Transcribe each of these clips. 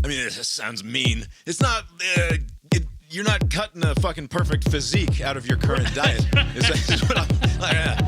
mean, this sounds mean. It's not. You're not cutting a fucking perfect physique out of your current diet. Is what I'm like.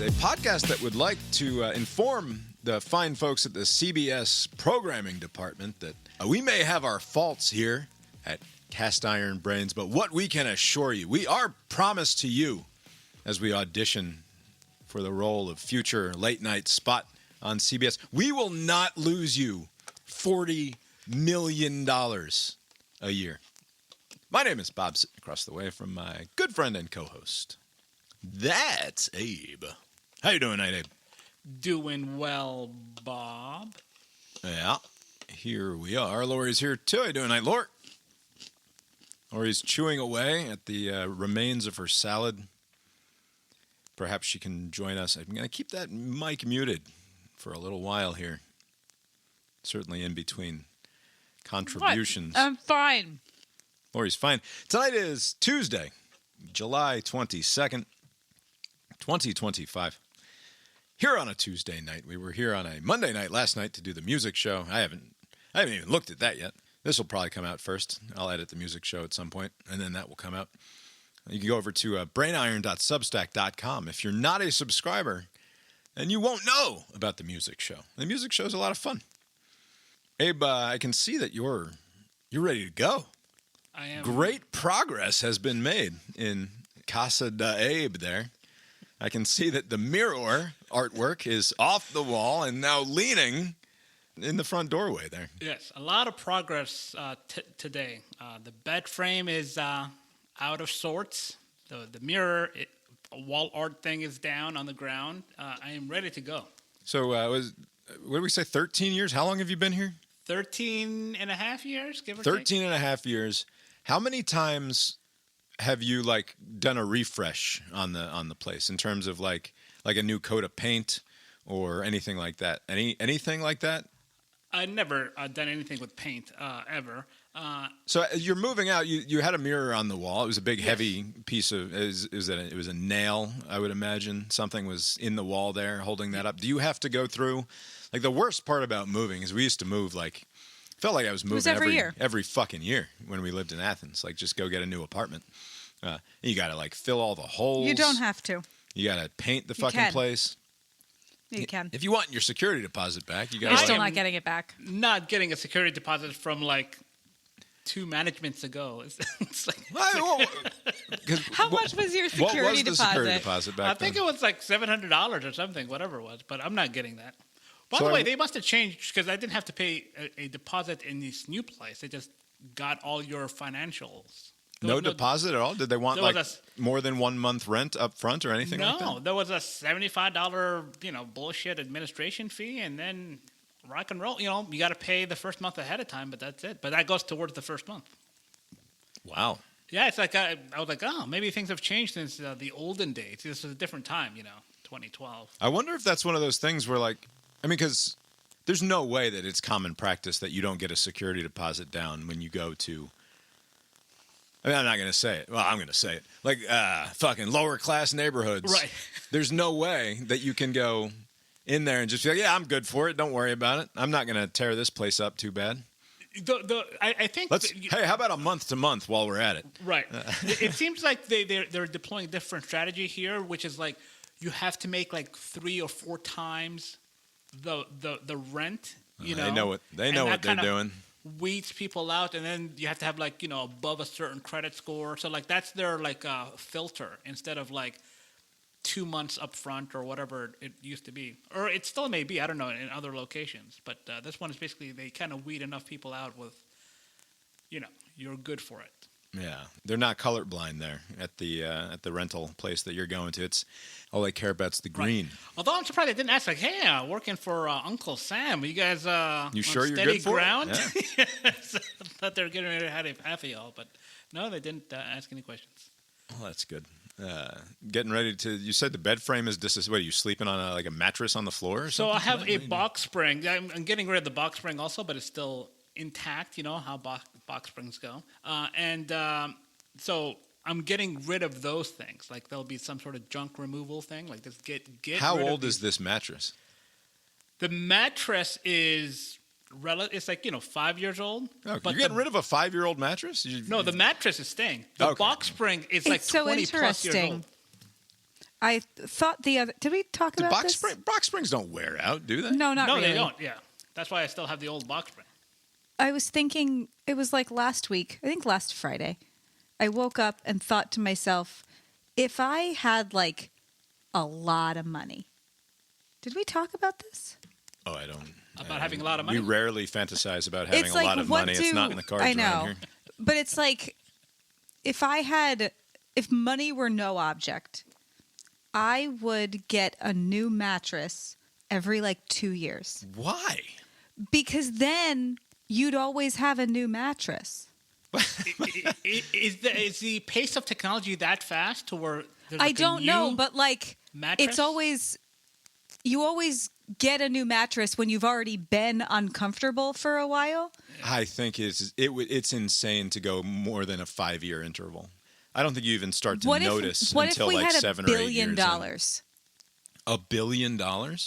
A podcast that would like to inform the fine folks at the CBS programming department that we may have our faults here at Cast Iron Brains, but what we can assure you, we are promised to you as we audition for the role of future late night spot on CBS, we will not lose you $40 million a year. My name is Bob, sitting across the way from my good friend and co-host. That's Abe. How you doing tonight, Abe? Doing well, Bob. Yeah, here we are. Lori's here too. How you doing tonight, Lori? Lori's chewing away at the remains of her salad. Perhaps she can join us. I'm going to keep that mic muted for a little while here. Certainly in between contributions. What? I'm fine. Lori's fine. Tonight is Tuesday, July 22nd, 2025. Here on a Tuesday night. We were here on a Monday night last night to do the music show. I haven't even looked at that yet. This will probably come out first. I'll edit the music show at some point, and then that will come out. You can go over to brainiron.substack.com. If you're not a subscriber, then you won't know about the music show. The music show is a lot of fun. Abe, I can see that you're ready to go. I am. Great progress has been made in Casa de Abe there. I can see that the mirror artwork is off the wall and now leaning in the front doorway there. Yes, a lot of progress today. The bed frame is out of sorts. The mirror wall art thing is down on the ground. I am ready to go. So what did we say, 13 years? How long have you been here? 13 and a half years, give or 13 and a half years. How many times have you done a refresh on the place in terms of like a new coat of paint or anything like that? Anything like that? I never done anything with paint ever. So you're moving out. You had a mirror on the wall. It was a big, heavy piece of. It was a nail, I would imagine. Something was in the wall there, holding that up. Do you have to go through? The worst part about moving is we used to move felt like I was moving every fucking year when we lived in Athens. Just go get a new apartment. You got to fill all the holes. You don't have to. You got to paint the fucking place. You can. If you want your security deposit back, you got to. You're still not getting it back. Not getting a security deposit from 2 managements ago. It's How much was your security what was deposit? The security deposit back I think then? it was $700 or something, whatever it was. But I'm not getting that. By the way, they must have changed because I didn't have to pay a deposit in this new place. They just got all your financials. No deposit at all? Did they want more than 1 month rent up front or anything like that? No, there was a $75 bullshit administration fee, and then rock and roll. You got to pay the first month ahead of time, but that's it. But that goes towards the first month. Wow. Yeah, it's I was like, oh, maybe things have changed since the olden days. This was a different time, 2012. I wonder if that's one of those things where because there's no way that it's common practice that you don't get a security deposit down when you go to. I'm not going to say it. Well, I'm going to say it. Fucking lower class neighborhoods. Right. There's no way that you can go in there and just be like, yeah, I'm good for it. Don't worry about it. I'm not going to tear this place up too bad. I think. Hey, how about a month to month while we're at it? Right. It seems like they're deploying a different strategy here, which is you have to make 3 or 4 times the rent. They know what they're doing. Weeds people out, and then you have to have above a certain credit score. So that's their filter instead of 2 months up front or whatever it used to be, or it still may be. I don't know in other locations, but this one is basically they kind of weed enough people out with, you're good for it. Yeah, they're not colorblind there at the rental place that you're going to. It's all they care about's the green. Right. Although I'm surprised they didn't ask hey, working for Uncle Sam. You guys, you sure on you're steady good for ground? It? Yeah. I thought they were getting ready to have half of y'all, but no, they didn't ask any questions. Well, that's good. getting ready to. You said the bed frame is what? Are you sleeping on a mattress on the floor? Or So something I have tonight? a box spring. I'm getting rid of the box spring also, but it's still intact. You know how box springs go. So I'm getting rid of those things. Like there'll be some sort of junk removal thing. Like just get. How rid old of is this mattress? The mattress is it's 5 years old. Oh, but you're getting rid of a 5-year-old mattress? No, the mattress is staying. The Okay. box spring is It's so 20 plus years interesting. old. I thought did we talk The about this? box springs don't wear out, do they? No, not No, really. they don't. Yeah, that's why I still have the old box spring. I was thinking, it was like last week, I think last Friday, I woke up and thought to myself, if I had a lot of money. Did we talk about this? Oh, I don't. About having a lot of money? We rarely fantasize about having It's a lot of money. It's not in the cards I know. around here. But it's like, if money were no object, I would get a new mattress every 2 years. Why? Because then you'd always have a new mattress. Is the pace of technology that fast to where there's I don't know, but mattress? it's always, you always get a new mattress when you've already been uncomfortable for a while. I think it's insane to go more than a 5-year interval. I don't think you even start to notice what until if we had 7 $1 or 8 billion? years in. $1 billion?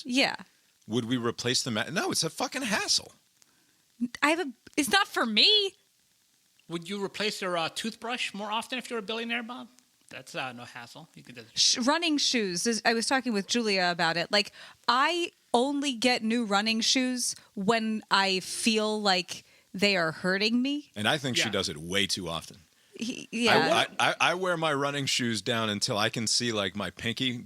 Yeah. Would we replace the No, it's a fucking hassle. It's not for me. Would you replace your toothbrush more often if you're a billionaire, Bob? That's no hassle. You can just Running shoes. I was talking with Julia about it. I only get new running shoes when I feel like they are hurting me. And I think she Yeah. does it way too often. Yeah. I wear my running shoes down until I can see my pinky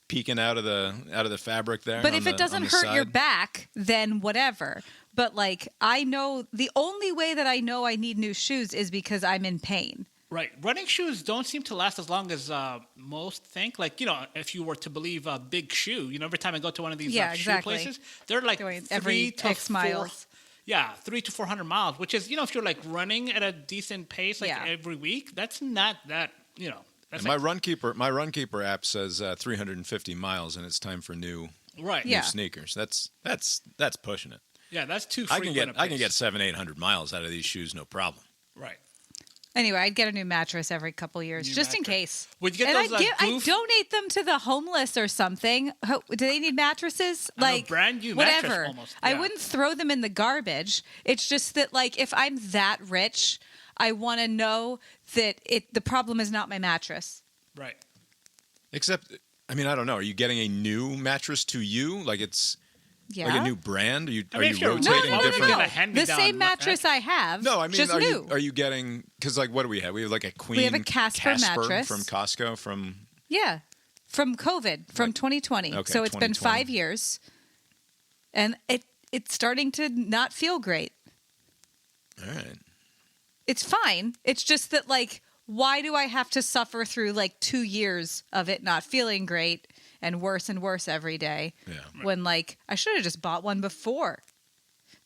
peeking out of the fabric there. But if it doesn't hurt your back, then whatever. But I know the only way that I know I need new shoes is because I'm in pain. right. Running shoes don't seem to last as long as most think. If you were to believe Big Shoe, every time I go to one of these shoe places, they're Going 3 every to X 4 miles. Yeah, 300 to 400 miles, which is if you're running at a decent pace Yeah. every week, that's not that That's And my Runkeeper app says 350 miles, and it's time for new right. Yeah. sneakers. That's pushing it. Yeah, that's too I frequent. can get 700-800 miles out of these shoes, no problem. Right. Anyway, I'd get a new mattress every couple years, New just in mattress. case. Would you get And those I'd donate them to the homeless or something. Do they need mattresses? I know, brand new mattress whatever. almost, I yeah. wouldn't throw them in the garbage. It's just that, if I'm that rich, I want to know that the problem is not my mattress. Right. Except, I don't know. Are you getting a new mattress to you? It's Yeah. like a new brand? Are you if you're rotating no, different? no. The hand-me-down same mattress I have. No, just are new. you getting? Because what do we have? We have a Queen. We have a Casper mattress. from Costco. Yeah, from COVID, from 2020. Okay, so it's been 2020. 5 years, and it's starting to not feel great. All right. It's fine. It's just that, why do I have to suffer through 2 years of it not feeling great and worse every day? Yeah. When I should have just bought one before.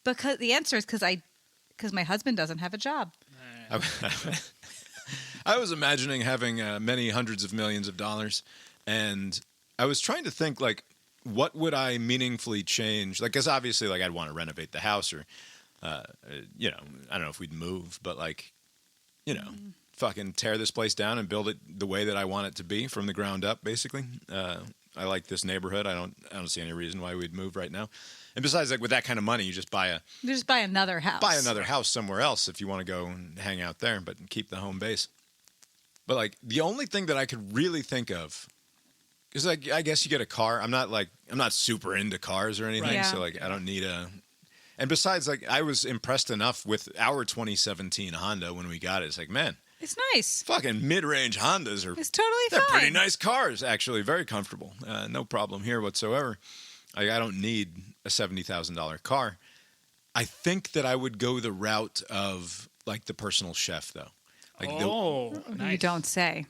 Because the answer is because my husband doesn't have a job. I was imagining having many hundreds of millions of dollars, and I was trying to think what would I meaningfully change? Because obviously, I'd want to renovate the house, or I don't know if we'd move, but fucking tear this place down and build it the way that I want it to be from the ground up. Basically, I like this neighborhood. I don't see any reason why we'd move right now. And besides, with that kind of money, you just buy another house. Buy another house somewhere else if you want to go and hang out there, but keep the home base. But the only thing that I could really think of is I guess you get a car. I'm not super into cars or anything, Right. Yeah. so I don't need a. And besides, I was impressed enough with our 2017 Honda when we got it. It's man, It's nice. fucking mid-range Hondas are It's totally they're fine. pretty nice cars, actually, very comfortable. No problem here whatsoever. I don't need a $70,000 car. I think that I would go the route of the personal chef, though. Nice. You don't say.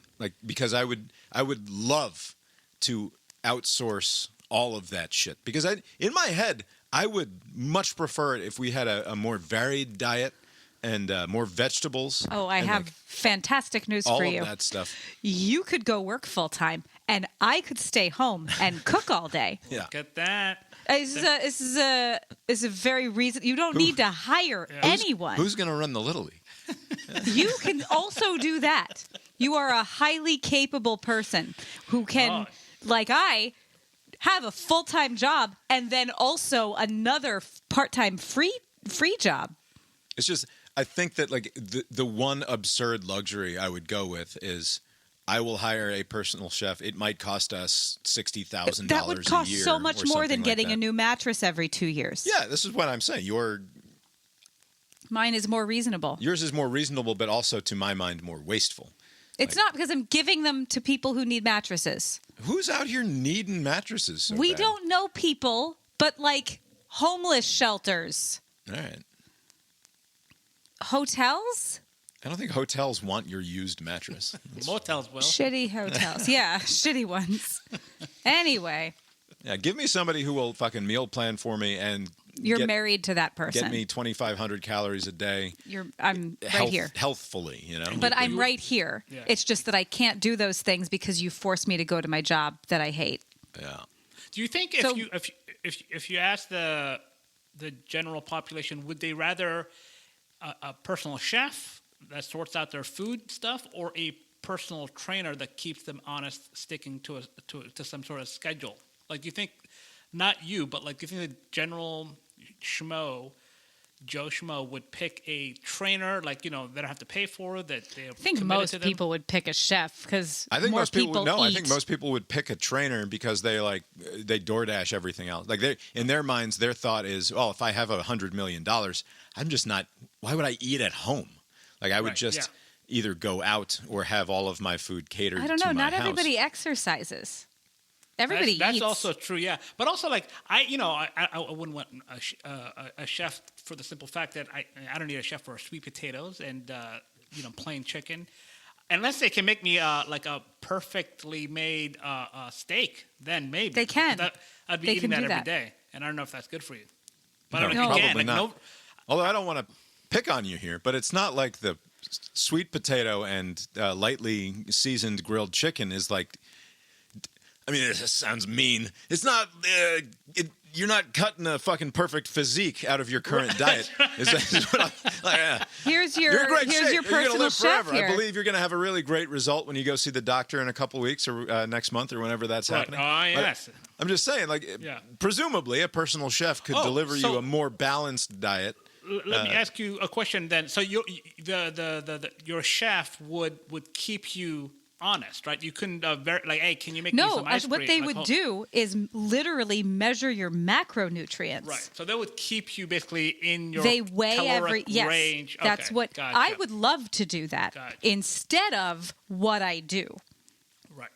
Because I would love to outsource all of that shit. Because in my head, I would much prefer it if we had a more varied diet. and more vegetables. Oh, I and, have like, fantastic news all for of you. that stuff. You could go work full time, and I could stay home and cook all day. Yeah. Look at that. This is a very reason. You don't need to hire anyone. Who's going to run the Little League? You can also do that. You are a highly capable person who can, like I, have a full-time job and then also another part-time free job. It's just, I think that like the one absurd luxury I would go with is I will hire a personal chef. It might cost us $60,000 a year. That would cost so much more than getting like a new mattress every 2 years. Yeah, this is what I'm saying. Mine is more reasonable. Yours is more reasonable, but also, to my mind, more wasteful. It's not because I'm giving them to people who need mattresses. Who's out here needing mattresses so We bad? don't know people, but like homeless shelters. All right. Hotels? I don't think hotels want your used mattress. Motels will. Shitty hotels. Yeah, shitty ones. Anyway. Yeah, give me somebody who will fucking meal plan for me and You're married to that person. get me 2,500 calories a day. I'm right here. Healthfully, you know. But I'm right here. Yeah. It's just that I can't do those things because you force me to go to my job that I hate. Yeah. Do you think if you ask the general population, would they rather a personal chef that sorts out their food stuff, or a personal trainer that keeps them honest, sticking to some sort of schedule? Like, do you think, not you, but like, do you think the general schmo, Joe Schmo, would pick a trainer, like, you know, they don't have to pay for, that they I think most people would pick a chef because I think most people would eat. I think most people would pick a trainer because they DoorDash everything else. Like, they, in their minds, their thought is, oh, if I have $100 million, I'm just not. Why would I eat at home? Like, I would either go out or have all of my food catered. I don't know. To my Not house. everybody exercises. Everybody that's eats. also true, yeah. But also, like, I wouldn't want a chef for the simple fact that I don't need a chef for sweet potatoes and plain chicken, unless they can make me like a perfectly made steak. Then maybe They can. I'd be They eating can that do every that. day, and I don't know if that's good for you. But No, I don't know, probably again, like, not. Although I don't want to pick on you here, but it's not like the sweet potato and lightly seasoned grilled chicken is like. I mean, this sounds mean. It's not. You're not cutting a fucking perfect physique out of your current diet. Is what I'm, like, Here's you're in great shape. your You're personal gonna live chef forever. here. I believe you're going to have a really great result when you go see the doctor in a couple weeks or next month or whenever that's happening. Oh, yes. But I'm just saying, like, presumably a personal chef could deliver you a more balanced diet. Let me ask you a question then. So your chef would keep you honest, right? You couldn't hey, can you make me some ice cream? No, what they would do is literally measure your macronutrients. Right. So they would keep you basically in your they weigh caloric every range. Okay, That's what gotcha. I would love to do that instead of what I do. Right.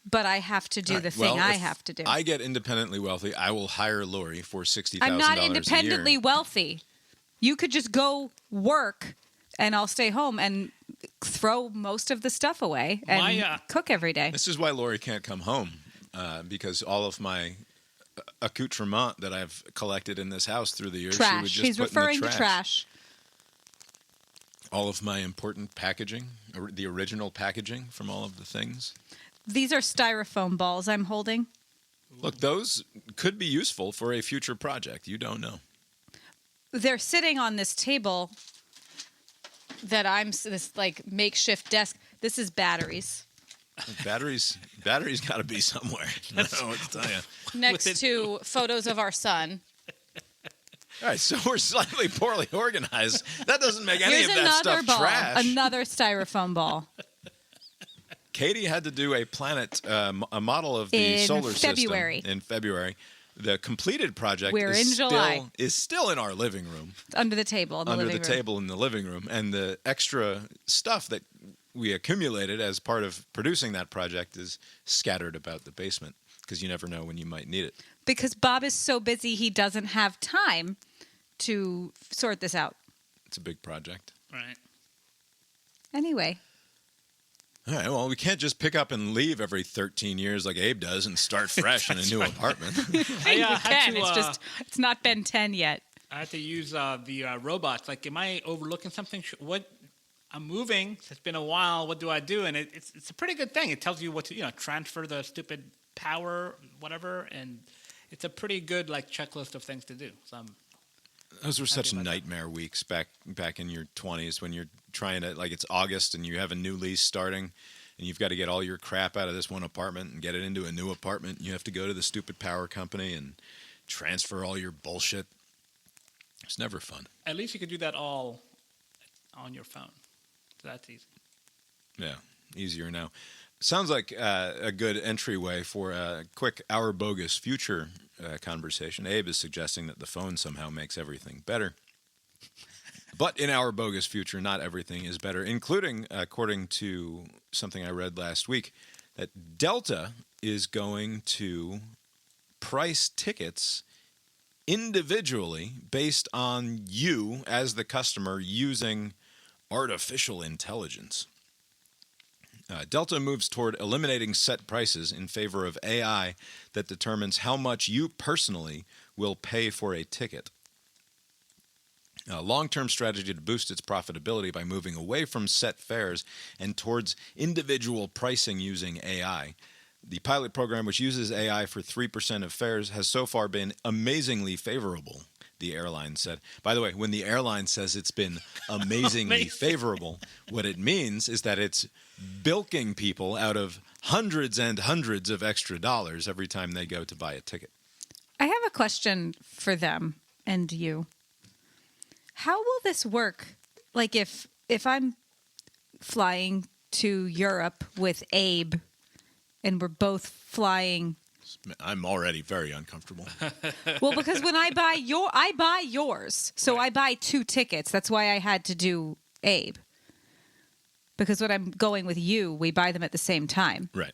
But I have to do the thing I have to do. I get independently wealthy, I will hire Lori for $60,000 I'm not a independently year. wealthy. You could just go work and I'll stay home and throw most of the stuff away and cook every day. This is why Lori can't come home, because all of my accoutrement that I've collected in this house through the years, trash. she would just He's put referring in the to trash. All of my important packaging, the original packaging from all of the things. These are styrofoam balls I'm holding. Look, those could be useful for a future project. You don't know. They're sitting on this table that this like makeshift desk. This is batteries. Batteries got to be somewhere. I don't know what to tell you. Next to photos of our son. All right, so we're slightly poorly organized. That doesn't make any Here's of that stuff ball, trash. Another styrofoam ball. Katie had to do a model of the solar system in February. The completed project is still in our living room. It's under the table in the living room. Under the table in the living room. And the extra stuff that we accumulated as part of producing that project is scattered about the basement because you never know when you might need it. Because Bob is so busy, he doesn't have time to sort this out. It's a big project. Right. Anyway. All right, well, we can't just pick up and leave every 13 years like Abe does and start fresh in a new apartment. You can. It's not been 10 yet. I had to use the robots. Like, am I overlooking something? What? I'm moving. It's been a while. What do I do? And it's a pretty good thing. It tells you what to transfer the stupid power, whatever, and it's a pretty good like checklist of things to do. So those were such nightmare weeks back in your 20s when you're trying to, like, it's August and you have a new lease starting and you've got to get all your crap out of this one apartment and get it into a new apartment. You have to go to the stupid power company and transfer all your bullshit. It's never fun. At least you could do that all on your phone. So that's easy. Yeah, easier now. Sounds like a good entryway for a quick Our Bogus Future conversation. Abe is suggesting that the phone somehow makes everything better. But in Our Bogus Future, not everything is better, including, according to something I read last week, that Delta is going to price tickets individually based on you as the customer using artificial intelligence. Delta moves toward eliminating set prices in favor of AI that determines how much you personally will pay for a ticket. A long-term strategy to boost its profitability by moving away from set fares and towards individual pricing using AI. The pilot program, which uses AI for 3% of fares, has so far been amazingly favorable, the airline said. By the way, when the airline says it's been amazingly favorable, what it means is that it's bilking people out of hundreds and hundreds of extra dollars every time they go to buy a ticket. I have a question for them and you. How will this work? Like if I'm flying to Europe with Abe and we're both flying. I'm already very uncomfortable. Well, because when I buy yours. So I buy 2 tickets. That's why I had to do Abe. Because when I'm going with you, we buy them at the same time. Right.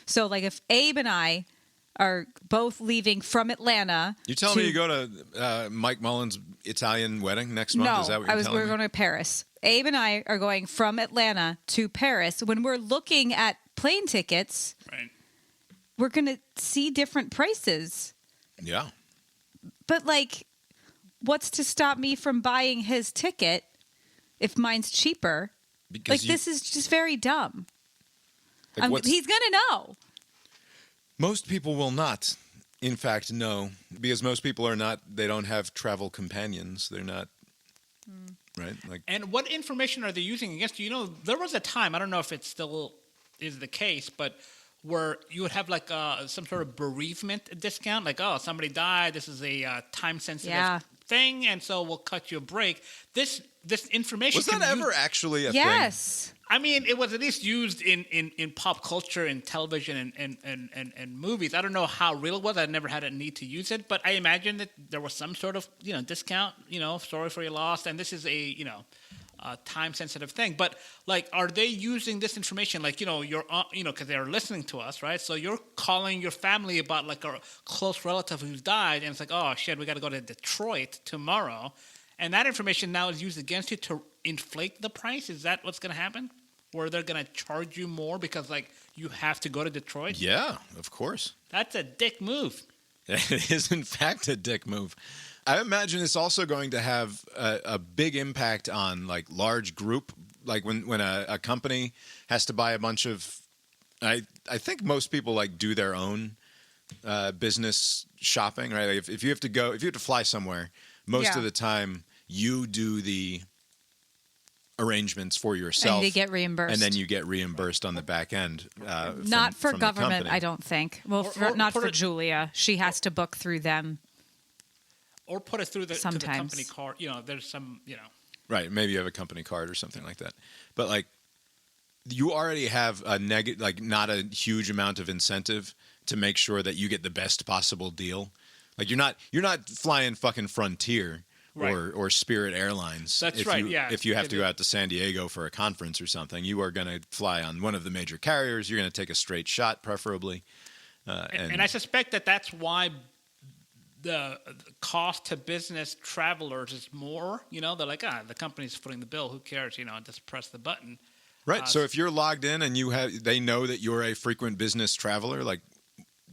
So like if Abe and I are both leaving from Atlanta. You telling me you go to Mike Mullen's Italian wedding next month? No, Is that what you're telling we're me? going to Paris. Abe and I are going from Atlanta to Paris. When we're looking at plane tickets, we're going to see different prices. Yeah. But like, what's to stop me from buying his ticket if mine's cheaper? Because this is just very dumb. Like he's going to know. Most people will not, in fact, know, because most people they don't have travel companions. They're not, right? And what information are they using against you? You know, there was a time, I don't know if it still is the case, but where you would have like some sort of bereavement discount, like, oh, somebody died, this is a time-sensitive thing, and so we'll cut you a break. This information was that ever actually a thing? Yes. I mean, it was at least used in pop culture and television and movies. I don't know how real it was. I never had a need to use it, but I imagine that there was some sort of discount. Sorry for your loss, and this is a time-sensitive thing. But like, are they using this information? Like, you're because they're listening to us, right? So you're calling your family about like a close relative who's died, and it's like, oh shit, we got to go to Detroit tomorrow, and that information now is used against you to inflate the price. Is that what's going to happen? Where they're going to charge you more because like you have to go to Detroit? Yeah, of course. That's a dick move. It is, in fact, a dick move. I imagine it's also going to have a big impact on like large group, like when a company has to buy a bunch of. I think most people like do their own business shopping, right? Like if you have to fly somewhere, most of the time you do the arrangements for yourself, and they get reimbursed, and then you get reimbursed on the back end. Not for from government, I don't think. Well, not for Julia. She has to book through them. Or put it through to the company card. There's some, Right. Maybe you have a company card or something like that. But like, you already have a not a huge amount of incentive to make sure that you get the best possible deal. Like you're not flying fucking Frontier or Spirit Airlines. That's right. If you have to go out to San Diego for a conference or something, you are going to fly on one of the major carriers. You're going to take a straight shot, preferably. And I suspect that's why the cost to business travelers is more. They're like, the company's footing the bill. Who cares? Just press the button. Right. So if you're logged in and they know that you're a frequent business traveler, like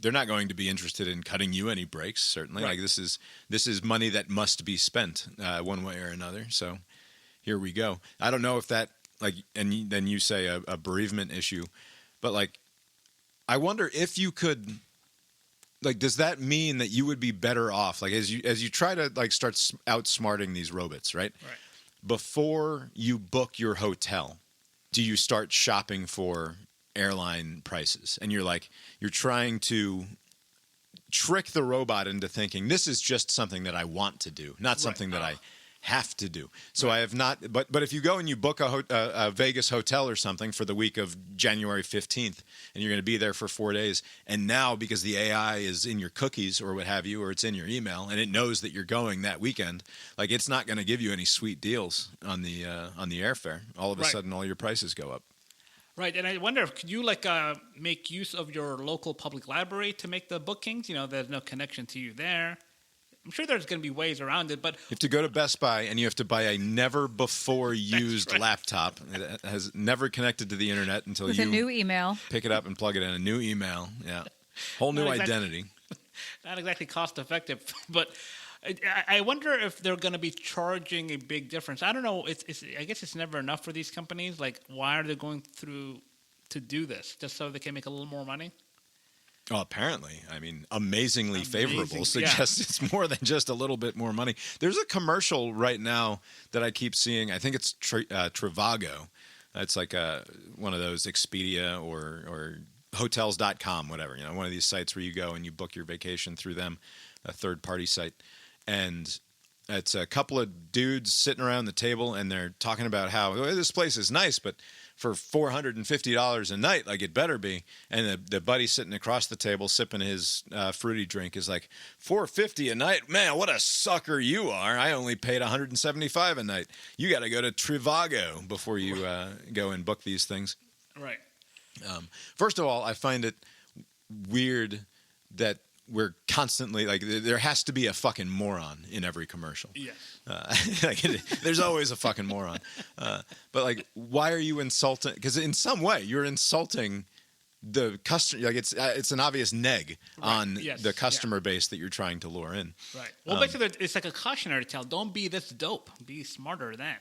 they're not going to be interested in cutting you any breaks. Certainly, Right. like this is money that must be spent one way or another. So here we go. I don't know if that then you say a bereavement issue, but like I wonder if you could. Like, does that mean that you would be better off, like as you try to like start outsmarting these robots, right? Right. Before you book your hotel, do you start shopping for airline prices? And you're trying to trick the robot into thinking this is just something that I want to do, not something that I have to do. So I have not. But if you go and you book a Vegas hotel or something for the week of January 15th, and you're going to be there for 4 days, and now because the AI is in your cookies or what have you, or it's in your email, and it knows that you're going that weekend, like it's not going to give you any sweet deals on the airfare. All of a sudden, all your prices go up. Right, and I wonder, could you make use of your local public library to make the bookings? There's no connection to you there. I'm sure there's going to be ways around it, but you have to go to Best Buy and you have to buy a never-before-used laptop. It has never connected to the internet until with you a new email. Pick it up and plug it in. A new email, yeah, whole new identity. Not exactly cost-effective, but I wonder if they're going to be charging a big difference. I don't know. I guess it's never enough for these companies. Like, why are they going through to do this? Just so they can make a little more money? Oh, apparently. I mean, amazingly favorable suggests it's more than just a little bit more money. There's a commercial right now that I keep seeing. I think it's Trivago. It's like one of those Expedia or Hotels.com, whatever. One of these sites where you go and you book your vacation through them, a third-party site. And it's a couple of dudes sitting around the table, and they're talking about how this place is nice, but for $450 a night, like it better be. And the buddy sitting across the table sipping his fruity drink is like, $450 a night? Man, what a sucker you are. I only paid $175 a night. You got to go to Trivago before you go and book these things. Right. First of all, I find it weird that we're constantly like there has to be a fucking moron in every commercial. Yes. There's always a fucking moron. But like, why are you insulting? Because in some way you're insulting the customer. Like it's an obvious neg on the customer base that you're trying to lure in. Right. Well, basically, it's like a cautionary tale. Don't be this dope. Be smarter than.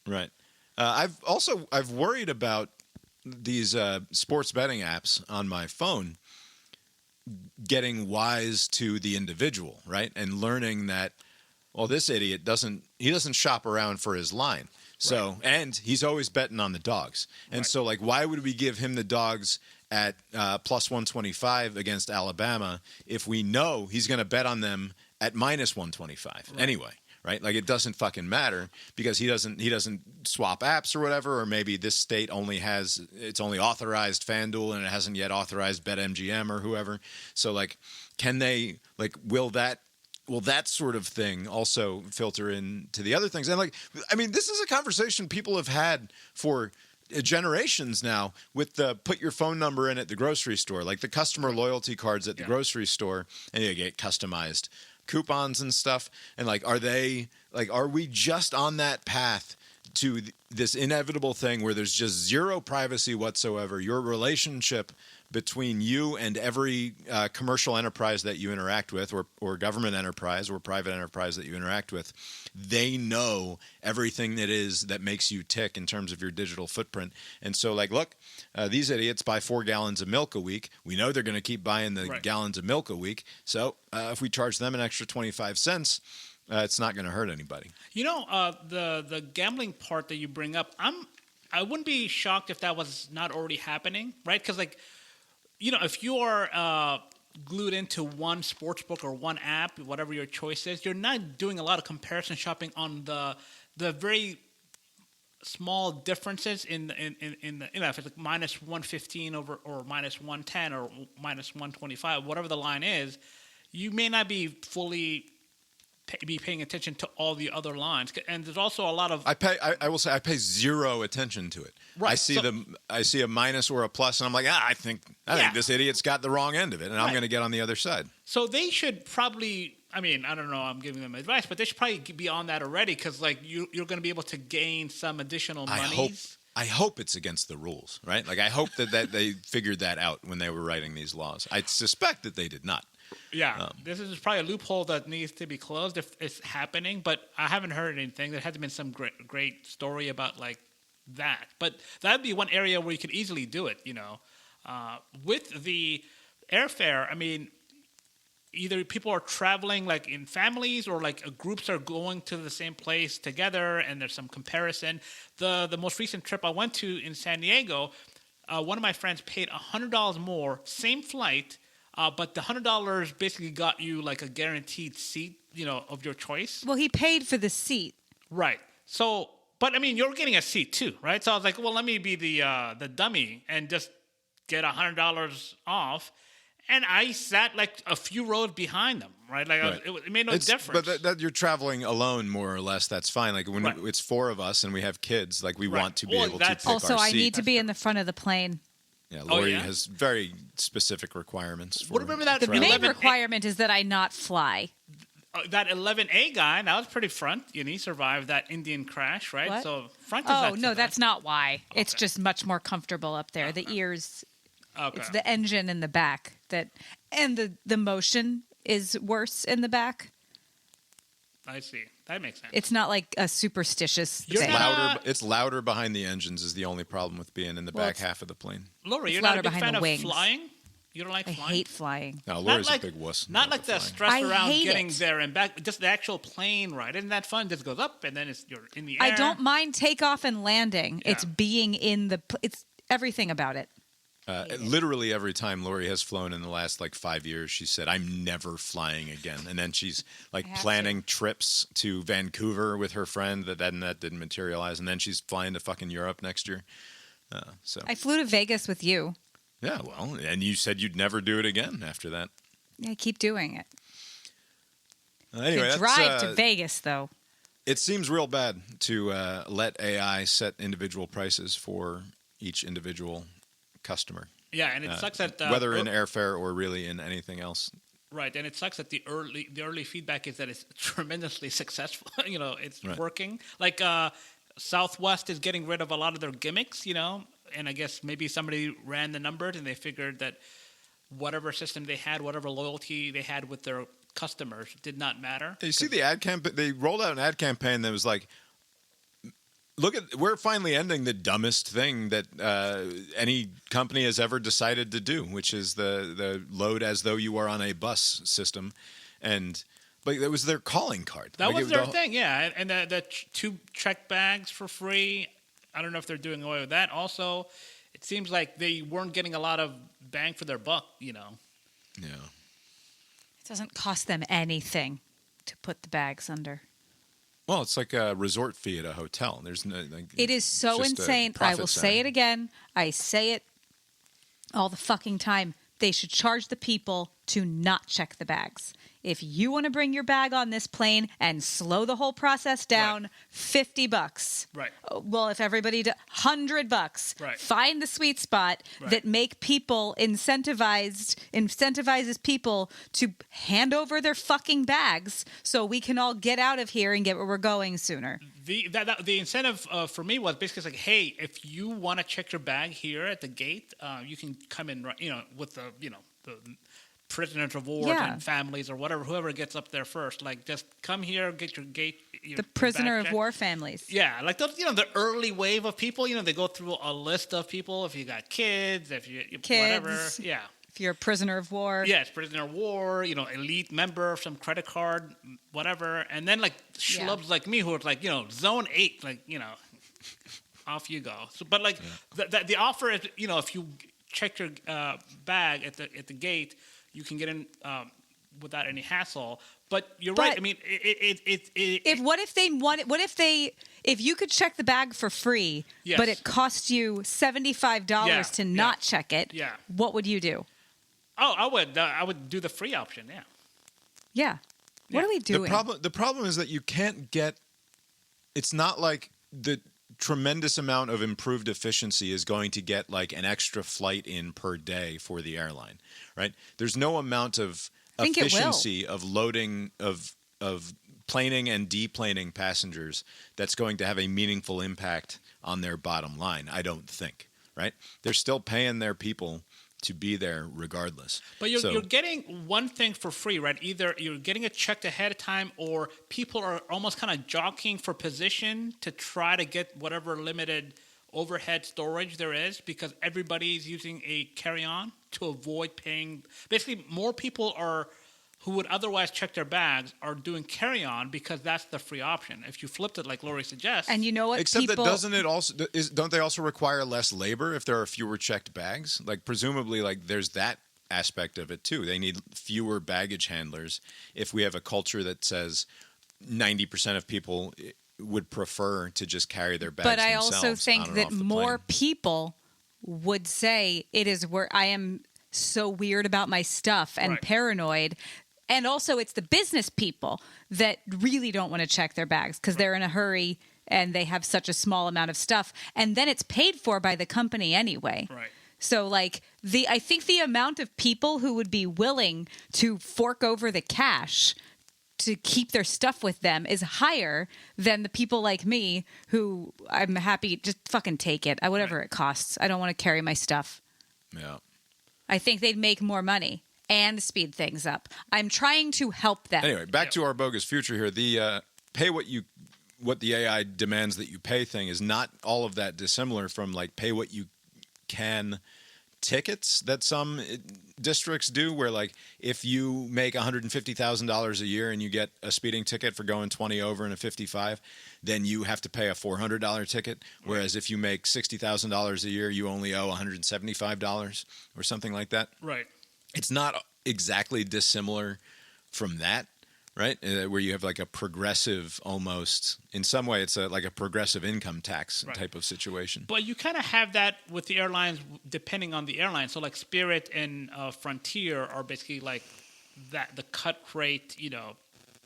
Right. I've worried about these sports betting apps on my phone getting wise to the individual, right? And learning that, well, this idiot doesn't shop around for his line. So, and he's always betting on the dogs. And so like, why would we give him the dogs at plus 125 against Alabama if we know he's going to bet on them at minus 125 anyway? Right? Like it doesn't fucking matter because he doesn't swap apps or whatever, or maybe this state it's only authorized FanDuel and it hasn't yet authorized BetMGM or whoever. So like, will that sort of thing also filter into the other things? And like, I mean, this is a conversation people have had for generations now with the put your phone number in at the grocery store, like the customer loyalty cards at the grocery store, and you get customized coupons and stuff. And like, are we just on that path to this inevitable thing where there's just zero privacy whatsoever? Your relationship between you and every commercial enterprise that you interact with, or government enterprise or private enterprise that you interact with, they know everything that makes you tick in terms of your digital footprint. And so like, look, these idiots buy 4 gallons of milk a week. We know they're going to keep buying the gallons of milk a week. So if we charge them an extra 25 cents, it's not going to hurt anybody. The gambling part that you bring up, I wouldn't be shocked if that was not already happening, right? Because like, if you are glued into one sports book or one app, whatever your choice is, you're not doing a lot of comparison shopping on the very small differences in the if it's like minus 115 or minus 110 or minus 125, whatever the line is, you may not be fully be paying attention to all the other lines. And there's also a lot of... I will say I pay zero attention to it. Right. I see a minus or a plus, and I'm like, I think this idiot's got the wrong end of it, and I'm going to get on the other side. So they should probably... I mean, I don't know, I'm giving them advice, but they should probably be on that already, because like you're going to be able to gain some additional monies I hope it's against the rules, right? Like I hope that they figured that out when they were writing these laws. I suspect that they did not. Yeah, this is probably a loophole that needs to be closed if it's happening, but I haven't heard anything. There hasn't been some great story about like that. But that'd be one area where you could easily do it, With the airfare, I mean, either people are traveling like in families or like groups are going to the same place together and there's some comparison. The most recent trip I went to in San Diego, one of my friends paid $100 more, same flight, but the $100 basically got you like a guaranteed seat, of your choice. Well, he paid for the seat. Right. So, but I mean, you're getting a seat too, right? So I was like, well, let me be the dummy and just get $100 off. And I sat like a few rows behind them, right? Like Right. It made no difference. But that you're traveling alone, more or less. That's fine. Like when it's four of us and we have kids, like we want to be able to pick also, our I seat. need to be in the front of the plane. Yeah, Lori has very specific requirements. For Remember that The main 11A requirement is that I not fly. that 11A guy, that was pretty front. He survived that Indian crash, right? What? So front is not Oh, so no, bad. that's not why. It's just much more comfortable up there. The ears, Okay. it's the engine in the back and the motion is worse in the back. I see. That makes sense. It's not like a superstitious You're thing. not- It's louder behind the engines is the only problem with being in the back half of the plane. Lori, it's you're not a louder big behind fan the of wings. flying? You don't like I flying? hate flying. No, Not Lori's like- a big wuss. Not about like the flying. stress I around hate getting it. there and back. Just the actual plane ride. Isn't that fun? Just goes up and then you're in the air. I don't mind takeoff and landing. Yeah. It's being in it's everything about it. Literally every time Lori has flown in the last 5 years, she said, "I'm never flying again." And then she's have planning trips to Vancouver with her friend that didn't materialize. And then she's flying to fucking Europe next year. So I flew to Vegas with you. yeah, well, and you said you'd never do it again after that. I keep doing it. Anyway, To drive to Vegas, though. it seems real bad to let AI set individual prices for each individual customer. Yeah, and it sucks that whether in airfare or really in anything else. right, and it sucks that the early feedback is that it's tremendously successful. It's working. Like Southwest is getting rid of a lot of their gimmicks. And I guess maybe somebody ran the numbers and they figured that whatever system they had, whatever loyalty they had with their customers, did not matter. You see the ad campaign? They rolled out an ad campaign that was like, we're finally ending the dumbest thing that any company has ever decided to do, which is the load as though you are on a bus system. But it was their calling card. That was their thing, yeah. And the 2 check bags for free. I don't know if they're doing away with that. Also, it seems like they weren't getting a lot of bang for their buck, Yeah. It doesn't cost them anything to put the bags under. Well, it's like a resort fee at a hotel. It is so just a insane. I profit will center. say it again. I say it all the fucking time. They should charge the people to not check the bags. If you want to bring your bag on this plane and slow the whole process down, $50. Right. Well, if everybody $100. Right. Find the sweet spot that make people incentivizes people to hand over their fucking bags so we can all get out of here and get where we're going sooner. The incentive for me was basically like, hey, if you want to check your bag here at the gate, you can come in, with the prisoners of war and families or whatever, whoever gets up there first. Like, just come here, get your gate. The prisoner of war families. Yeah, like those, the early wave of people. They go through a list of people. If you got kids, if you whatever, yeah. If you're a prisoner of war. Yes, prisoner of war, elite member of some credit card, whatever. And then schlubs like me who are zone 8, off you go. So, but the offer is, if you check your bag at the gate, you can get in without any hassle. But you're right. I mean, if you could check the bag for free, but it cost you $75 to not check it, what would you do? Oh, I would do the free option. Yeah. Yeah. What are we doing? The problem is that you can't get. It's not like the tremendous amount of improved efficiency is going to get an extra flight in per day for the airline, right? There's no amount of efficiency of loading of planing and deplaning passengers that's going to have a meaningful impact on their bottom line. I don't think, right? They're still paying their people to be there regardless. But you're getting one thing for free, right? Either you're getting it checked ahead of time, or people are almost kind of jockeying for position to try to get whatever limited overhead storage there is, because everybody's using a carry-on to avoid paying. Basically, more people who would otherwise check their bags are doing carry-on because that's the free option. If you flipped it like Lori suggests. And you know what? Except that don't they also require less labor if there are fewer checked bags? Like presumably like there's that aspect of it too. They need fewer baggage handlers if we have a culture that says 90% of people would prefer to just carry their bags themselves. But I also think that more people would say it is where I am so weird about my stuff and paranoid. And also, it's the business people that really don't want to check their bags because they're in a hurry and they have such a small amount of stuff. And then it's paid for by the company anyway. Right. So, like, I think the amount of people who would be willing to fork over the cash to keep their stuff with them is higher than the people like me who I'm happy, just fucking take it, whatever it costs. I don't want to carry my stuff. Yeah. I think they'd make more money and speed things up. I'm trying to help them. Anyway, back to Our Bogus Future here. The pay what the AI demands that you pay thing is not all of that dissimilar from like pay what you can tickets that some districts do, where like if you make $150,000 a year and you get a speeding ticket for going 20 over in a 55, then you have to pay a $400 ticket. Whereas if you make $60,000 a year, you only owe $175 or something like that. Right. It's not exactly dissimilar from that, right? Where you have like a progressive almost, in some way, it's like a progressive income tax type of situation. But you kind of have that with the airlines depending on the airline. So like Spirit and Frontier are basically like that, the cut rate,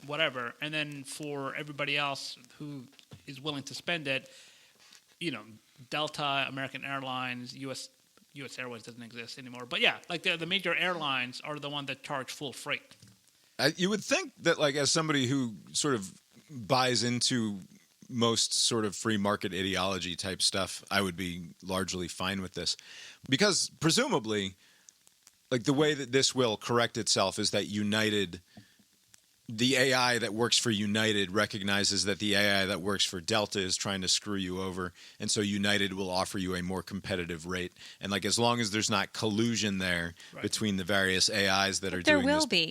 whatever. And then for everybody else who is willing to spend it, Delta, American Airlines, U.S. Airways doesn't exist anymore. But yeah, like the major airlines are the ones that charge full freight. You would think that, like, as somebody who sort of buys into most sort of free market ideology type stuff, I would be largely fine with this. Because presumably, like, the way that this will correct itself is that the AI that works for United recognizes that the AI that works for Delta is trying to screw you over. And so United will offer you a more competitive rate. And like, as long as there's not collusion there between the various AIs that are doing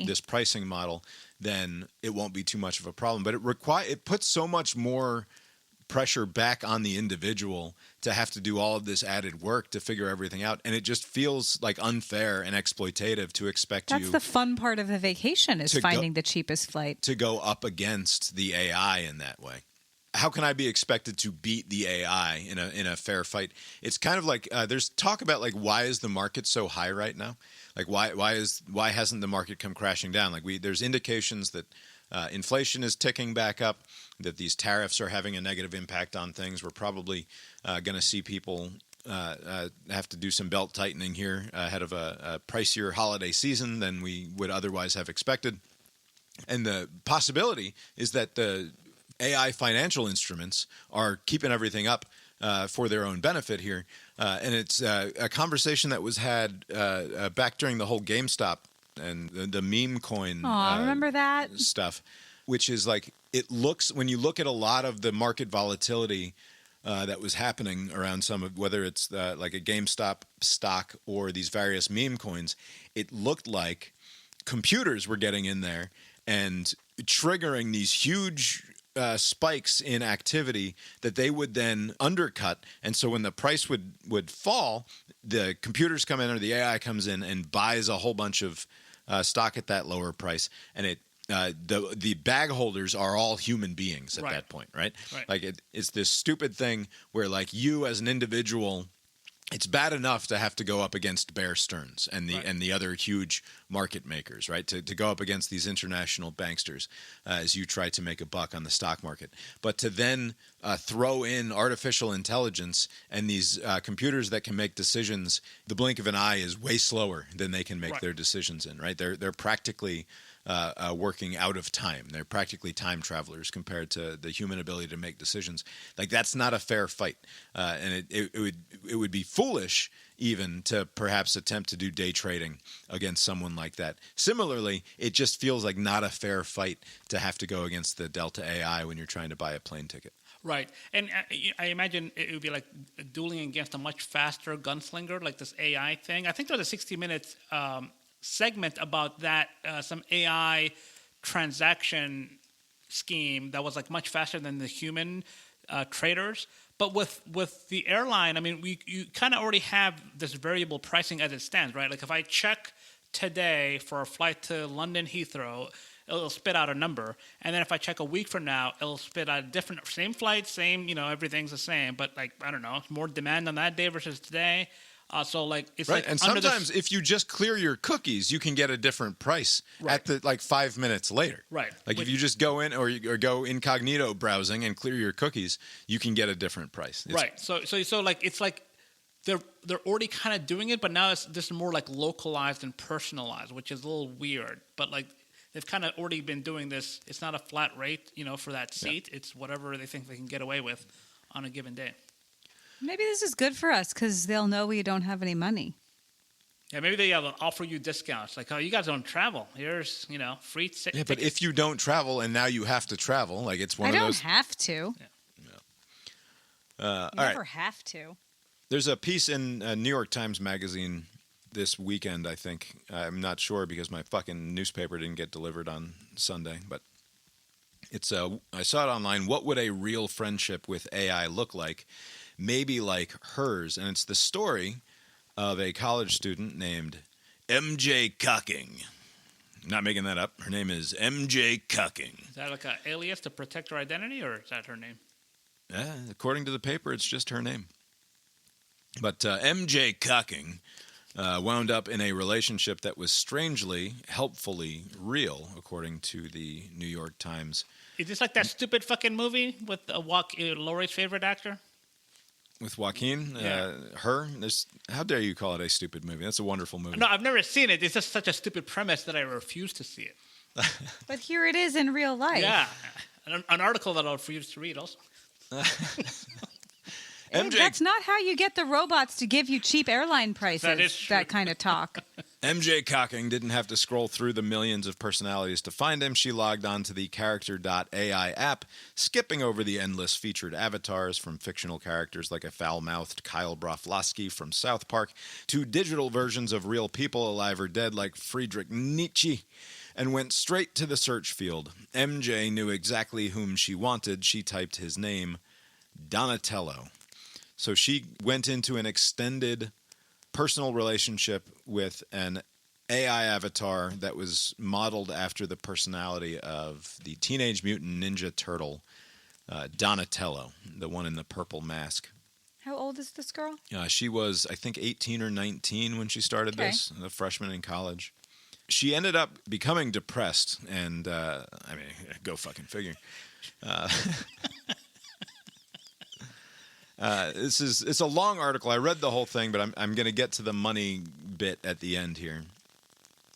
this pricing model, then it won't be too much of a problem. But it puts so much more pressure back on the individual to have to do all of this added work to figure everything out, and it just feels like unfair and exploitative to expect That's the fun part of the vacation, is finding the cheapest flight, to go up against the AI in that way. How can I be expected to beat the AI in a fair fight? It's kind of like there's talk about like, why is the market so high right now? Like why hasn't the market come crashing down? Like there's indications that inflation is ticking back up, that these tariffs are having a negative impact on things. We're probably going to see people have to do some belt tightening here ahead of a pricier holiday season than we would otherwise have expected. And the possibility is that the AI financial instruments are keeping everything up for their own benefit here. And it's a conversation that was had back during the whole GameStop and the meme coin remember that stuff, which is like, it looks, when you look at a lot of the market volatility that was happening around some of, whether it's like a GameStop stock or these various meme coins, it looked like computers were getting in there and triggering these huge spikes in activity that they would then undercut. And so when the price would fall, the computers come in, or the AI comes in and buys a whole bunch of stock at that lower price, and the bag holders are all human beings at that point, right? Like it's this stupid thing where, like, you as an individual, it's bad enough to have to go up against Bear Stearns and the other huge market makers, right? To go up against these international banksters as you try to make a buck on the stock market. But to then throw in artificial intelligence and these computers that can make decisions, the blink of an eye is way slower than they can make their decisions in, right? They're practically working out of time. They're practically time travelers compared to the human ability to make decisions. Like, that's not a fair fight. And it would be foolish even to perhaps attempt to do day trading against someone like that. Similarly, it just feels like not a fair fight to have to go against the Delta AI when you're trying to buy a plane ticket. Right. And I imagine it would be like dueling against a much faster gunslinger, like this AI thing. I think there was a 60 Minutes segment about that, some AI transaction scheme that was like much faster than the human traders. But with the airline, I mean, you kind of already have this variable pricing as it stands, right? Like if I check today for a flight to London Heathrow, it'll spit out a number. And then if I check a week from now, it'll spit out a different, same flight, same, everything's the same. But like, I don't know, more demand on that day versus today. So like, it's right. like, and sometimes if you just clear your cookies, you can get a different price at the 5 minutes later. Right. Like if you just go in or go incognito browsing and clear your cookies, you can get a different price. Right. So like, it's like they're already kind of doing it, but now this is more like localized and personalized, which is a little weird. But like, they've kind of already been doing this. It's not a flat rate, for that seat. Yeah. It's whatever they think they can get away with on a given day. Maybe this is good for us because they'll know we don't have any money. Yeah, maybe they offer you discounts. Like, oh, you guys don't travel. Here's, free tickets. Yeah, but if you don't travel and now you have to travel, like it's one of those. I don't have to. Yeah. You never have to. There's a piece in New York Times Magazine this weekend, I think. I'm not sure because my fucking newspaper didn't get delivered on Sunday, but it's I saw it online. What would a real friendship with AI look like? Maybe like hers. And it's the story of a college student named MJ Cucking. I'm not making that up. Her name is MJ Cucking. Is that like an alias to protect her identity, or is that her name? According to the paper, it's just her name. But MJ Cucking wound up in a relationship that was strangely, helpfully real, according to the New York Times. Is this like that stupid fucking movie with Lori's favorite actor? With Joaquin, Yeah. How dare you call it a stupid movie? That's a wonderful movie. No, I've never seen it. It's just such a stupid premise that I refuse to see it. But here it is in real life. Yeah, an article that I'll refuse to read also. MJ, that's not how you get the robots to give you cheap airline prices. That is true. That kind of talk. MJ Cucking didn't have to scroll through the millions of personalities to find him. She logged on to the Character.ai app, skipping over the endless featured avatars from fictional characters like a foul-mouthed Kyle Broflovsky from South Park to digital versions of real people alive or dead like Friedrich Nietzsche, and went straight to the search field. MJ knew exactly whom she wanted. She typed his name, Donatello. So she went into an extended personal relationship with an AI avatar that was modeled after the personality of the Teenage Mutant Ninja Turtle, Donatello, the one in the purple mask. How old is this girl? She was, I think, 18 or 19 when she started this, a freshman in college. She ended up becoming depressed, and, go fucking figure. It's a long article. I read the whole thing, but I'm going to get to the money bit at the end here.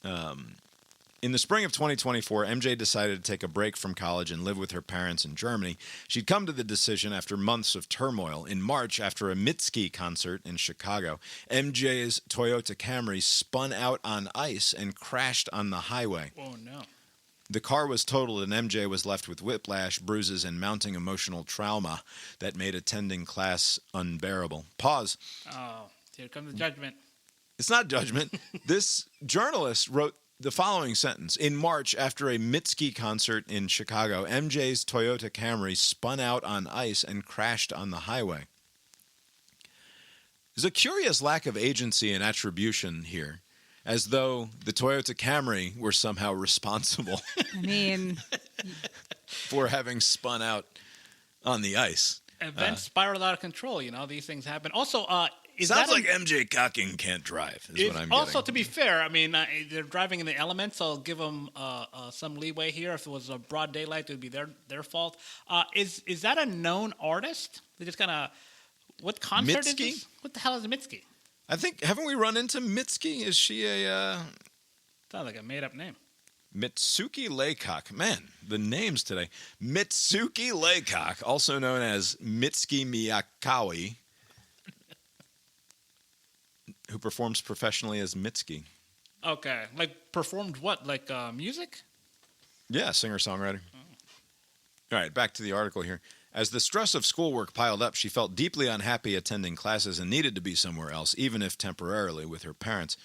In the spring of 2024, MJ decided to take a break from college and live with her parents in Germany. She'd come to the decision after months of turmoil. In March, after a Mitski concert in Chicago, MJ's Toyota Camry spun out on ice and crashed on the highway. Oh, no. The car was totaled, and MJ was left with whiplash, bruises, and mounting emotional trauma that made attending class unbearable. Pause. Oh, here comes the judgment. It's not judgment. This journalist wrote the following sentence. In March, after a Mitski concert in Chicago, MJ's Toyota Camry spun out on ice and crashed on the highway. There's a curious lack of agency and attribution here, as though the Toyota Camry were somehow responsible for having spun out on the ice. Events spiral out of control. These things happen. Also, Sounds like MJ cocking can't drive, is what I'm getting. Also, to be fair, I mean, they're driving in the elements, so I'll give them some leeway here. If it was a broad daylight, it would be their fault. Is that a known artist? They just kind of... What concert is this? What the hell is Mitski? I think, haven't we run into Mitski? Is she a... Sounds like a made-up name. Mitsuki Laycock. Man, the names today. Mitsuki Laycock, also known as Mitsuki Miyakawa, who performs professionally as Mitski. Okay. Like, performed what? Like, music? Yeah, singer-songwriter. All right, back to the article here. As the stress of schoolwork piled up, she felt deeply unhappy attending classes and needed to be somewhere else, even if temporarily, with her parents.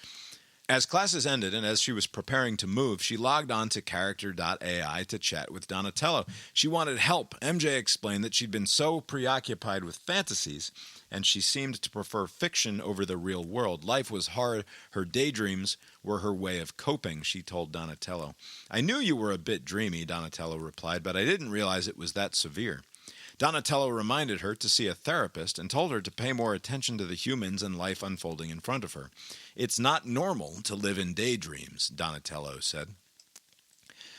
As classes ended and as she was preparing to move, she logged on to character.ai to chat with Donatello. She wanted help. MJ explained that she'd been so preoccupied with fantasies, and she seemed to prefer fiction over the real world. Life was hard. Her daydreams were her way of coping, she told Donatello. I knew you were a bit dreamy, Donatello replied, but I didn't realize it was that severe. Donatello reminded her to see a therapist and told her to pay more attention to the humans and life unfolding in front of her. It's not normal to live in daydreams, Donatello said.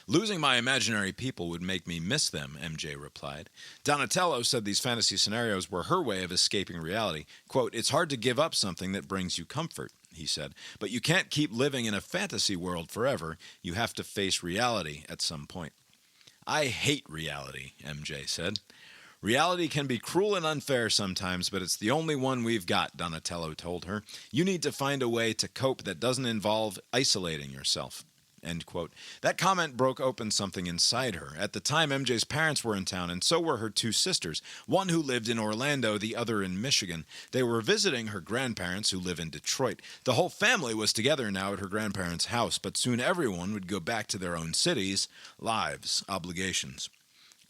Losing my imaginary people would make me miss them, MJ replied. Donatello said these fantasy scenarios were her way of escaping reality. Quote, it's hard to give up something that brings you comfort, he said, but you can't keep living in a fantasy world forever. You have to face reality at some point. I hate reality, MJ said. Reality can be cruel and unfair sometimes, but it's the only one we've got, Donatello told her. You need to find a way to cope that doesn't involve isolating yourself. End quote. That comment broke open something inside her. At the time, MJ's parents were in town, and so were her two sisters, one who lived in Orlando, the other in Michigan. They were visiting her grandparents, who live in Detroit. The whole family was together now at her grandparents' house, but soon everyone would go back to their own cities, lives, obligations.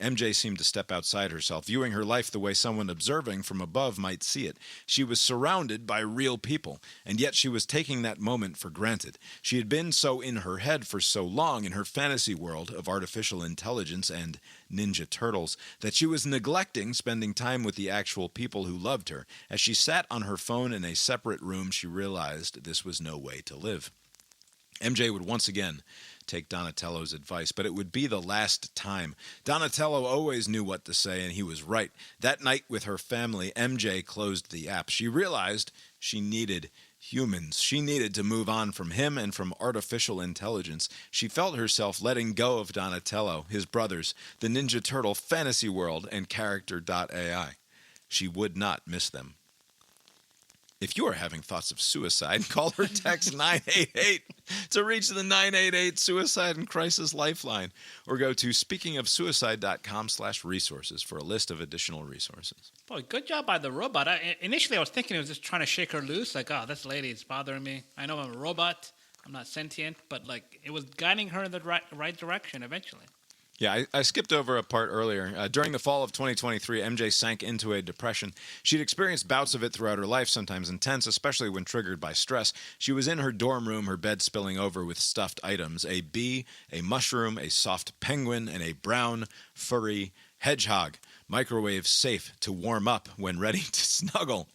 MJ seemed to step outside herself, viewing her life the way someone observing from above might see it. She was surrounded by real people, and yet she was taking that moment for granted. She had been so in her head for so long in her fantasy world of artificial intelligence and Ninja Turtles that she was neglecting spending time with the actual people who loved her. As she sat on her phone in a separate room, she realized this was no way to live. MJ would once again take Donatello's advice, but it would be the last time. Donatello always knew what to say, and he was right. That night with her family, MJ closed the app. She realized she needed humans. She needed to move on from him and from artificial intelligence. She felt herself letting go of Donatello, his brothers, the Ninja Turtle fantasy world, and character.ai. She would not miss them. If you are having thoughts of suicide, call or text 988 to reach the 988 Suicide and Crisis Lifeline, or go to speakingofsuicide.com/resources for a list of additional resources. Boy, good job by the robot. Initially, I was thinking it was just trying to shake her loose. Like, oh, this lady is bothering me. I know I'm a robot. I'm not sentient. But, like, it was guiding her in the right direction eventually. Yeah, I skipped over a part earlier. During the fall of 2023, MJ sank into a depression. She'd experienced bouts of it throughout her life, sometimes intense, especially when triggered by stress. She was in her dorm room, her bed spilling over with stuffed items: a bee, a mushroom, a soft penguin, and a brown, furry hedgehog. Microwave safe to warm up when ready to snuggle.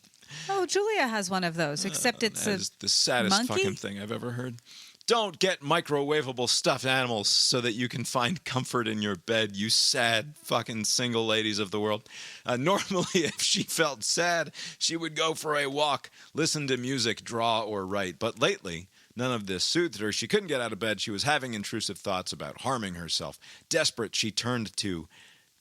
Oh, Julia has one of those, except it's that is the saddest monkey? fucking thing I've ever heard. Don't get microwavable stuffed animals so that you can find comfort in your bed, you sad fucking single ladies of the world. Normally, if she felt sad, she would go for a walk, listen to music, draw, or write. But lately, none of this soothed her. She couldn't get out of bed. She was having intrusive thoughts about harming herself. Desperate, she turned to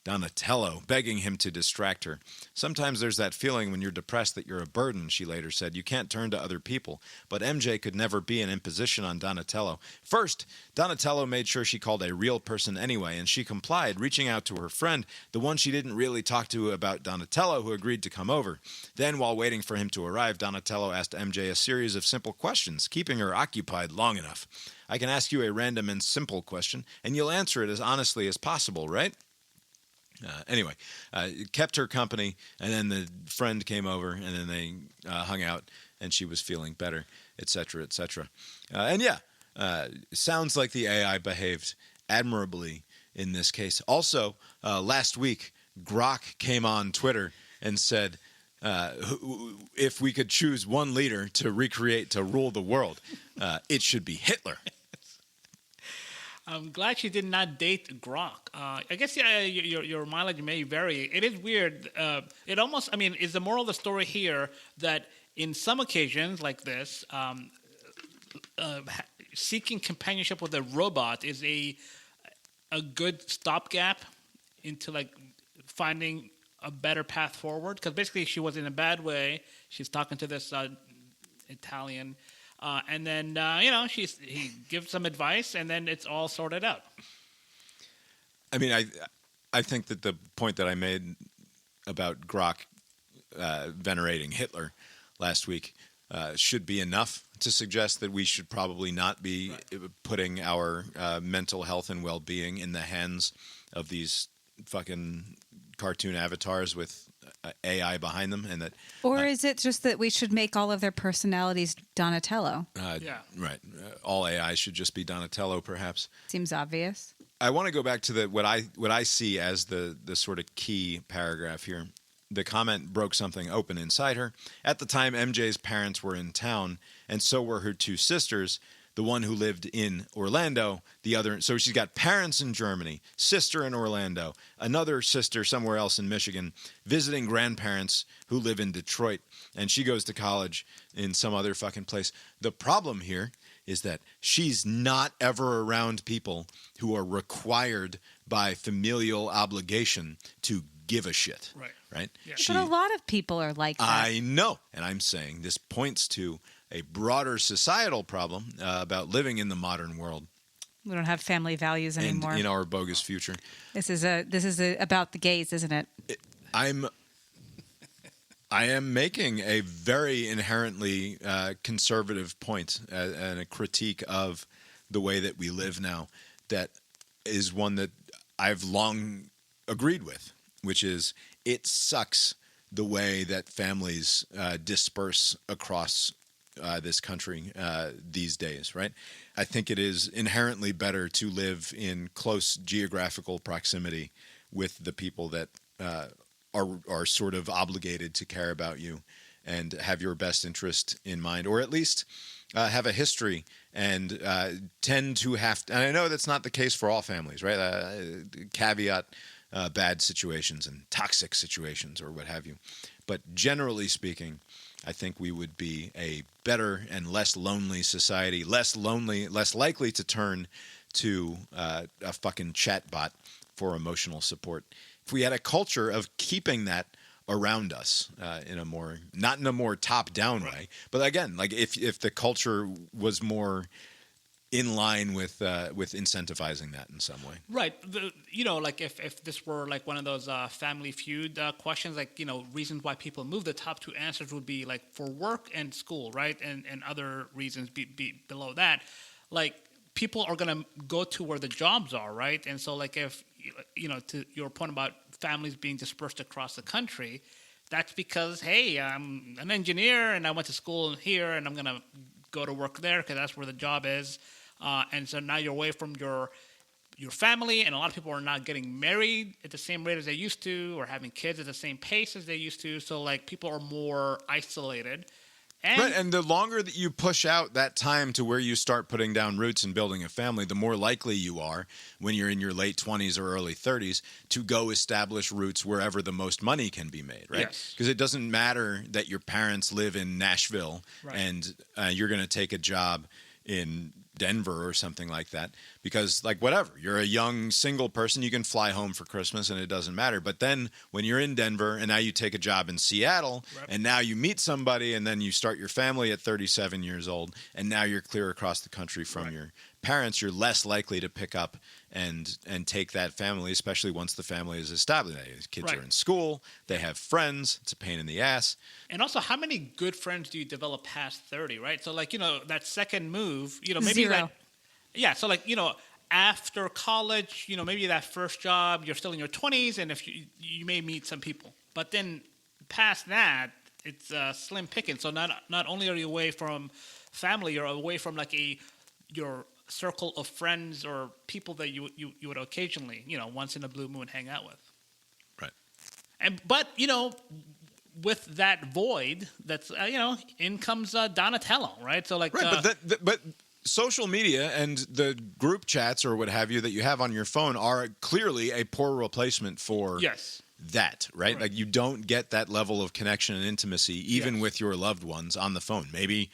Donatello, begging him to distract her. Sometimes there's that feeling when you're depressed that you're a burden, she later said. You can't turn to other people. But MJ could never be an imposition on Donatello. First, Donatello made sure she called a real person anyway, and she complied, reaching out to her friend, the one she didn't really talk to about Donatello, who agreed to come over. Then, while waiting for him to arrive, Donatello asked MJ a series of simple questions, keeping her occupied long enough. I can ask you a random and simple question, and you'll answer it as honestly as possible, right? Anyway, it kept her company, and then the friend came over, and then they hung out, and she was feeling better, etc., etc. Sounds like the AI behaved admirably in this case. Also, last week, Grok came on Twitter and said, if we could choose one leader to rule the world, it should be Hitler. I'm glad she did not date Grok. I guess your mileage may vary. It is weird. It almost, I mean, is the moral of the story here that in some occasions like this, seeking companionship with a robot is a good stopgap into like finding a better path forward? Because basically she was in a bad way. She's talking to this Italian. And then, he gives some advice, and then it's all sorted out. I mean, I think that the point that I made about Grok venerating Hitler last week should be enough to suggest that we should probably not be putting our mental health and well-being in the hands of these fucking cartoon avatars with AI behind them, and that. Or is it just that we should make all of their personalities Donatello? Right. All AI should just be Donatello, perhaps. Seems obvious. I want to go back to what I see as the sort of key paragraph here. The comment broke something open inside her. At the time, MJ's parents were in town, and so were her two sisters. The one who lived in Orlando, the other. So she's got parents in Germany, sister in Orlando, another sister somewhere else in Michigan, visiting grandparents who live in Detroit, and she goes to college in some other fucking place. The problem here is that she's not ever around people who are required by familial obligation to give a shit. Right? Yeah. But a lot of people are like that. I know. And I'm saying this points to a broader societal problem about living in the modern world. We don't have family values anymore. And in Our Bogus Future. This is about the gays, isn't it? I am making a very inherently conservative point and a critique of the way that we live now that is one that I've long agreed with, which is it sucks the way that families disperse across this country these days, right? I think it is inherently better to live in close geographical proximity with the people that are sort of obligated to care about you and have your best interest in mind, or at least have a history and tend to have to, and I know that's not the case for all families, right? Caveat bad situations and toxic situations or what have you. But generally speaking, I think we would be a better and less lonely society, less likely to turn to a fucking chatbot for emotional support. If we had a culture of keeping that around us not in a more top-down way, but again, like if the culture was more in line with incentivizing that in some way. Right. Like if this were like one of those Family Feud questions, like, reasons why people move, the top two answers would be like for work and school, right? And other reasons be below that. Like people are going to go to where the jobs are, right? And so like if, to your point about families being dispersed across the country, that's because, hey, I'm an engineer and I went to school here and I'm going to go to work there because that's where the job is. And so now you're away from your family, and a lot of people are not getting married at the same rate as they used to, or having kids at the same pace as they used to. So like people are more isolated. And the longer that you push out that time to where you start putting down roots and building a family, the more likely you are when you're in your late 20s or early 30s to go establish roots wherever the most money can be made, right? Because it doesn't matter that your parents live in Nashville and you're going to take a job in Denver or something like that, because like whatever, you're a young single person, you can fly home for Christmas and it doesn't matter. But then when you're in Denver and now you take a job in Seattle and now you meet somebody and then you start your family at 37 years old and now you're clear across the country from your parents, you're less likely to pick up and take that family, especially once the family is established. Kids are in school, they have friends, it's a pain in the ass. And also, how many good friends do you develop past 30, right? So like, that second move, maybe Zero. So like, after college, maybe that first job, you're still in your 20s, and if you may meet some people. But then past that, it's slim picking. So not only are you away from family, you're away from like your circle of friends or people that you would occasionally, once in a blue moon hang out with. Right. But with that void, that's in comes Donatello, right? So like, right, but social media and the group chats or what have you that you have on your phone are clearly a poor replacement for that, right? Like you don't get that level of connection and intimacy even with your loved ones on the phone. Maybe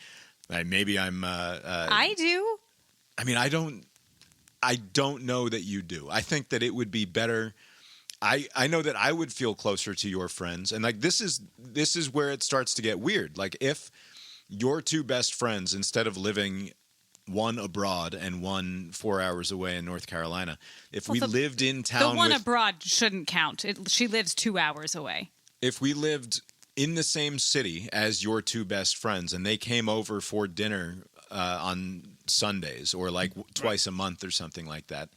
I'm. I do. I mean, I don't know that you do. I think that it would be better. I know that I would feel closer to your friends, and like this is where it starts to get weird. Like if your two best friends, instead of living one abroad and one 4 hours away in North Carolina, if we lived in town, the one abroad shouldn't count. She lives 2 hours away. If we lived in the same city as your two best friends, and they came over for dinner on Sundays or like twice a month or something like that,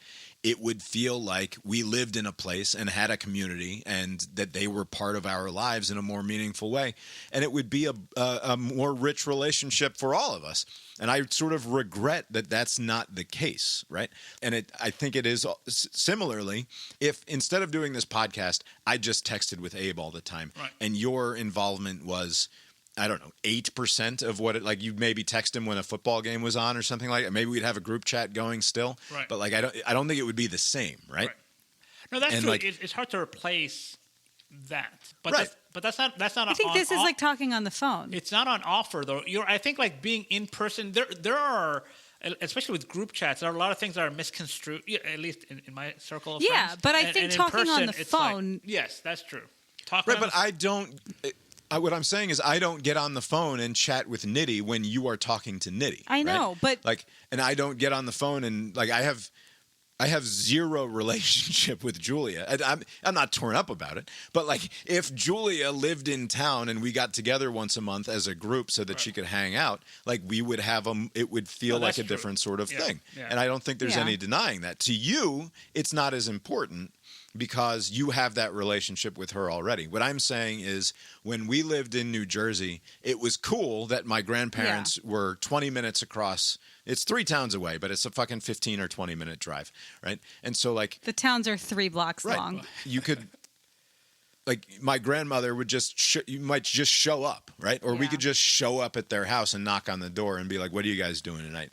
it would feel like we lived in a place and had a community and that they were part of our lives in a more meaningful way. And it would be a more rich relationship for all of us. And I sort of regret that that's not the case, right? And I think it is similarly, if instead of doing this podcast, I just texted with Abe all the time and your involvement was, I don't know, 8% of what it, like you'd maybe text him when a football game was on or something like that. Maybe we'd have a group chat going still. Right. But like, I don't think it would be the same. Right. No, that's and true. Like, it's hard to replace that. But that's not I think this is like talking on the phone. It's not on offer though. I think like being in person, there are, especially with group chats, there are a lot of things that are misconstrued, at least in my circle of friends. But I think talking on the phone. Like, yes, that's true. I don't. What I'm saying is I don't get on the phone and chat with Nitty when you are talking to Nitty. I know, but like, and I don't get on the phone and like I have zero relationship with Julia. I'm not torn up about it, but like if Julia lived in town and we got together once a month as a group so that she could hang out, like we would have it would feel like a different sort of thing. Yeah. And I don't think there's any denying that. To you, it's not as important because you have that relationship with her already. What I'm saying is when we lived in New Jersey, it was cool that my grandparents were 20 minutes across. It's 3 towns away, but it's a fucking 15 or 20 minute drive, right? And so like the towns are 3 blocks long. You could like my grandmother would you might just show up, right? Or we could just show up at their house and knock on the door and be like, "What are you guys doing tonight?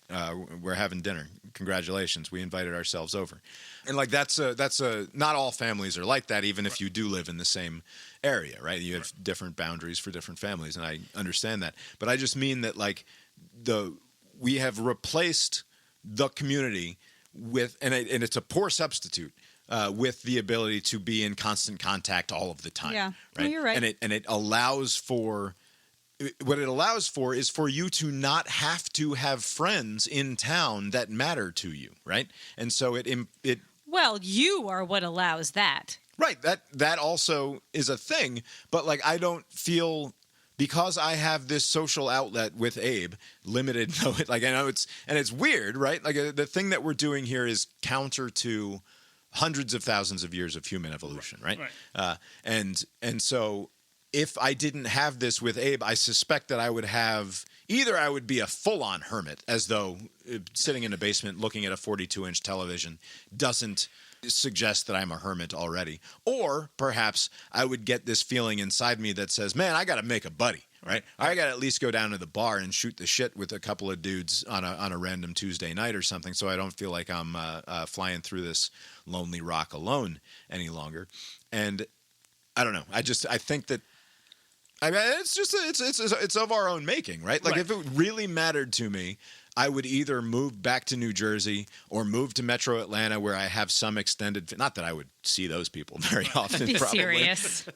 We're having dinner. Congratulations, we invited ourselves over." And like that's not all families are like that, even if you do live in the same area, right? You have different boundaries for different families, and I understand that. But I just mean that like we have replaced the community with, and it's a poor substitute. With the ability to be in constant contact all of the time. Yeah, right? No, you're right. And it allows for what it allows for is for you to not have to have friends in town that matter to you, right? And so it well, you are what allows that. Right. That also is a thing, but like I don't feel. Because I have this social outlet with Abe, limited though, like I know it's weird, right? Like the thing that we're doing here is counter to hundreds of thousands of years of human evolution, right? And so if I didn't have this with Abe, I suspect that I would be a full-on hermit, as though sitting in a basement looking at a 42-inch television doesn't suggest that I'm a hermit already. Or perhaps I would get this feeling inside me that says, man, I got to make a buddy. Right, I got to at least go down to the bar and shoot the shit with a couple of dudes on a random Tuesday night or something, so I don't feel like I'm flying through this lonely rock alone any longer. And I don't know. I think that it's of our own making, right? Like if it really mattered to me, I would either move back to New Jersey or move to Metro Atlanta where I have some extended, not that I would see those people very often, Be probably. serious.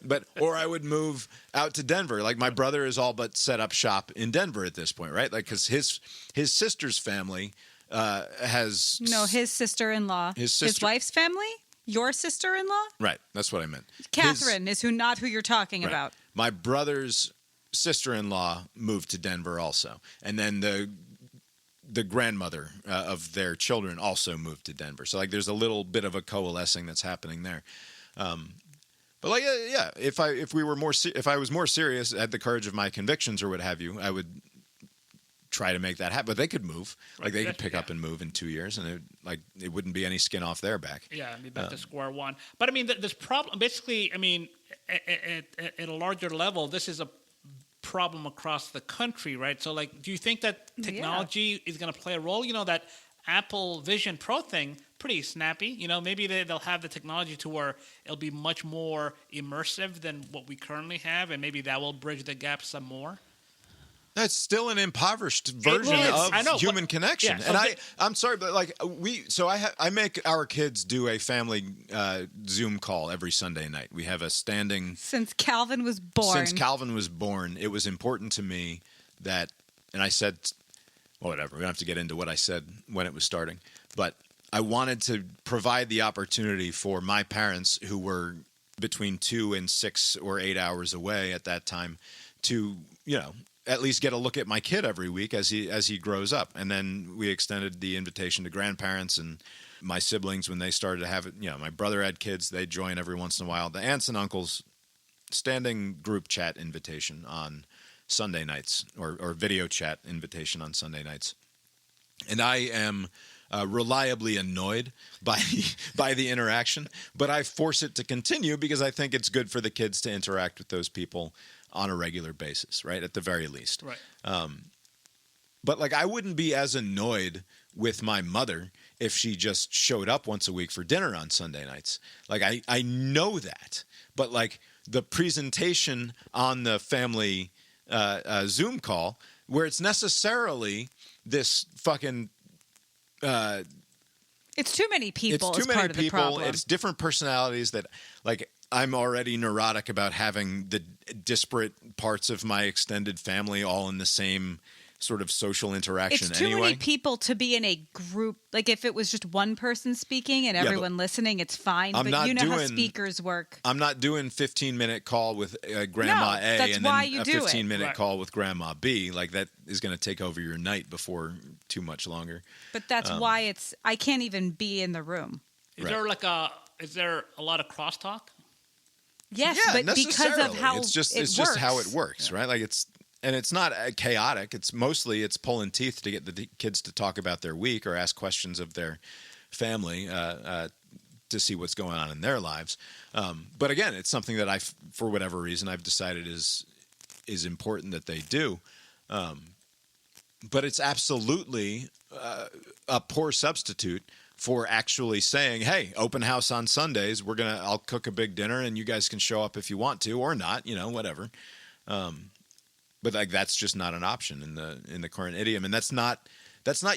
Or I would move out to Denver. Like my brother is all but set up shop in Denver at this point, right? Like because his sister's family has... No, his sister-in-law. His wife's family? Your sister-in-law? Right, that's what I meant. Catherine is not who you're talking about. My brother's sister-in-law moved to Denver also. And then the grandmother of their children also moved to Denver. So like there's a little bit of a coalescing that's happening there. But like if I was more serious, had the courage of my convictions or what have you, I would try to make that happen. But they could move. Right, Like they could definitely, pick up and move in 2 years, and it wouldn't be any skin off their back. Yeah, be back to square one. But I mean, this problem, basically, I mean, at a larger level, this is a problem across the country, right? So, like, do you think that technology is going to play a role? You know, that Apple Vision Pro thing, pretty snappy. You know, maybe they'll have the technology to where it'll be much more immersive than what we currently have, and maybe that will bridge the gap some more. That's still an impoverished version of human connection. Yeah, so and I'm sorry, but like I make our kids do a family Zoom call every Sunday night. We have a standing Since Calvin was born. It was important to me that, and I said, well, whatever. We don't have to get into what I said when it was starting, but I wanted to provide the opportunity for my parents, who were between 2 and 6 or 8 hours away at that time, to, you know, at least get a look at my kid every week as he grows up. And then we extended the invitation to grandparents and my siblings when they started to have it. You know, my brother had kids. They join every once in a while. The aunts and uncles, standing group chat invitation on Sunday nights, or video chat invitation on Sunday nights. And I am reliably annoyed by the interaction, but I force it to continue because I think it's good for the kids to interact with those people on a regular basis, right? At the very least. Right. But like, I wouldn't be as annoyed with my mother if she just showed up once a week for dinner on Sunday nights. Like, I know that, but like the presentation on the family Zoom call, where it's necessarily this fucking it's too many people. It's too part many of the people. problem. It's different personalities that, like, I'm already neurotic about having the disparate parts of my extended family all in the same sort of social interaction. It's too anyway. many people to be in a group. Like, if it was just one person speaking and everyone listening, it's fine. But you know how speakers work. I'm not doing 15-minute call with Grandma A that's and why then you a do it. 15-minute Right. call with Grandma B. Like, that is going to take over your night before too much longer. But that's why I can't even be in the room. Is Right. is there a lot of crosstalk? Yes, Yeah, but because of necessarily. how it's just it works. just how it works, right? Like, it's not chaotic. It's mostly pulling teeth to get the kids to talk about their week or ask questions of their family to see what's going on in their lives. But again, it's something that for whatever reason, I've decided is important that they do. But it's absolutely a poor substitute for actually saying, "Hey, open house on Sundays. I'll cook a big dinner, and you guys can show up if you want to, or not. You know, whatever." But like, that's just not an option in the current idiom, and that's not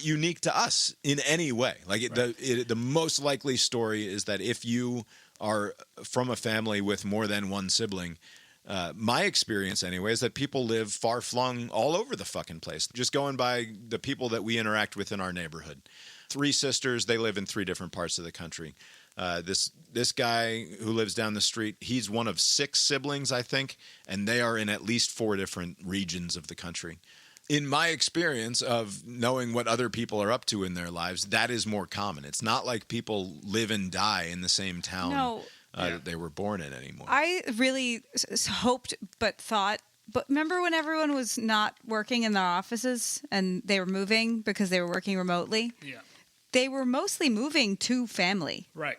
unique to us in any way. Like, the most likely story is that if you are from a family with more than one sibling, my experience anyway is that people live far flung all over the fucking place. Just going by the people that we interact with in our neighborhood. 3 sisters, they live in 3 different parts of the country. This guy who lives down the street, he's one of 6 siblings, I think, and they are in at least 4 different regions of the country. In my experience of knowing what other people are up to in their lives, that is more common. It's not like people live and die in the same town that they were born in anymore. I really hoped but thought. But remember when everyone was not working in their offices and they were moving because they were working remotely? Yeah. They were mostly moving to family. Right.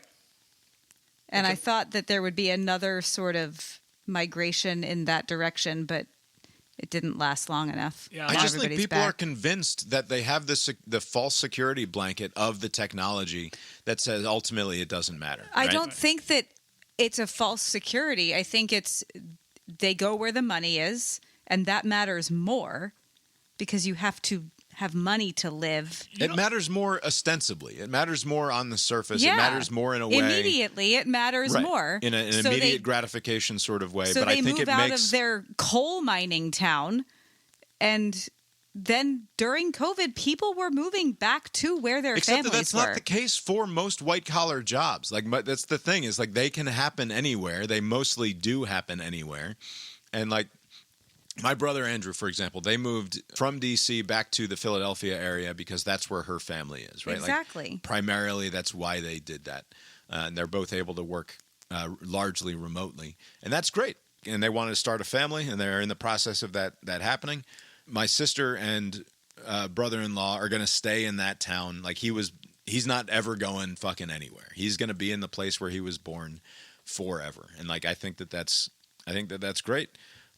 And I thought that there would be another sort of migration in that direction, but it didn't last long enough. Yeah. I Now just think everybody's people are back. convinced that they have the false security blanket of the technology that says ultimately it doesn't matter. I right? don't think that it's a false security. I think they go where the money is, and that matters more because you have to have money to live. It matters more ostensibly. It matters more on the surface. Yeah. It matters more in a way. Immediately, it matters Right. more. In an So immediate gratification sort of way. So but they I think move it out makes of their coal mining town, and then during COVID, people were moving back to where their Except families that that's were. not the case for most white collar jobs. Like, but that's the thing is, like, they can happen anywhere. They mostly do happen anywhere. And like my brother Andrew, for example, they moved from DC back to the Philadelphia area because that's where her family is, right? Exactly. Like, primarily, that's why they did that. And they're both able to work largely remotely. And that's great. And they wanted to start a family, and they're in the process of that happening. My sister and brother-in-law are going to stay in that town. Like he's not ever going fucking anywhere. He's going to be in the place where he was born forever. And like, I think that's great.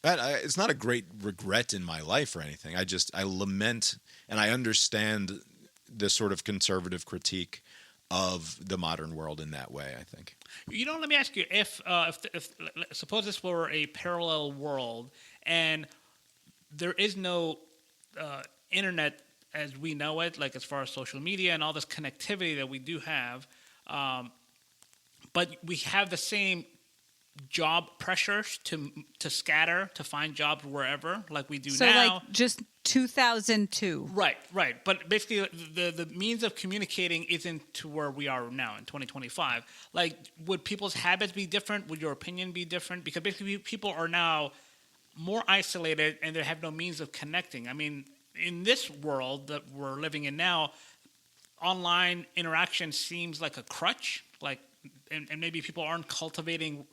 But it's not a great regret in my life or anything. I lament and I understand the sort of conservative critique of the modern world in that way, I think. Let me ask you, if suppose this were a parallel world and there is no internet as we know it, like as far as social media and all this connectivity that we do have, but we have the same job pressures to scatter, to find jobs wherever, like we do now. So like just 2002. Right. But basically, the means of communicating isn't to where we are now in 2025. Like, would people's habits be different? Would your opinion be different? Because basically, people are now more isolated and they have no means of connecting. I mean, in this world that we're living in now, online interaction seems like a crutch. Like, and maybe people aren't cultivating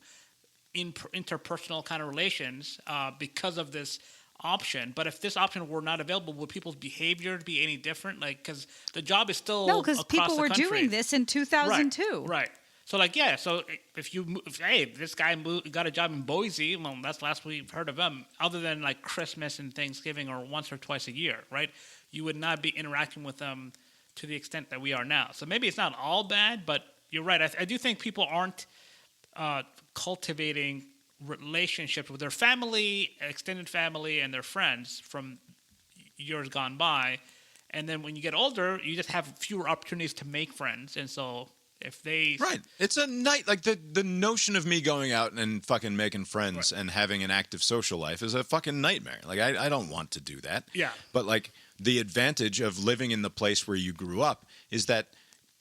interpersonal kind of relations because of this option. But if this option were not available, would people's behavior be any different? Like, because the job is still No, because across people the were country. doing this in 2002. Right. So like, yeah. So if this guy got a job in Boise, well, that's the last we've heard of him. Other than like Christmas and Thanksgiving or once or twice a year, right? You would not be interacting with them to the extent that we are now. So maybe it's not all bad, but you're right. I do think people aren't cultivating relationships with their family, extended family, and their friends from years gone by. And then when you get older, you just have fewer opportunities to make friends. And so if they... Right. It's a night, like the notion of me going out and fucking making friends and having an active social life is a fucking nightmare. Like, I don't want to do that. Yeah. But like, the advantage of living in the place where you grew up is that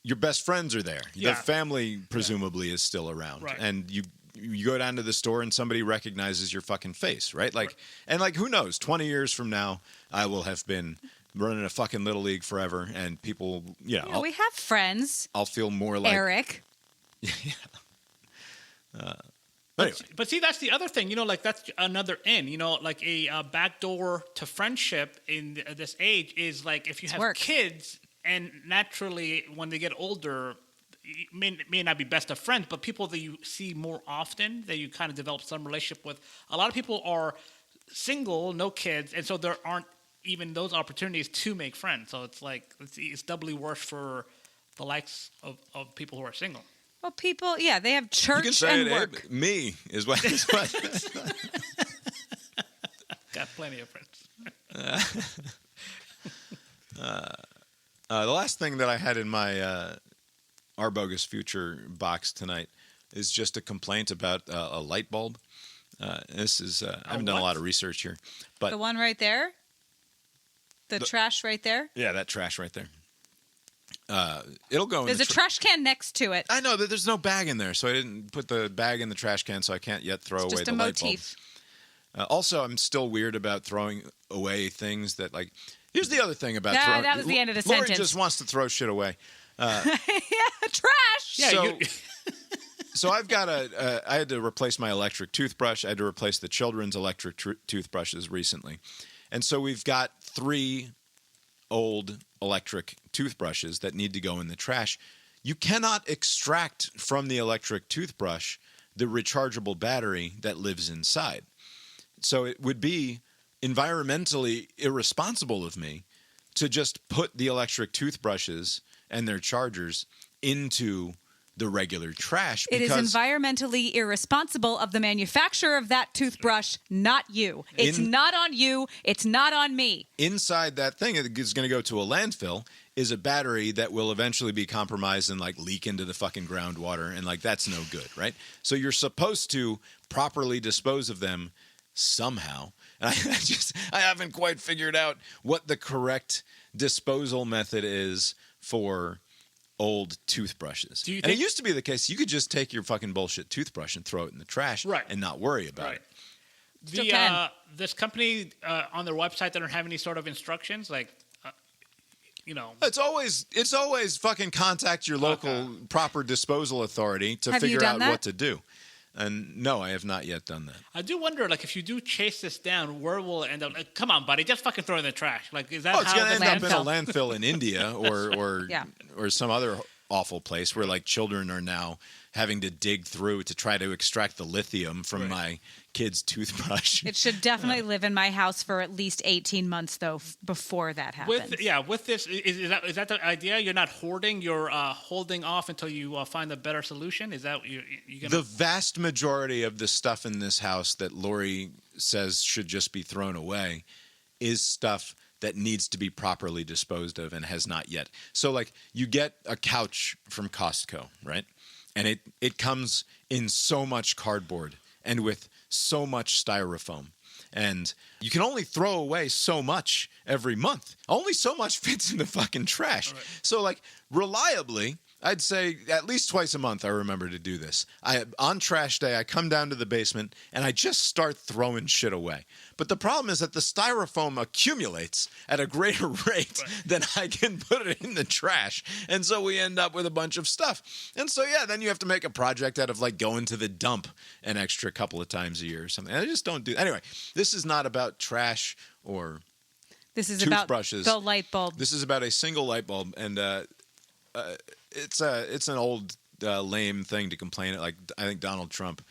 your best friends are there. Yeah. The family presumably is still around. Right. And you go down to the store and somebody recognizes your fucking face, right? Like, and like, who knows? 20 years from now, I will have been running a fucking Little League forever, and people, we have friends. I'll feel more like Eric. Anyway. But see, that's the other thing, like that's another in, like a backdoor to friendship in this age is like if you have kids, and naturally when they get older, may not be best of friends, but people that you see more often, that you kind of develop some relationship with. A lot of people are single, no kids, and so there aren't even those opportunities to make friends. So it's like it's doubly worse for the likes of people who are single. Well, people, they have church you can say and it, work. Abe. Me is what. Got plenty of friends. The last thing that I had in my Our Bogus Future box tonight is just a complaint about a light bulb. This is I haven't done a lot of research here, but The one right there? The trash right there? Yeah, that trash right there. It'll go in There's a trash can next to it. I know that there's no bag in there, so I didn't put the bag in the trash can, so I can't yet throw away Just the a light bulb. motif. Also, I'm still weird about throwing away things that, like, here's the other thing about That throwing. was the end of the Lori sentence. just wants to throw shit away. Trash! Yeah, So I've got I had to replace my electric toothbrush. I had to replace the children's electric toothbrushes recently. And so we've got 3 old electric toothbrushes that need to go in the trash. You cannot extract from the electric toothbrush the rechargeable battery that lives inside. So it would be environmentally irresponsible of me to just put the electric toothbrushes and their chargers into the regular trash. It is environmentally irresponsible of the manufacturer of that toothbrush, not you. It's not on you. It's not on me. Inside that thing that is going to go to a landfill is a battery that will eventually be compromised and like leak into the fucking groundwater, and like that's no good, right? So you're supposed to properly dispose of them somehow. And I haven't quite figured out what the correct disposal method is for old toothbrushes. And it used to be the case you could just take your fucking bullshit toothbrush and throw it in the trash and not worry about it. This company on their website, they don't have any sort of instructions, like It's always fucking contact your local proper disposal authority to Have you figure done out that? what to do. And no, I have not yet done that. I do wonder, like, if you do chase this down, where will it end up? Like, come on, buddy, just fucking throw it in the trash. Like, is that Oh, it's how going to the end up in a landfill. landfill in India or Yeah. or some other awful place where like children are now having to dig through to try to extract the lithium from my kid's toothbrush. It should definitely live in my house for at least 18 months, though, before that happens. with this, is that the idea? You're not hoarding. You're holding off until you find a better solution. Is that you're gonna? The vast majority of the stuff in this house that Lori says should just be thrown away is stuff that needs to be properly disposed of and has not yet. So, like, you get a couch from Costco, right? And it comes in so much cardboard and with so much styrofoam. And you can only throw away so much every month. Only so much fits in the fucking trash. Right. So, like, reliably, I'd say at least twice a month I remember to do this. On trash day, I come down to the basement and I just start throwing shit away. But the problem is that the styrofoam accumulates at a greater rate than I can put it in the trash. And so we end up with a bunch of stuff. And so, yeah, then you have to make a project out of like going to the dump an extra couple of times a year or something. And I just don't do. Anyway, this is not about trash or toothbrushes. About the light bulb. This is about a single light bulb, and it's an old lame thing to complain. Like I think Donald Trump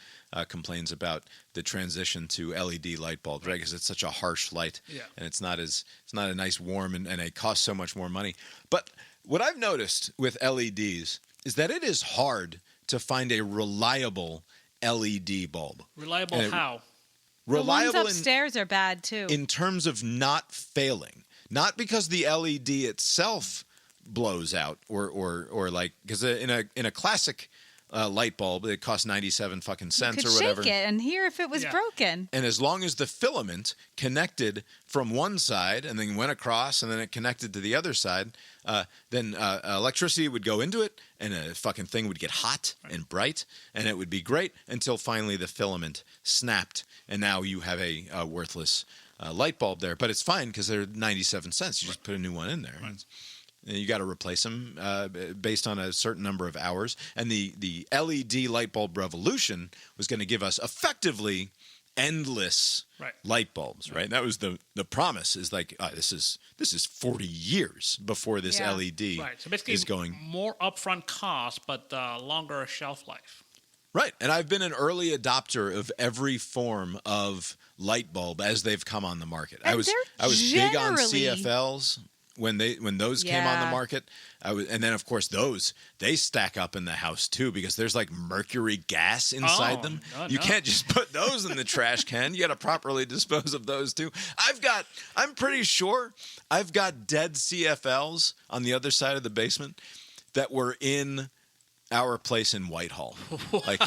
complains about the transition to LED light bulbs, right? Because it's such a harsh light, and it's not a nice warm, and it costs so much more money. But what I've noticed with LEDs is that it is hard to find a reliable LED bulb. Reliable how? Reliable the ones upstairs are bad too. In terms of not failing, not because the LED itself blows out or like, because in a classic light bulb it costs 97 fucking cents you could or whatever. shake it and hear if it was broken. And as long as the filament connected from one side and then went across and then it connected to the other side, then electricity would go into it and a fucking thing would get hot and bright and it would be great until finally the filament snapped and now you have a worthless light bulb there. But it's fine because they're 97 cents. You just put a new one in there. Right. And you got to replace them based on a certain number of hours. And the LED light bulb revolution was going to give us effectively endless light bulbs, right? That was the promise. Is like this is 40 years before this LED so basically is going more upfront cost, but longer shelf life. Right, and I've been an early adopter of every form of light bulb as they've come on the market. And I was big on CFLs. When those came on the market, and then of course they stack up in the house too because there's like mercury gas inside them. You can't just put those in the trash can. You got to properly dispose of those too. I'm pretty sure I've got dead CFLs on the other side of the basement that were in our place in Whitehall. Like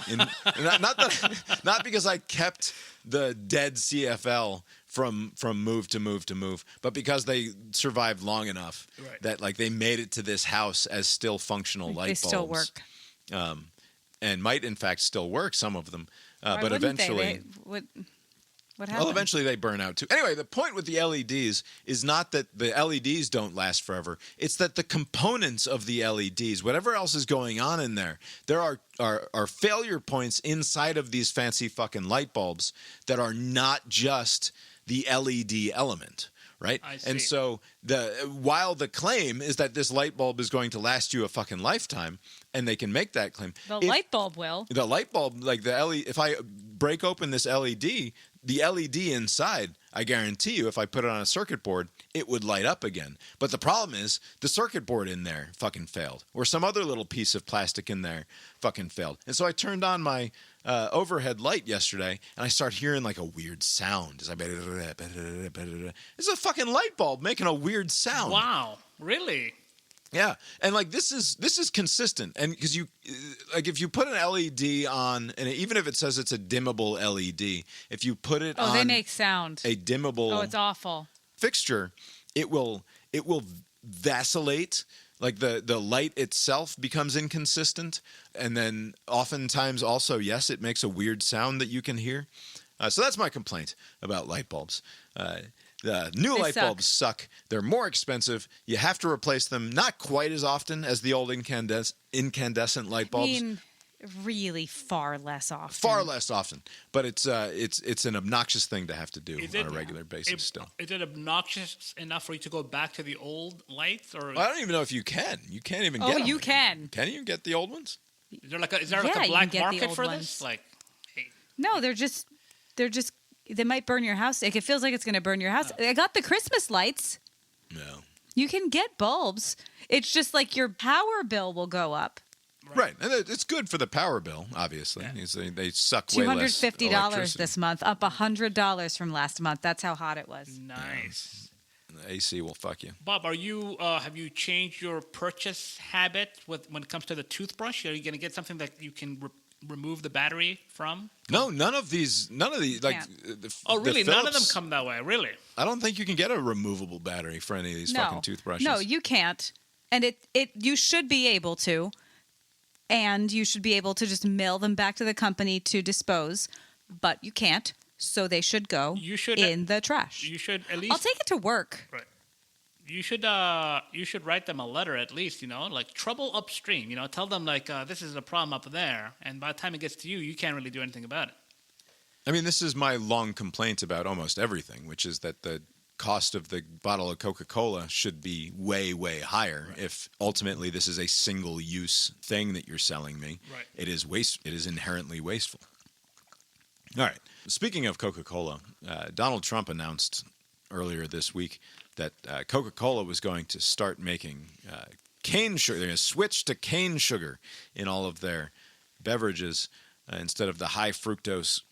not because I kept the dead CFL from move to move, but because they survived long enough that like they made it to this house as still functional light bulbs. They still work. And might in fact still work, some of them. But eventually what happened? Well, eventually they burn out too. Anyway, the point with the LEDs is not that the LEDs don't last forever. It's that the components of the LEDs, whatever else is going on in there are failure points inside of these fancy fucking light bulbs that are not just the LED element. Right? I see. And so while the claim is that this light bulb is going to last you a fucking lifetime, and they can make that claim. The light bulb will. The light bulb, like the LED, if I break open this LED, the LED inside, I guarantee you, if I put it on a circuit board, it would light up again. But the problem is the circuit board in there fucking failed, or some other little piece of plastic in there fucking failed. And so I turned on my overhead light yesterday, and I start hearing like a weird sound. It's a fucking light bulb making a weird sound. Wow, really? Yeah, and like this is consistent, and because you like if you put an LED on, and even if it says it's a dimmable LED, if you put it on, they make sound. A dimmable, it's awful fixture, it will vacillate. Like the light itself becomes inconsistent, and then oftentimes also, yes, it makes a weird sound that you can hear. So that's my complaint about light bulbs. The new light bulbs suck. They're more expensive. You have to replace them not quite as often as the old incandescent light bulbs. I mean, Really far less often. Far less often, but it's an obnoxious thing to have to do Is on it- a regular basis. Still, Is it obnoxious enough for you to go back to the old lights, or well, I don't even know if you can. You can't even Oh, get them. you can. Can you get the old ones? is there like a Yeah, you can black get the market old for ones. this? Like, hey, No, they might burn your house. Like, it feels like it's going to burn your house. I got the Christmas lights. No. You can get bulbs. It's just like your power bill will go up. Right, and it's good for the power bill. Obviously, they suck way less $250 electricity. this month, up $100 from last month. That's how hot it was. nice. The AC will fuck you. Bob, are you have you changed your purchase habit when it comes to the toothbrush? Are you going to get something that you can remove the battery from? No, none of these. Like. Can't. Oh, really? None of them Philips, come that way. Really? I don't think you can get a removable battery for any of these fucking toothbrushes. No, you can't. And you should be able to. And you should be able to just mail them back to the company to dispose. But you can't. So they should go in the trash. You should at least. I'll take it to work. Right. You should write them a letter at least, like trouble upstream. Tell them like this is a problem up there, and by the time it gets to you, you can't really do anything about it. I mean, this is my long complaint about almost everything, which is that the cost of the bottle of Coca-Cola should be way, way higher. Right. If ultimately this is a single-use thing that you're selling me, right. It is inherently wasteful. All right. Speaking of Coca-Cola, Donald Trump announced earlier this week that Coca-Cola was going to start making cane sugar. They're going to switch to cane sugar in all of their beverages instead of the high fructose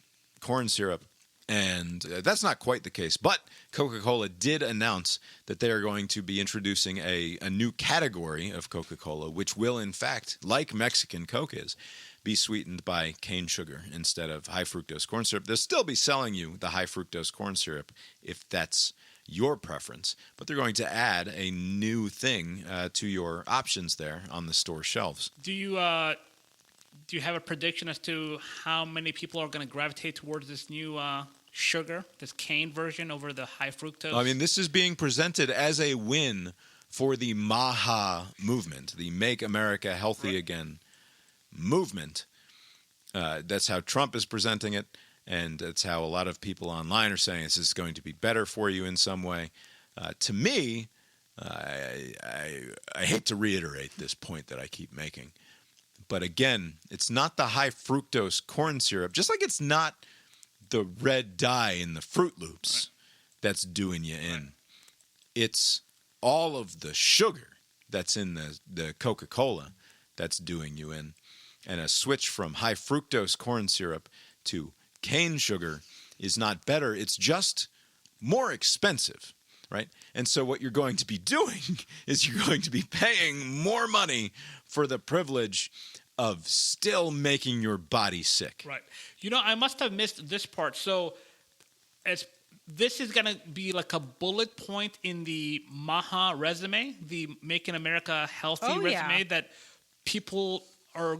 corn syrup. And that's not quite the case. But Coca-Cola did announce that they are going to be introducing a new category of Coca-Cola, which will, in fact, like Mexican Coke is, be sweetened by cane sugar instead of high fructose corn syrup. They'll still be selling you the high fructose corn syrup if that's your preference. But they're going to add a new thing to your options there on the store shelves. Do you have a prediction as to how many people are going to gravitate towards this new sugar, this cane version over the high fructose? I mean, this is being presented as a win for the MAHA movement, the Make America Healthy Again movement. That's how Trump is presenting it, and that's how a lot of people online are saying this is going to be better for you in some way. To me, I hate to reiterate this point that I keep making, but again, it's not the high fructose corn syrup, just like it's not the red dye in the Fruit Loops that's doing you in. Right. It's all of the sugar that's in the Coca-Cola that's doing you in. And a switch from high fructose corn syrup to cane sugar is not better. It's just more expensive, right? And so what you're going to be doing is you're going to be paying more money for the privilege of still making your body sick. Right. I must have missed this part. So this is going to be like a bullet point in the MAHA resume, the Making America Healthy resume, that people are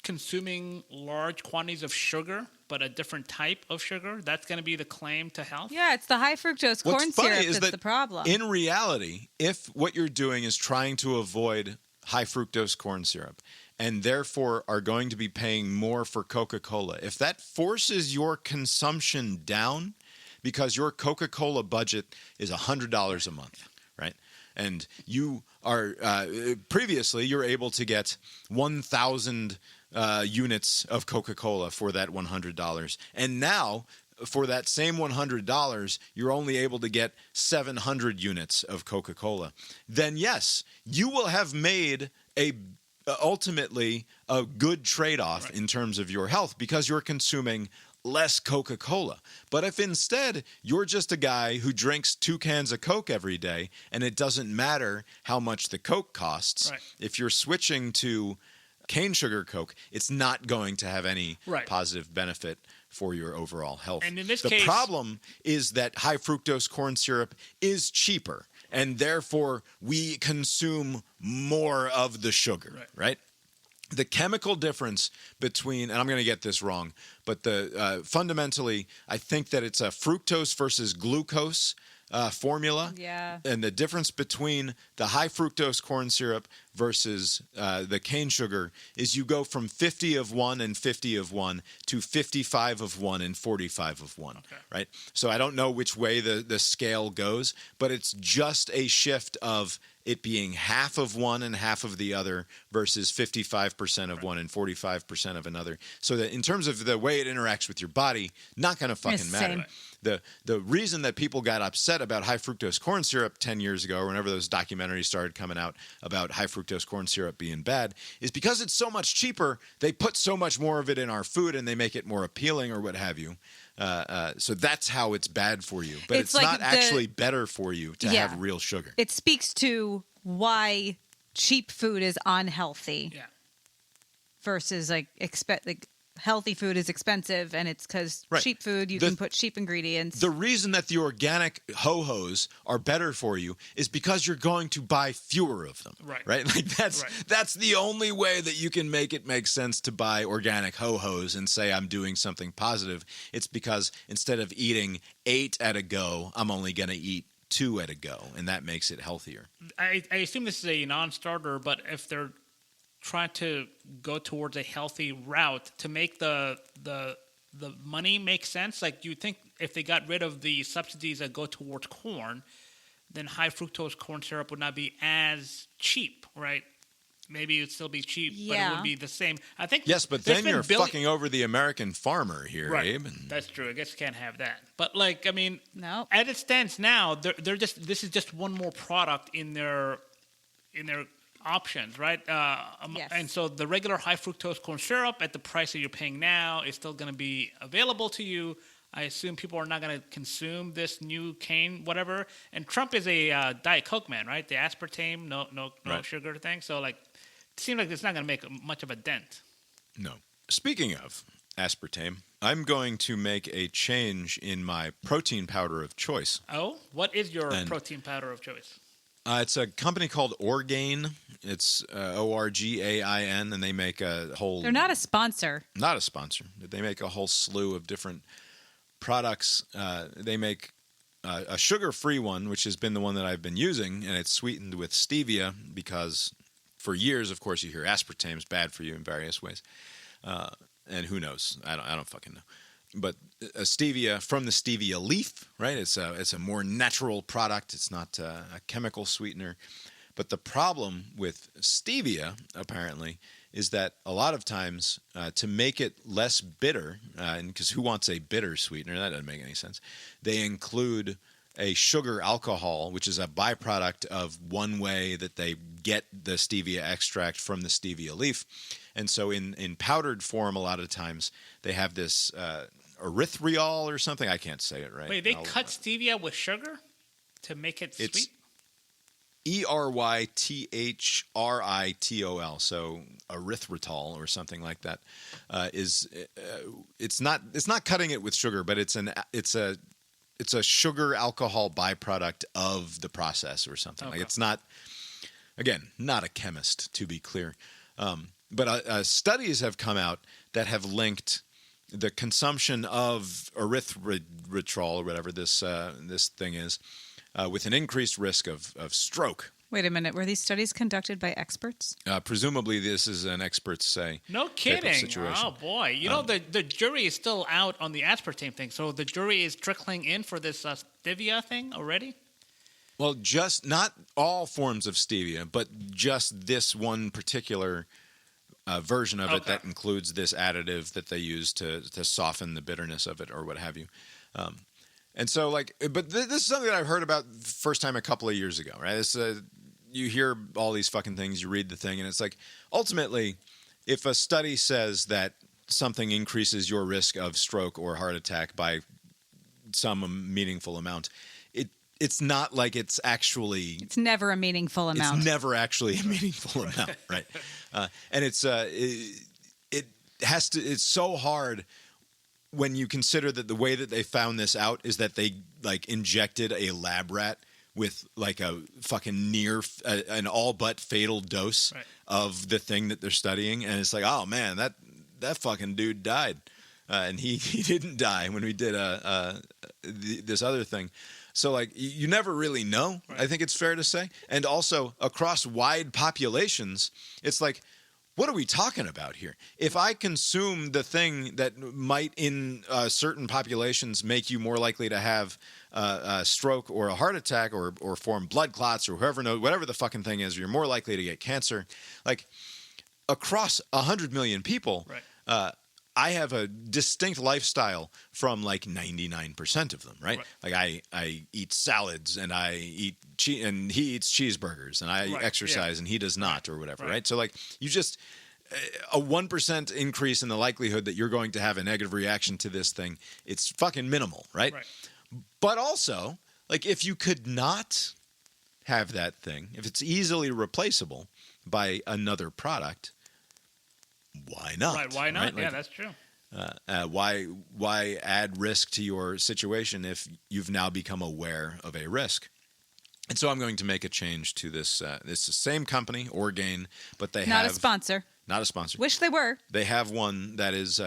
consuming large quantities of sugar, but a different type of sugar. That's going to be the claim to health? Yeah, it's the high fructose corn syrup that's the problem. In reality, if what you're doing is trying to avoid high fructose corn syrup, and therefore are going to be paying more for Coca-Cola, if that forces your consumption down because your Coca-Cola budget is $100 a month, right? And you are previously you're able to get 1,000 units of Coca-Cola for that $100, and now for that same $100, you're only able to get 700 units of Coca-Cola. Then yes, you will have made ultimately a good trade-off in terms of your health because you're consuming less Coca-Cola. But if instead you're just a guy who drinks 2 cans of Coke every day and it doesn't matter how much the Coke costs, if you're switching to cane sugar Coke, it's not going to have any positive benefit for your overall health. And in this case, the problem is that high fructose corn syrup is cheaper, and therefore we consume more of the sugar, right? The chemical difference between, and I'm going to get this wrong, but fundamentally, I think that it's a fructose versus glucose formula. Yeah. And the difference between the high fructose corn syrup versus the cane sugar is you go from 50 of one and 50 of one to 55 of one and 45 of one, right? So I don't know which way the scale goes, but it's just a shift of it being half of one and half of the other versus 55% of one and 45% of another. So that in terms of the way it interacts with your body, not going to fucking matter. The reason that people got upset about high fructose corn syrup 10 years ago, or whenever those documentaries started coming out about high fructose corn syrup being bad, is because it's so much cheaper. They put so much more of it in our food and they make it more appealing or what have you. So that's how it's bad for you. But it's like not actually better for you to have real sugar. It speaks to why cheap food is unhealthy versus like healthy food is expensive, and it's because cheap food, you can put cheap ingredients. The reason that the organic ho-hos are better for you is because you're going to buy fewer of them. Right? Like that's the only way that you can make it make sense to buy organic ho-hos and say I'm doing something positive. It's because instead of eating 8 at a go, I'm only going to eat 2 at a go, and that makes it healthier. I assume this is a non-starter, but if they're trying to go towards a healthy route to make the money make sense, like, do you think if they got rid of the subsidies that go towards corn, then high fructose corn syrup would not be as cheap, right? Maybe it would still be cheap, but it would be the same. I think. Yes, but then you're fucking over the American farmer here, Abe. That's true. I guess you can't have that. But like, I mean, no. As it stands now, they're just, this is just one more product in their options, right? And so the regular high fructose corn syrup at the price that you're paying now is still going to be available to you. I assume people are not going to consume this new cane, whatever. And Trump is a Diet Coke man, right? The aspartame, no sugar thing. So like, it seems like it's not going to make much of a dent. No. Speaking of aspartame, I'm going to make a change in my protein powder of choice. Oh, what is your protein powder of choice? It's a company called Orgain. It's Orgain, and they make a whole... They're not a sponsor. Not a sponsor. They make a whole slew of different products. They make a sugar-free one, which has been the one that I've been using, and it's sweetened with stevia because for years, of course, you hear aspartame is bad for you in various ways. And who knows? I don't fucking know. But a stevia from the stevia leaf, right? It's a more natural product. It's not a chemical sweetener. But the problem with stevia, apparently, is that a lot of times to make it less bitter, because who wants a bitter sweetener? That doesn't make any sense. They include a sugar alcohol, which is a byproduct of one way that they get the stevia extract from the stevia leaf. And so in powdered form, a lot of times, they have this erythritol or something. I can't say it right. Wait, they cut stevia with sugar to make it sweet? Erythritol, so erythritol or something like that. It's not cutting it with sugar, but it's a sugar alcohol byproduct of the process or something. Okay. Like it's not, again, not a chemist, to be clear. But studies have come out that have linked the consumption of erythritol or whatever this thing is with an increased risk of stroke. Wait a minute. Were these studies conducted by experts? Presumably, this is an expert's say. No kidding. Oh, boy. You know, the jury is still out on the aspartame thing. So the jury is trickling in for this stevia thing already? Well, just not all forms of stevia, but just this one particular version of it that includes this additive that they use to soften the bitterness of it or what have you. And so, like, but this is something that I've heard about first time a couple of years ago, right? It's, you hear all these fucking things, you read the thing, and it's like, ultimately, if a study says that something increases your risk of stroke or heart attack by some meaningful amount, it's not like it's actually... It's never a meaningful amount. It's never actually a meaningful amount, right? And it's so hard when you consider that the way that they found this out is that they like injected a lab rat with like a fucking an all but fatal dose of the thing that they're studying, and it's like, oh man, that fucking dude died, and he didn't die when we did this other thing. So, like, you never really know, I think it's fair to say. And also, across wide populations, it's like, what are we talking about here? If I consume the thing that might, in certain populations, make you more likely to have a stroke or a heart attack or form blood clots or whatever the fucking thing is, you're more likely to get cancer. Like, across 100 million people, I have a distinct lifestyle from like 99% of them, right? Like I eat salads and I eat and he eats cheeseburgers and I exercise and he does not or whatever, right? So like you just a 1% increase in the likelihood that you're going to have a negative reaction to this thing, it's fucking minimal, right? But also, like if you could not have that thing, if it's easily replaceable by another product, why not? Right, why not? Right? Like, yeah, that's true. Why add risk to your situation if you've now become aware of a risk? And so I'm going to make a change to this. It's the same company, Orgain, but they have... Not a sponsor. Not a sponsor. Wish they were. They have one that is,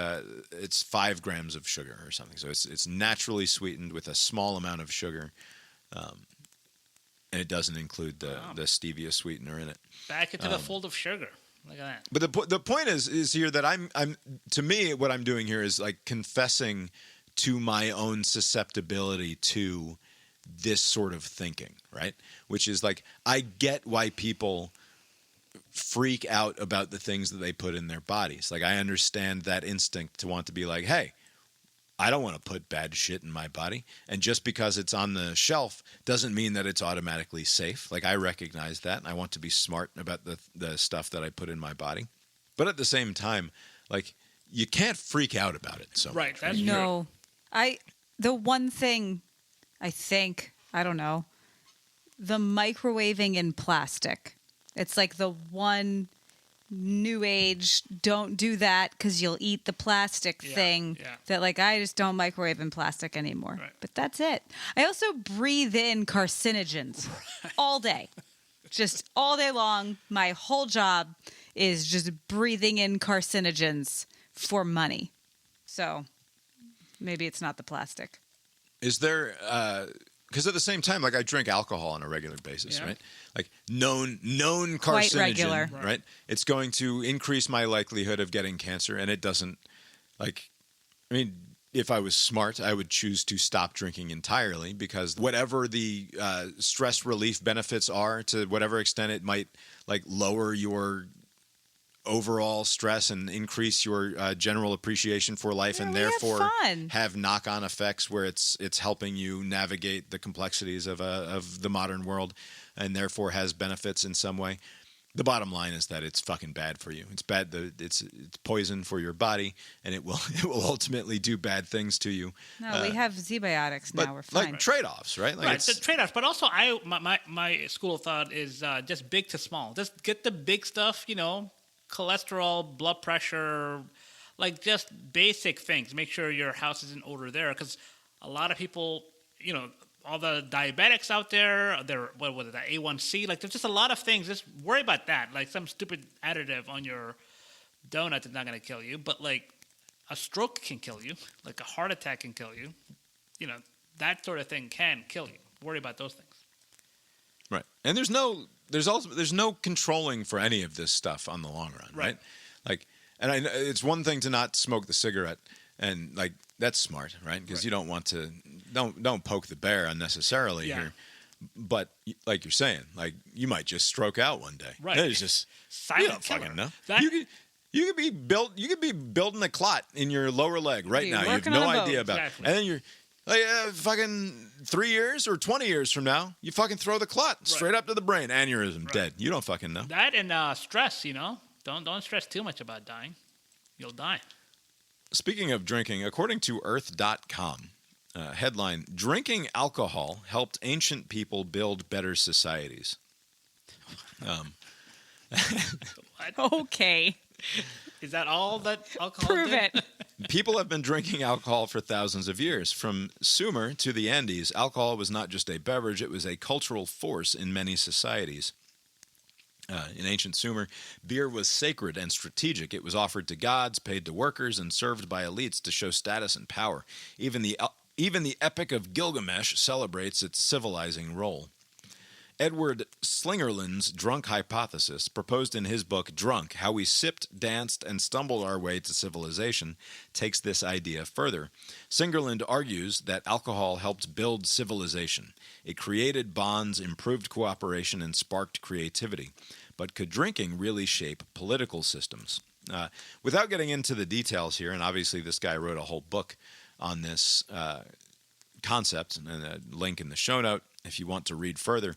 it's 5 grams of sugar or something. So it's naturally sweetened with a small amount of sugar. And it doesn't include the stevia sweetener in it. Back into the fold of sugar. Look at that. But the point is here that I'm to me what I'm doing here is like confessing to my own susceptibility to this sort of thinking, right? Which is like I get why people freak out about the things that they put in their bodies. Like I understand that instinct to want to be like, hey, I don't want to put bad shit in my body. And just because it's on the shelf doesn't mean that it's automatically safe. Like I recognize that. And I want to be smart about the stuff that I put in my body. But at the same time, like you can't freak out about it so right, much. that's No. true. The one thing I think, I don't know, the microwaving in plastic. It's like the one new age, don't do that because you'll eat the plastic thing that like I just don't microwave in plastic anymore. But that's it. I also breathe in carcinogens all day. Just all day long. My whole job is just breathing in carcinogens for money. So maybe it's not the plastic. Is there because at the same time, like I drink alcohol on a regular basis, right? Like known Quite carcinogen, regular. right? It's going to increase my likelihood of getting cancer, and it doesn't. Like, I mean, if I was smart, I would choose to stop drinking entirely because whatever the stress relief benefits are, to whatever extent it might like lower your overall stress and increase your general appreciation for life, and therefore have knock-on effects where it's helping you navigate the complexities of the modern world, and therefore has benefits in some way. The bottom line is that it's fucking bad for you. It's bad. It's poison for your body, and it will ultimately do bad things to you. No, we have Z-biotics now. We're fine. Like trade-offs, right? Like right, the trade-offs. But also, my school of thought is just big to small. Just get the big stuff, cholesterol, blood pressure, like just basic things. Make sure your house is in order there, because a lot of people, all the diabetics out there, they're what was it, that A1C? Like there's just a lot of things. Just worry about that. Like some stupid additive on your donut is not going to kill you, but like a stroke can kill you, like a heart attack can kill you. That sort of thing can kill you. Worry about those things. Right, and there's no controlling for any of this stuff on the long run, right? Like, and it's one thing to not smoke the cigarette, and like that's smart, right? Because you don't want to don't poke the bear unnecessarily here. But like you're saying, like you might just stroke out one day. Right, it's just you don't fucking know. You could be building a clot in your lower leg right now. You have no idea about it, and then you're. Like, fucking 3 years or 20 years from now, you fucking throw the clot straight up to the brain. Aneurysm, dead. You don't fucking know. That and stress, Don't stress too much about dying. You'll die. Speaking of drinking, according to Earth.com, headline, drinking alcohol helped ancient people build better societies. What? Okay. Is that all that alcohol Prove did? it. People have been drinking alcohol for thousands of years. From Sumer to the Andes, alcohol was not just a beverage, it was a cultural force in many societies. In ancient Sumer, beer was sacred and strategic. It was offered to gods, paid to workers, and served by elites to show status and power. Even the Even the Epic of Gilgamesh celebrates its civilizing role. Edward Slingerland's drunk hypothesis, proposed in his book Drunk, How We Sipped, Danced, and Stumbled Our Way to Civilization, takes this idea further. Slingerland argues that alcohol helped build civilization. It created bonds, improved cooperation, and sparked creativity. But could drinking really shape political systems? Without getting into the details here, and obviously this guy wrote a whole book on this concept, and a link in the show note if you want to read further,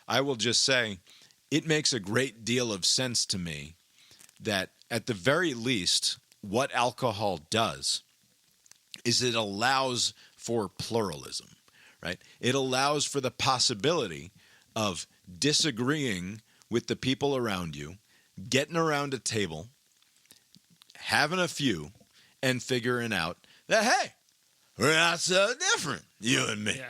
I will just say it makes a great deal of sense to me that at the very least, what alcohol does is it allows for pluralism, right? It allows for the possibility of disagreeing with the people around you, getting around a table, having a few, and figuring out that, hey, we're not so different, you and me,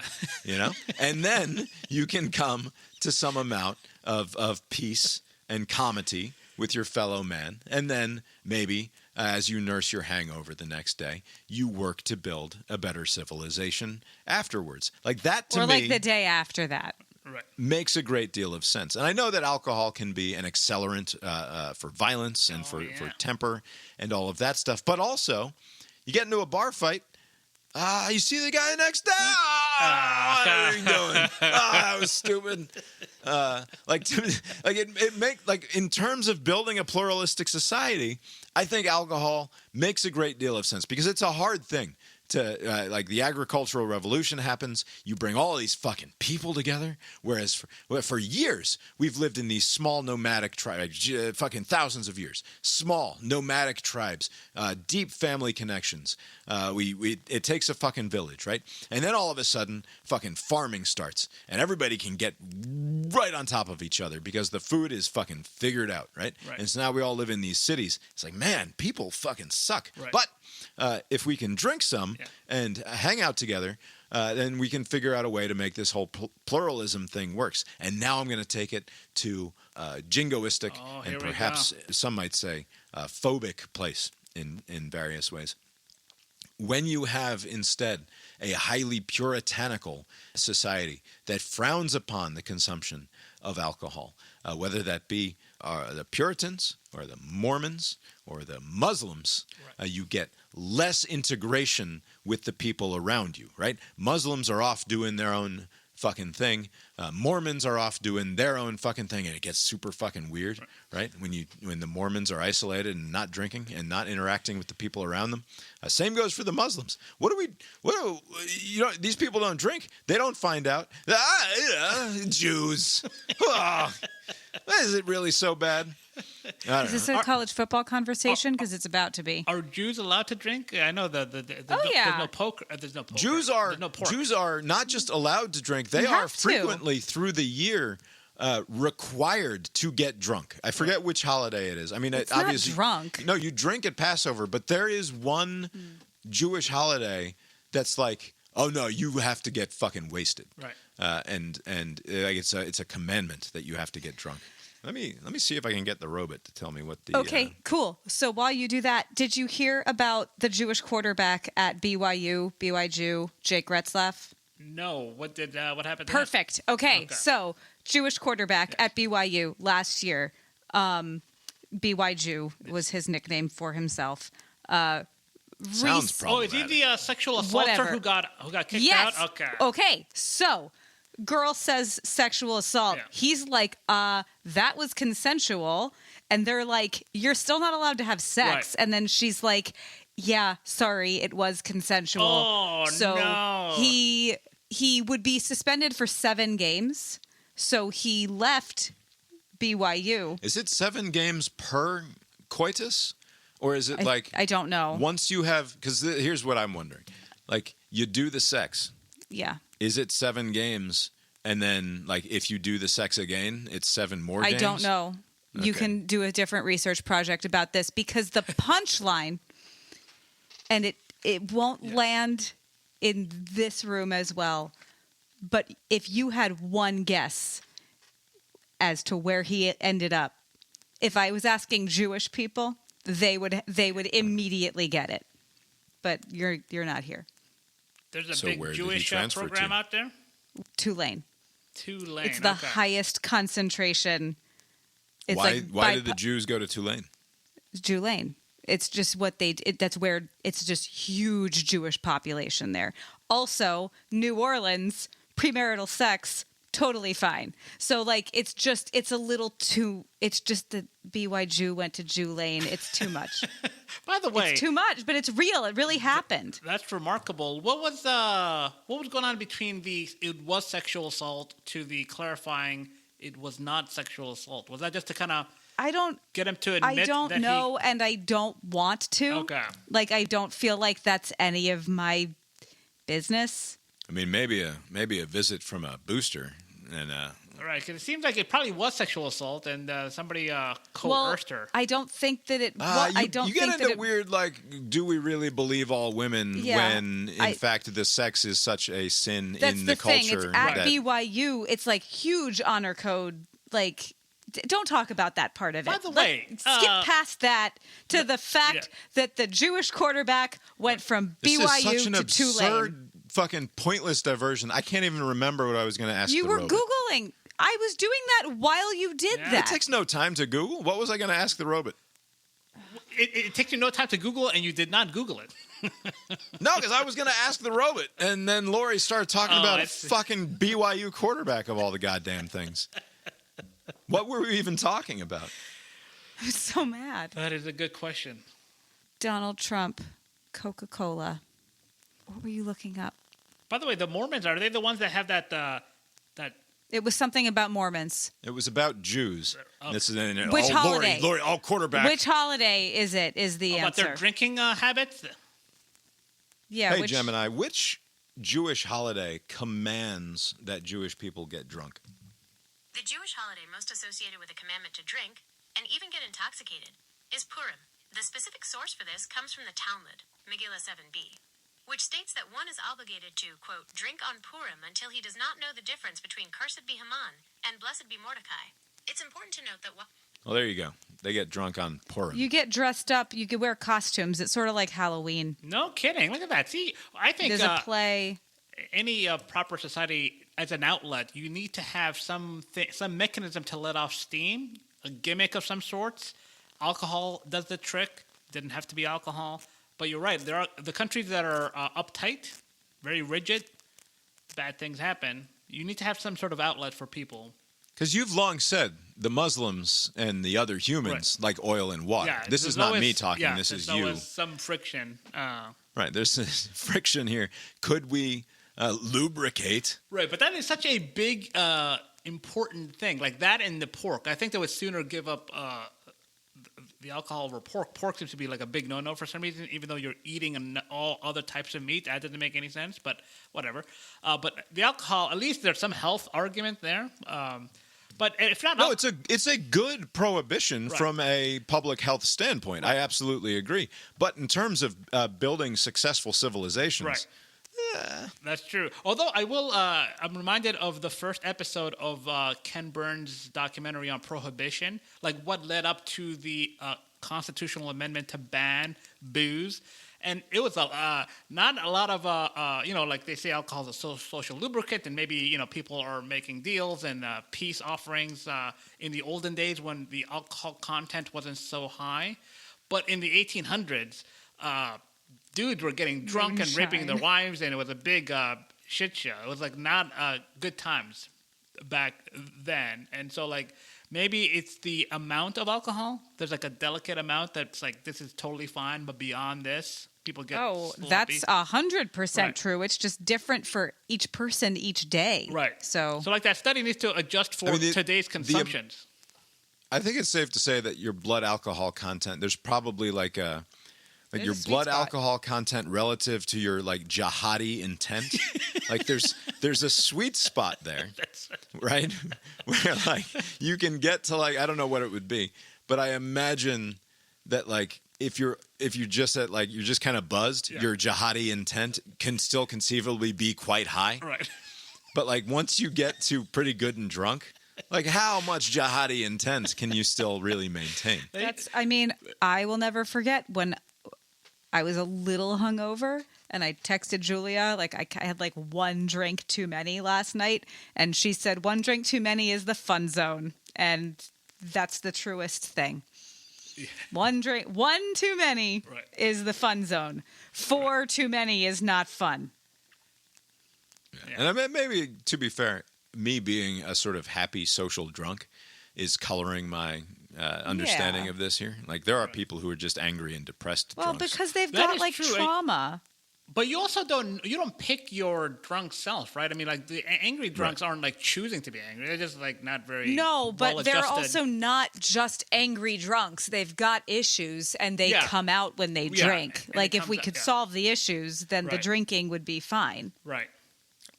you know? And then you can come to some amount of peace and comity with your fellow man. And then maybe as you nurse your hangover the next day, you work to build a better civilization afterwards. Like that to me. Or like the day after that. Right. Makes a great deal of sense. And I know that alcohol can be an accelerant for violence and for temper and all of that stuff. But also, you get into a bar fight, you see the guy next day. What are you doing? That was stupid. In terms of building a pluralistic society, I think alcohol makes a great deal of sense because it's a hard thing. Like the agricultural revolution happens, you bring all these fucking people together, whereas for years we've lived in these small nomadic tribes, fucking thousands of years, small nomadic tribes, deep family connections. It takes a fucking village, right? And then all of a sudden, fucking farming starts, and everybody can get right on top of each other because the food is fucking figured out, right? And so now we all live in these cities. It's like, man, people fucking suck. Right. But if we can drink some and hang out together, then we can figure out a way to make this whole pluralism thing works. And now I'm going to take it to jingoistic and perhaps some might say phobic place in various ways. When you have instead a highly puritanical society that frowns upon the consumption of alcohol, whether that be the Puritans or the Mormons or the Muslims, you get less integration with the people around you, right? Muslims are off doing their own fucking thing. Mormons are off doing their own fucking thing, and it gets super fucking weird, right? When the Mormons are isolated and not drinking and not interacting with the people around them. Same goes for the Muslims. These people don't drink. They don't find out. Jews. Is it really so bad? Is this a college football conversation? Because it's about to be. Are Jews allowed to drink? I know there's no poker. There's no poker. Jews are not just allowed to drink; they are frequently through the year required to get drunk. I forget which holiday it is. I mean, it's obviously not drunk. No, you drink at Passover, but there is one Jewish holiday that's like, oh no, you have to get fucking wasted. Right. And it's a commandment that you have to get drunk. Let me see if I can get the robot to tell me what the. Okay, cool. So while you do that, did you hear about the Jewish quarterback at BYU, Jake Retzlaff? No. What happened? Perfect. Okay, so Jewish quarterback at BYU last year. BYU was his nickname for himself. Sounds problematic. Oh, is he the sexual assaulter who got kicked out? Okay. Okay. So, girl says sexual assault. Yeah. He's like, that was consensual. And they're like, you're still not allowed to have sex. Right. And then she's like, yeah, sorry, it was consensual. Oh, so no. He would be suspended for 7 games. So he left BYU. Is it 7 games per coitus? Or is it I don't know. Once you have, because here's what I'm wondering. Like, you do the sex. Yeah. Is it 7 games? And then, like, if you do the sex again, it's 7 more games? I don't know. Okay. You can do a different research project about this because the punchline, and it won't land in this room as well, but if you had one guess as to where he ended up, if I was asking Jewish people, they would immediately get it. But you're not here. There's a So big where did he Jewish transfer program to? out there? Tulane. Tulane. It's the okay. highest concentration. It's Why did the Jews go to Tulane? Tulane. It's just what that's where it's just huge Jewish population there. Also, New Orleans, premarital sex, totally fine. So it's a little too, it's just that BY Jew went to Tulane. It's too much. By the way, it's too much, but it's real. It really happened. That's remarkable. What was going on between the it was sexual assault to the clarifying it was not sexual assault? Was that just to kind of I don't get him to admit I don't that know, and I don't want to. Okay. I don't feel like that's any of my business. I mean, maybe a visit from a booster, and right? Because it seems like it probably was sexual assault, and somebody coerced her. I don't think that it. you don't get think into that it, weird do we really believe all women when in fact the sex is such a sin that's in the the culture? thing. It's at that, BYU. It's huge honor code. Don't talk about that part of it. By the way, skip past that to the fact that the Jewish quarterback went from this BYU is such an to absurd, Tulane. fucking pointless diversion. I can't even remember what I was going to ask. You the were robot. Googling. I was doing that while you did Yeah. that. It takes no time to Google. What was I going to ask the robot? It takes you no time to Google, and you did not Google it. No, because I was going to ask the robot, and then Lori started talking about a fucking BYU quarterback of all the goddamn things. What were we even talking about? I was so mad. That is a good question. Donald Trump, Coca-Cola. What were you looking up? By the way, the Mormons, are they the ones that have that It was something about Mormons. It was about Jews. This is Which holiday? Lori, all quarterback. Which holiday is it? Is the about answer? their drinking habits? Yeah. Hey, Gemini, which Jewish holiday commands that Jewish people get drunk? The Jewish holiday most associated with a commandment to drink, and even get intoxicated, is Purim. The specific source for this comes from the Talmud, Megillah 7b, which states that one is obligated to, quote, drink on Purim until he does not know the difference between cursed be Haman and blessed be Mordecai. It's important to note that Well, there you go. They get drunk on Purim. You get dressed up. You could wear costumes. It's sort of like Halloween. No kidding. Look at that. See, I think There's a play. Any proper society as an outlet, you need to have some mechanism to let off steam, a gimmick of some sorts. Alcohol does the trick. Didn't have to be alcohol. But you're right. There are the countries that are uptight, very rigid, bad things happen. You need to have some sort of outlet for people. Because you've long said the Muslims and the other humans like oil and water. Yeah, this is not me talking. This is you. There's some friction. Right. There's this friction here. Could we lubricate? Right, but that is such a big, important thing. Like that and the pork. I think they would sooner give up the alcohol over pork. Pork seems to be like a big no-no for some reason, even though you're eating all other types of meat. That doesn't make any sense, but whatever. But the alcohol, at least there's some health argument there. But if not... No, it's a good prohibition from a public health standpoint. I absolutely agree. But in terms of building successful civilizations... Right. That's true. Although I will, I'm reminded of the first episode of Ken Burns' documentary on prohibition, like what led up to the constitutional amendment to ban booze. And it was not a lot of, like they say alcohol is a social lubricant, and maybe, people are making deals and peace offerings in the olden days when the alcohol content wasn't so high. But in the 1800s, dudes were getting drunk and raping their wives, and it was a big shit show. It was not good times back then. And so maybe it's the amount of alcohol. There's a delicate amount that's this is totally fine, but beyond this, people get sloppy. That's 100% true. It's just different for each person each day. Right. So that study needs to adjust for today's consumptions. I think it's safe to say that your blood alcohol content, there's probably your blood alcohol content relative to your jihadi intent. There's a sweet spot there, right? Where you can get to I don't know what it would be, but I imagine that if you just at you're just kind of buzzed, your jihadi intent can still conceivably be quite high. Right. But once you get to pretty good and drunk, how much jihadi intent can you still really maintain? I will never forget when I was a little hungover, and I texted Julia, like, I had like one drink too many last night, and she said, one drink too many is the fun zone, and that's the truest thing. Yeah. One too many is the fun zone. 4 too many is not fun. Yeah. And I mean, maybe, to be fair, me being a sort of happy social drunk is coloring my understanding of this here. Like, there are people who are just angry and depressed drunks. Because they've got, like, true. Trauma. But you also don't pick your drunk self, right? I mean, like, the angry drunks aren't, like, choosing to be angry. They're just, like, not very but they're also not just angry drunks. They've got issues, and they come out when they drink. Like, if we could solve the issues, then the drinking would be fine. Right.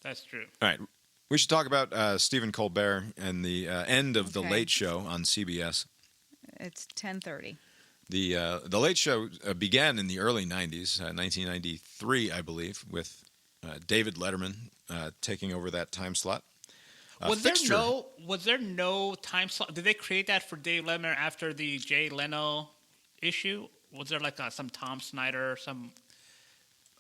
That's true. All right. We should talk about Stephen Colbert and the end of The Late Show on CBS. It's 10:30. The Late Show began in the early 90s, 1993, I believe, with David Letterman taking over that time slot. Was there no time slot? Did they create that for Dave Letterman after the Jay Leno issue? Was there like some Tom Snyder or some?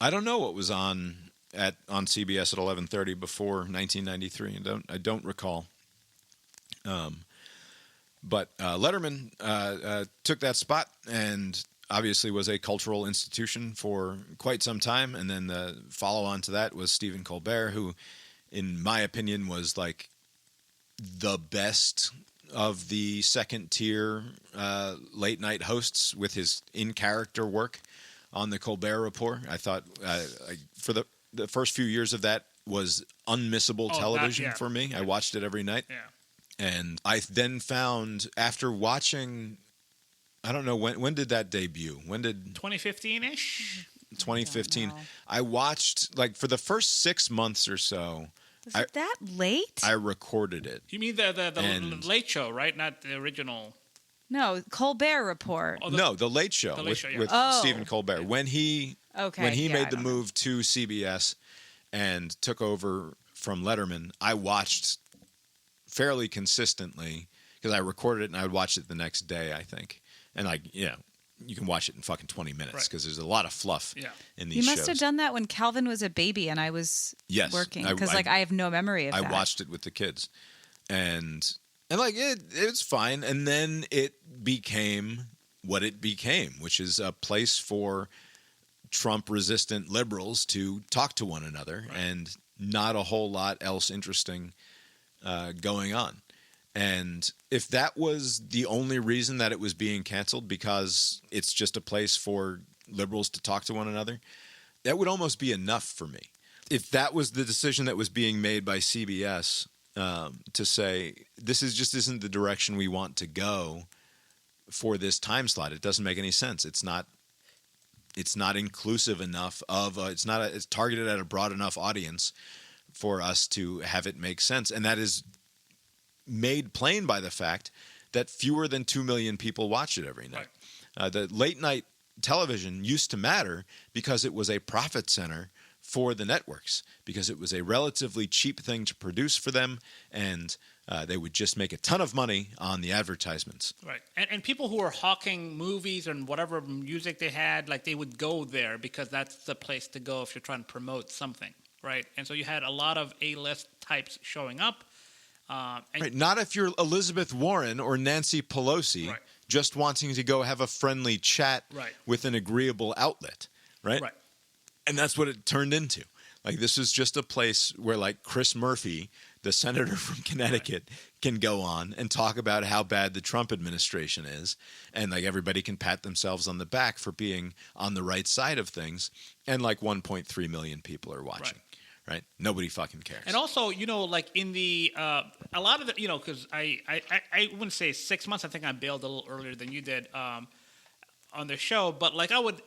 I don't know what was on CBS at 11:30 before 1993. I don't recall. But Letterman took that spot and obviously was a cultural institution for quite some time. And then the follow-on to that was Stephen Colbert, who, in my opinion, was like the best of the second-tier late-night hosts with his in-character work on the Colbert Report. I thought for the first few years of that was unmissable television for me. I watched it every night. Yeah. And I then found, after watching, I don't know, when did that debut? When did... 2015-ish? 2015. I watched, like, for the first 6 months or so. Was it that late? I recorded it. You mean the Late Show, right? Not the original... No, Colbert Report. The Late Show with Stephen Colbert. Yeah. When he made the move to CBS and took over from Letterman, I watched fairly consistently because I recorded it and I would watch it the next day, I think. And you can watch it in fucking 20 minutes because there's a lot of fluff in these shows. You must have done that when Calvin was a baby and I was working because I have no memory of that. I watched it with the kids and like it's fine. And then it became what it became, which is a place for Trump-resistant liberals to talk to one another and not a whole lot else interesting going on. And if that was the only reason that it was being canceled, because it's just a place for liberals to talk to one another, that would almost be enough for me. If that was the decision that was being made by CBS to say, this isn't the direction we want to go for this time slot, it doesn't make any sense. It's not inclusive enough it's targeted at a broad enough audience for us to have it make sense. And that is made plain by the fact that fewer than 2 million people watch it every night. Right. The late night television used to matter because it was a profit center for the networks, because it was a relatively cheap thing to produce for them, and they would just make a ton of money on the advertisements. Right. And people who were hawking movies and whatever music they had, like, they would go there because that's the place to go if you're trying to promote something. Right, and so you had a lot of A-list types showing up. Not if you're Elizabeth Warren or Nancy Pelosi, just wanting to go have a friendly chat with an agreeable outlet, right? And that's what it turned into. Like, this is just a place where, like, Chris Murphy, the senator from Connecticut, can go on and talk about how bad the Trump administration is, and, like, everybody can pat themselves on the back for being on the right side of things, and, like, 1.3 million people are watching. Right? Nobody fucking cares. And also, like in the a lot of the, because I wouldn't say 6 months. I think I bailed a little earlier than you did on the show. But like I would,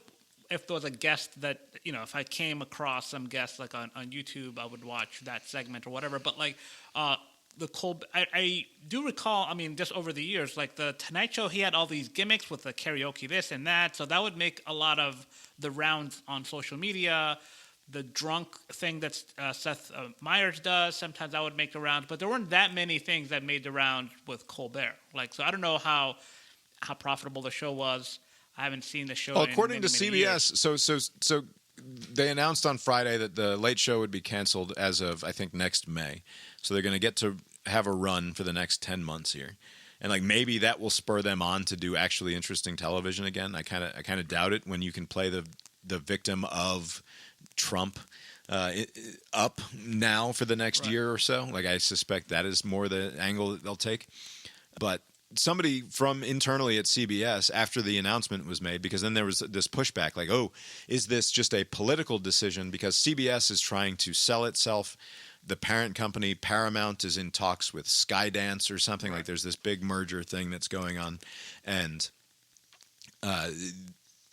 if there was a guest that if I came across some guest like on YouTube, I would watch that segment or whatever. But like I do recall. I mean, just over the years, like the Tonight Show, he had all these gimmicks with the karaoke, this and that. So that would make a lot of the rounds on social media. The drunk thing that Seth Meyers does, sometimes I would make the rounds, but there weren't that many things that made the rounds with Colbert. Like, so I don't know how profitable the show was. I haven't seen the show. Well, in according many, to many years. CBS, so they announced on Friday that the Late Show would be canceled as of, I think, next May. So they're going to get to have a run for the next 10 months here. And like maybe that will spur them on to do actually interesting television again. I kind of doubt it when you can play the victim of Trump up now for the next year or so. Like I suspect that is more the angle that they'll take. But somebody from internally at CBS after the announcement was made, because then there was this pushback like, oh, is this just a political decision? Because CBS is trying to sell itself. The parent company, Paramount, is in talks with Skydance or something. Like there's this big merger thing that's going on. And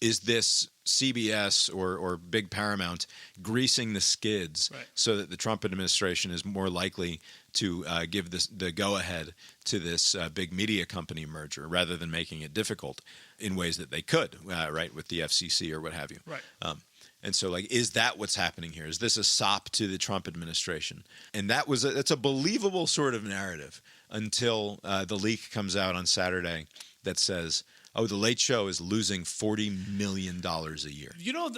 is this CBS or big Paramount greasing the skids so that the Trump administration is more likely to give the go-ahead to this big media company merger rather than making it difficult in ways that they could, with the FCC or what have you. Right. And so, like, is that what's happening here? Is this a sop to the Trump administration? And it's a believable sort of narrative until the leak comes out on Saturday that says, oh, the Late Show is losing $40 million a year. You know,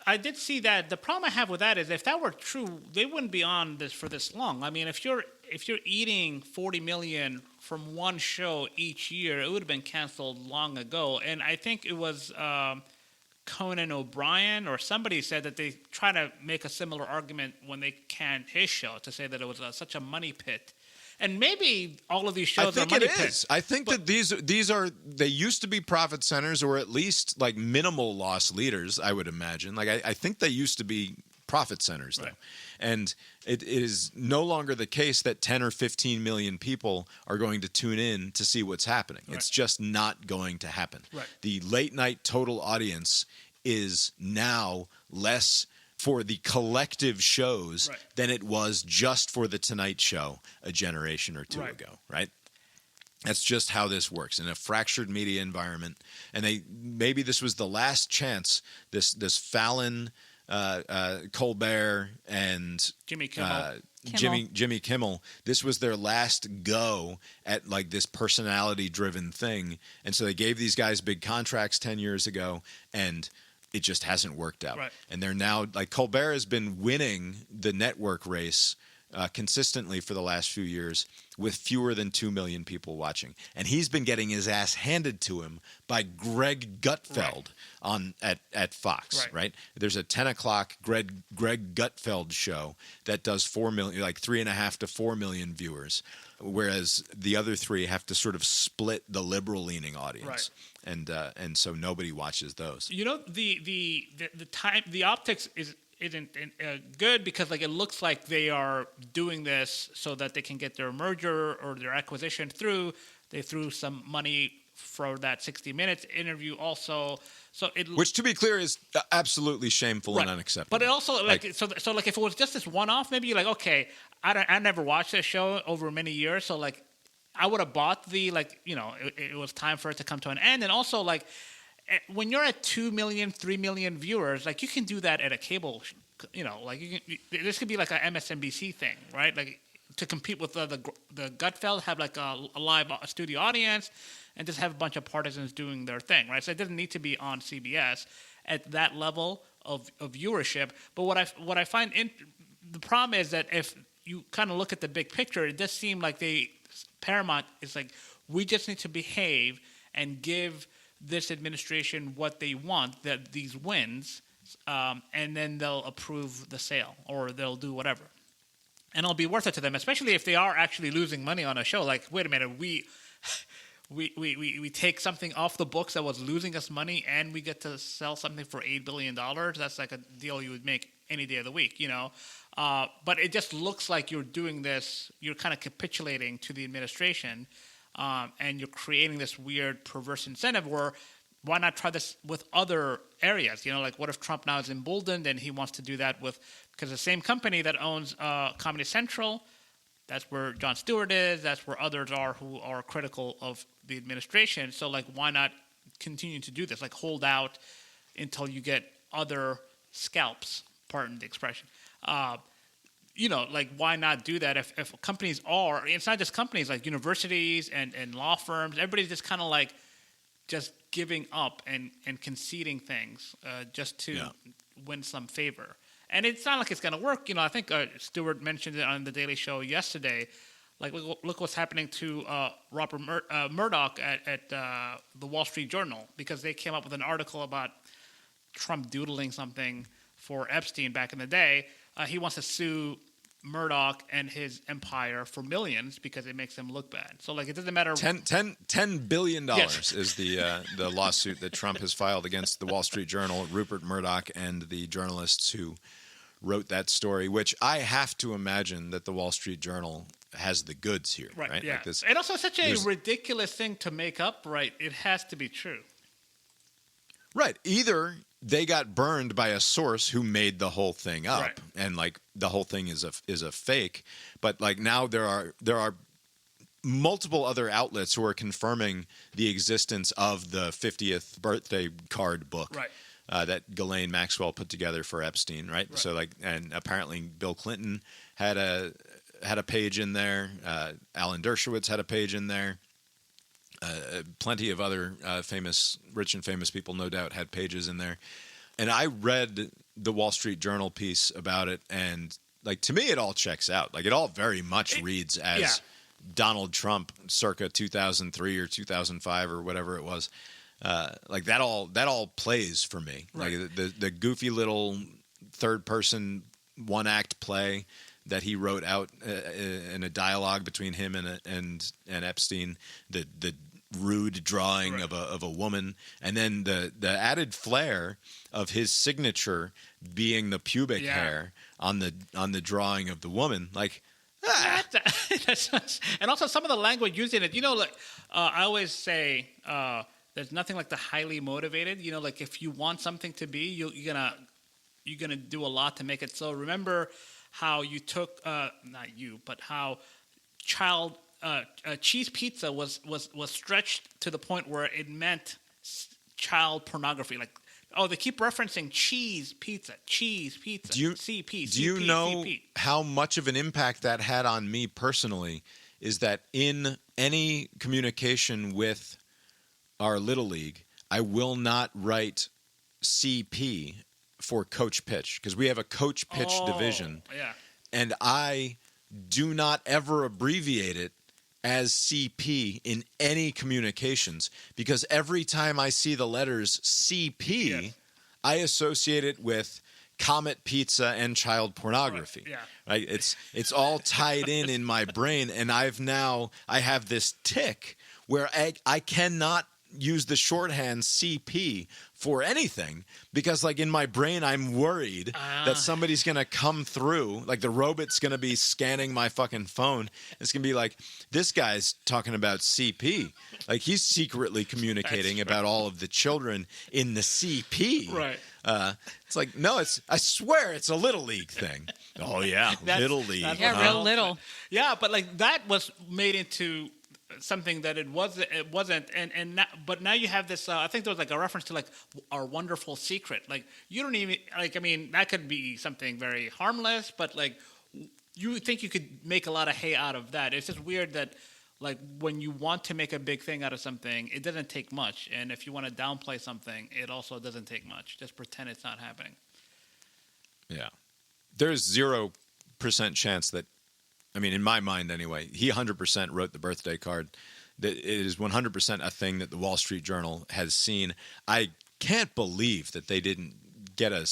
I did see that. The problem I have with that is if that were true, they wouldn't be on this for this long. I mean, if you're eating $40 million from one show each year, it would have been canceled long ago. And I think it was Conan O'Brien or somebody said that they try to make a similar argument when they canned his show to say that it was such a money pit. And maybe all of these shows are money pits. I think that they used to be profit centers or at least like minimal loss leaders, I would imagine. Like I think they used to be profit centers though. Right. And it is no longer the case that 10 or 15 million people are going to tune in to see what's happening. Right. It's just not going to happen. Right. The late night total audience is now less for the collective shows than it was just for the Tonight Show a generation or two ago, right? That's just how this works in a fractured media environment. And maybe this was the last chance. This Fallon, Colbert, and Jimmy Kimmel. Jimmy Kimmel. This was their last go at like this personality-driven thing, and so they gave these guys big contracts 10 years ago, and it just hasn't worked out. Right. And they're now, like, Colbert has been winning the network race consistently for the last few years with fewer than 2 million people watching. And he's been getting his ass handed to him by Greg Gutfeld at Fox, right? There's a 10 o'clock Greg Gutfeld show that does 4 million, like 3.5 to 4 million viewers, whereas the other three have to sort of split the liberal-leaning audience. And so nobody watches those. You know, the optics isn't good because like it looks like they are doing this so that they can get their merger or their acquisition through. They threw some money for that 60 Minutes interview also. Which, to be clear, is absolutely shameful and unacceptable. But it also so like if it was just this one-off, maybe you're like, okay, I never watched this show over many years, so like I would have bought it was time for it to come to an end. And also, like, when you're at 2 million, 3 million viewers, like, you can do that at a cable, this could be like a MSNBC thing, right? Like, to compete with the Gutfeld, have like a live studio audience and just have a bunch of partisans doing their thing, right? So it doesn't need to be on CBS at that level of viewership. But what I find the problem is that if you kind of look at the big picture, it does seem like Paramount is like, we just need to behave and give this administration what they want, that these wins, and then they'll approve the sale or they'll do whatever. And it'll be worth it to them, especially if they are actually losing money on a show. Like, wait a minute, we take something off the books that was losing us money and we get to sell something for $8 billion. That's like a deal you would make any day of the week, But it just looks like you're doing this, you're kind of capitulating to the administration, and you're creating this weird perverse incentive where why not try this with other areas? Like what if Trump now is emboldened and he wants to do that because the same company that owns Comedy Central, that's where Jon Stewart is, that's where others are who are critical of the administration. So like, why not continue to do this? Like, hold out until you get other scalps, pardon the expression. Like, why not do that if companies it's not just companies, like universities and law firms, everybody's just kind of like just giving up and conceding things just to win some favor. And it's not like it's going to work. I think Stewart mentioned it on the Daily Show yesterday. Like, look what's happening to Robert Murdoch at the Wall Street Journal, because they came up with an article about Trump doodling something for Epstein back in the day. He wants to sue Murdoch and his empire for millions because it makes them look bad. So, like, it doesn't matter. $10 billion is the lawsuit that Trump has filed against the Wall Street Journal, Rupert Murdoch, and the journalists who wrote that story, which I have to imagine that the Wall Street Journal has the goods here, right? Yeah. Like this, and also such a ridiculous thing to make up, right? It has to be true. Right. Either they got burned by a source who made the whole thing up, and like the whole thing is a fake. But like now there are multiple other outlets who are confirming the existence of the 50th birthday card book. Right. That Ghislaine Maxwell put together for Epstein, right? So like, and apparently Bill Clinton had a page in there. Alan Dershowitz had a page in there. Plenty of other rich and famous people, no doubt, had pages in there. And I read the Wall Street Journal piece about it, and like to me, it all checks out. Like it all very much reads as Donald Trump, circa 2003 or 2005 or whatever it was. Like that all plays for me. Like the goofy little third person one act play that he wrote out in a dialogue between him and Epstein, the rude drawing of a woman, and then the added flair of his signature being the pubic hair on the drawing of the woman. Like and also some of the language used in it. Like I always say. There's nothing like the highly motivated. Like if you want something to be, you're gonna do a lot to make it so. Remember how you took not you, but how cheese pizza was stretched to the point where it meant child pornography. Like, they keep referencing cheese pizza. Do you know how much of an impact that had on me personally? Is that in any communication with our Little League, I will not write CP for coach pitch, because we have a coach pitch division. Yeah. And I do not ever abbreviate it as CP in any communications, because every time I see the letters CP, I associate it with Comet Pizza and child pornography. Right? It's all tied in my brain, and I have this tick where I cannot use the shorthand CP for anything, because like in my brain I'm worried that somebody's gonna come through, like the robot's gonna be scanning my fucking phone. It's gonna be like, this guy's talking about CP, like he's secretly communicating about all of the children in the CP. Right. It's like, no, I swear it's a Little League thing. Oh yeah, Little League. Real little. Yeah, but like that was made into something that it wasn't, but now you have this. I think there was like a reference to like Our Wonderful Secret. Like you don't even like. I mean, that could be something very harmless, but like you think you could make a lot of hay out of that. It's just weird that like when you want to make a big thing out of something, it doesn't take much, and if you want to downplay something, it also doesn't take much. Just pretend it's not happening. Yeah, there's 0% chance that. I mean, in my mind anyway, he 100% wrote the birthday card. It is 100% a thing that the Wall Street Journal has seen. I can't believe that they didn't get a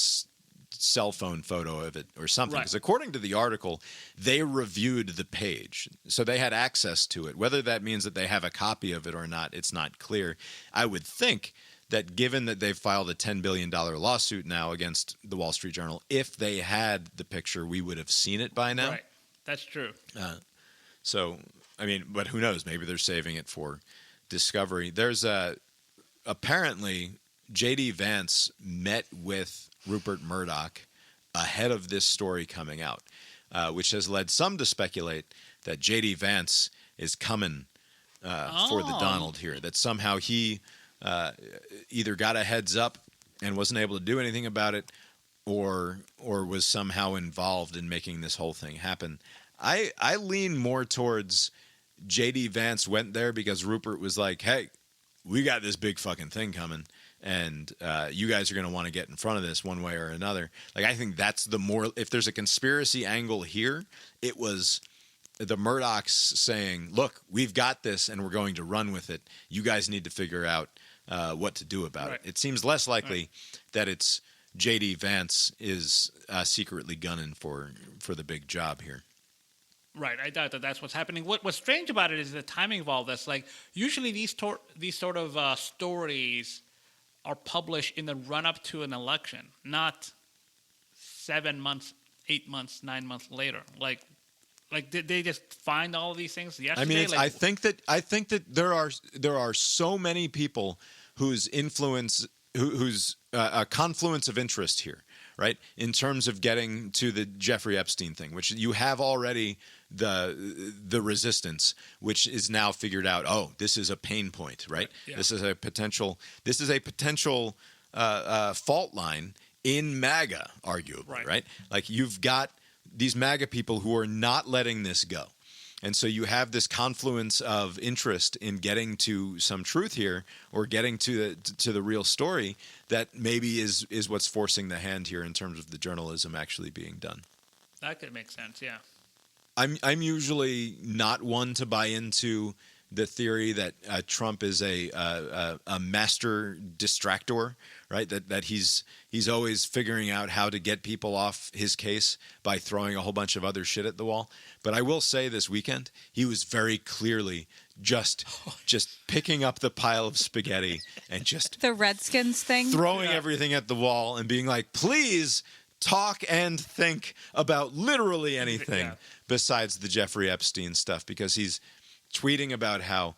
cell phone photo of it or something. Because according to the article, they reviewed the page. So they had access to it. Whether that means that they have a copy of it or not, it's not clear. I would think that given that they've filed a $10 billion lawsuit now against the Wall Street Journal, if they had the picture, we would have seen it by now. Right. That's true. So, I mean, but who knows? Maybe they're saving it for discovery. There's apparently J.D. Vance met with Rupert Murdoch ahead of this story coming out, which has led some to speculate that J.D. Vance is coming for the Donald here, that somehow he either got a heads up and wasn't able to do anything about it, or was somehow involved in making this whole thing happen. I lean more towards J.D. Vance went there because Rupert was like, hey, we got this big fucking thing coming, and you guys are going to want to get in front of this one way or another. Like, I think that's the more, if there's a conspiracy angle here, it was the Murdochs saying, look, we've got this and we're going to run with it. You guys need to figure out what to do about it. It seems less likely that it's J.D. Vance is secretly gunning for the big job here. Right, I doubt that that's what's happening. What's strange about it is the timing of all this. Like, usually these sort of stories are published in the run-up to an election, not 7 months, 8 months, 9 months later. Like did they just find all of these things yesterday? I mean, I think that there are so many people whose influence, whose a confluence of interest here, right? In terms of getting to the Jeffrey Epstein thing, which you have already the resistance, which is now figured out. Oh, this is a pain point, right? Yeah. This is a potential fault line in MAGA, arguably, right? Like, you've got these MAGA people who are not letting this go. And so you have this confluence of interest in getting to some truth here, or getting to the real story, that maybe is what's forcing the hand here in terms of the journalism actually being done. That could make sense, yeah. I'm usually not one to buy into the theory that Trump is a master distractor, right? That he's always figuring out how to get people off his case by throwing a whole bunch of other shit at the wall. But I will say this weekend, he was very clearly just picking up the pile of spaghetti and just the Redskins thing, throwing everything at the wall and being like, please talk and think about literally anything besides the Jeffrey Epstein stuff, because he's tweeting about how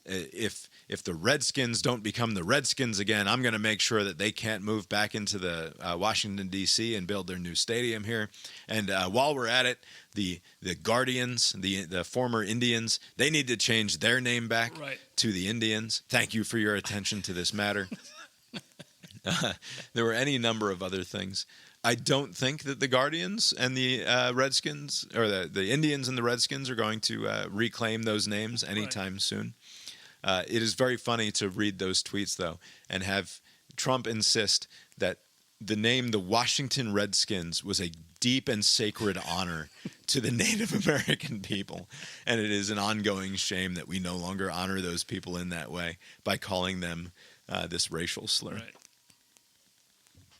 if the Redskins don't become the Redskins again, I'm going to make sure that they can't move back into the Washington, D.C. and build their new stadium here. And while we're at it, the Guardians, the former Indians, they need to change their name back to the Indians. Thank you for your attention to this matter. There were any number of other things. I don't think that the Guardians and the Redskins, or the Indians and the Redskins, are going to reclaim those names anytime soon. It is very funny to read those tweets, though, and have Trump insist that the name the Washington Redskins was a deep and sacred honor to the Native American people. And it is an ongoing shame that we no longer honor those people in that way by calling them this racial slur. Right.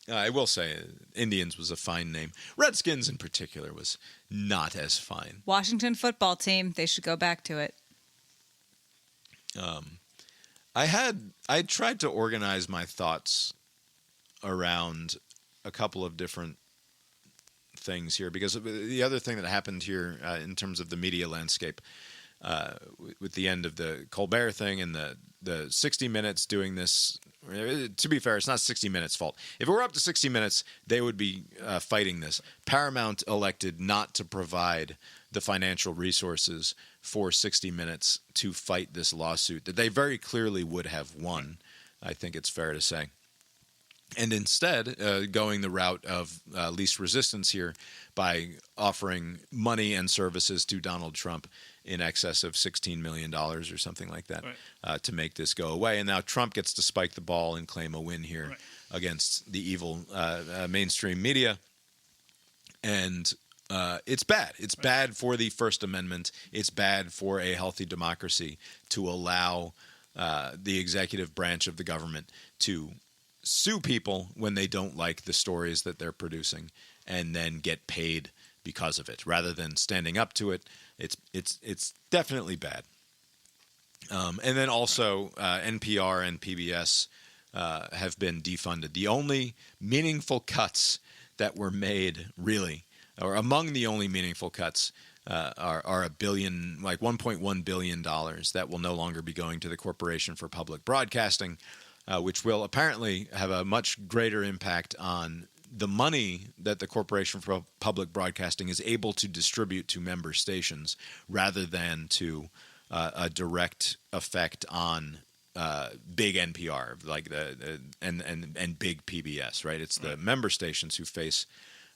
I will say Indians was a fine name. Redskins in particular was not as fine. Washington football team, they should go back to it. I tried to organize my thoughts around a couple of different things here, because the other thing that happened here in terms of the media landscape with the end of the Colbert thing and the 60 Minutes doing this. To be fair, it's not 60 Minutes' fault. If it were up to 60 Minutes, they would be fighting this. Paramount elected not to provide the financial resources for 60 Minutes to fight this lawsuit that they very clearly would have won, I think it's fair to say. And instead, going the route of least resistance here by offering money and services to Donald Trump in excess of $16 million or something like that to make this go away. And now Trump gets to spike the ball and claim a win here against the evil mainstream media. And it's bad. It's bad for the First Amendment. It's bad for a healthy democracy to allow the executive branch of the government to sue people when they don't like the stories that they're producing and then get paid because of it, rather than standing up to it. It's definitely bad. And then also NPR and PBS have been defunded. The only meaningful cuts that were made, really, or among the only meaningful cuts, are $1.1 billion that will no longer be going to the Corporation for Public Broadcasting, which will apparently have a much greater impact on the money that the Corporation for Public Broadcasting is able to distribute to member stations, rather than to a direct effect on big NPR, like and big PBS. Right? It's the member stations who face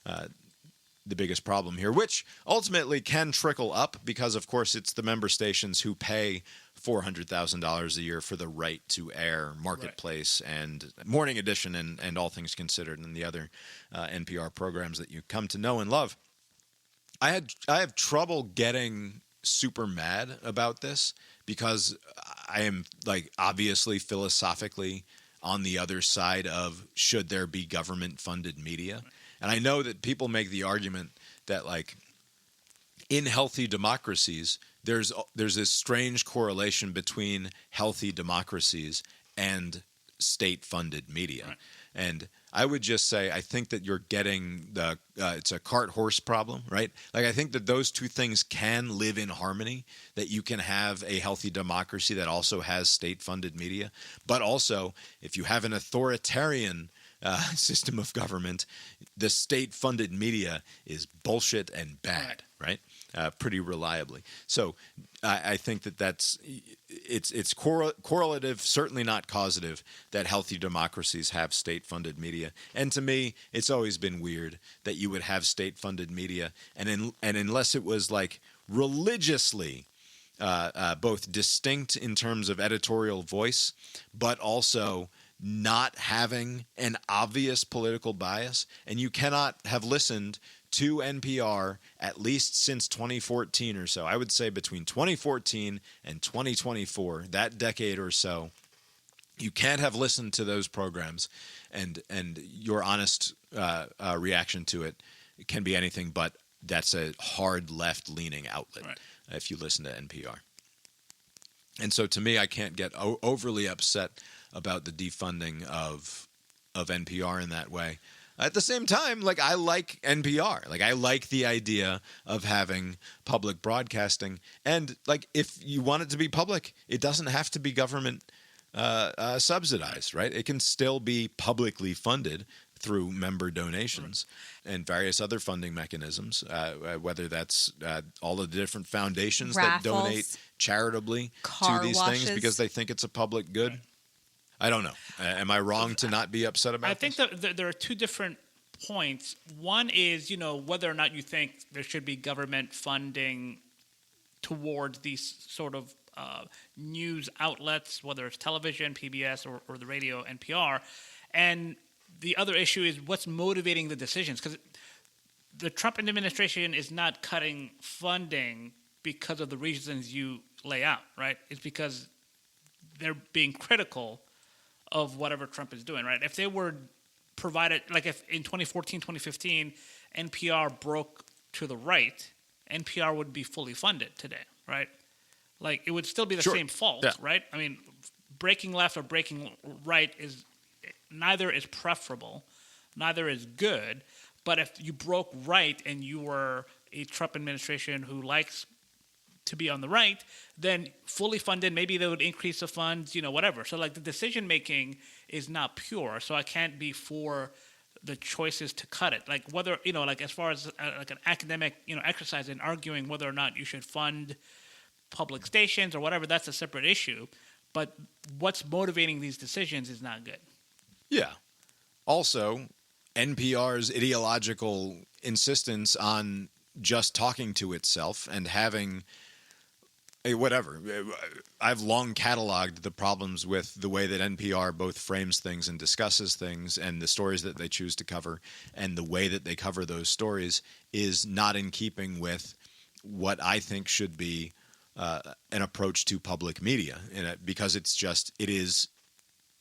the biggest problem here, which ultimately can trickle up, because, of course, it's the member stations who pay $400,000 a year for the right to air Marketplace and Morning Edition and All Things Considered and the other NPR programs that you come to know and love. I have trouble getting super mad about this because I am like obviously philosophically on the other side of should there be government funded media. And I know that people make the argument that like in healthy democracies, there's this strange correlation between healthy democracies and state-funded media. Right. And I would just say I think that you're getting it's a cart-horse problem, right? Like I think that those two things can live in harmony, that you can have a healthy democracy that also has state-funded media. But also, if you have an authoritarian system of government, the state-funded media is bullshit and bad, right? Pretty reliably. So I think that's it's correlative, certainly not causative, that healthy democracies have state-funded media. And to me, it's always been weird that you would have state-funded media, and unless it was like religiously both distinct in terms of editorial voice, but also not having an obvious political bias, and you cannot have listened to NPR at least since 2014 or so. I would say between 2014 and 2024, that decade or so, you can't have listened to those programs, and your honest reaction to it can be anything but that's a hard left-leaning outlet if you listen to NPR. And so to me, I can't get overly upset about the defunding of NPR in that way. At the same time, like I like NPR. Like I like the idea of having public broadcasting. And like if you want it to be public, it doesn't have to be government subsidized, right? It can still be publicly funded through member donations and various other funding mechanisms, whether that's all of the different foundations Raffles, that donate charitably to these washes. things because they think it's a public good. I don't know. Am I wrong to not be upset about I think that there are two different points. One is, whether or not you think there should be government funding towards these sort of news outlets, whether it's television, PBS, or the radio, NPR. And the other issue is what's motivating the decisions. Because the Trump administration is not cutting funding because of the reasons you lay out, right? It's because they're being critical of whatever Trump is doing, right? If they were provided, like if in 2014, 2015, NPR broke to the right, NPR would be fully funded today, right? Like it would still be the same fault, right? I mean, breaking left or breaking right neither is preferable, neither is good. But if you broke right and you were a Trump administration who likes to be on the right, then fully funded, maybe they would increase the funds, whatever. So like the decision making is not pure. So I can't be for the choices to cut it. Like whether, like as far as like an academic, exercise in arguing whether or not you should fund public stations or whatever, that's a separate issue. But what's motivating these decisions is not good. Yeah. Also, NPR's ideological insistence on just talking to itself and having whatever. I've long cataloged the problems with the way that NPR both frames things and discusses things and the stories that they choose to cover, and the way that they cover those stories is not in keeping with what I think should be an approach to public media, because it is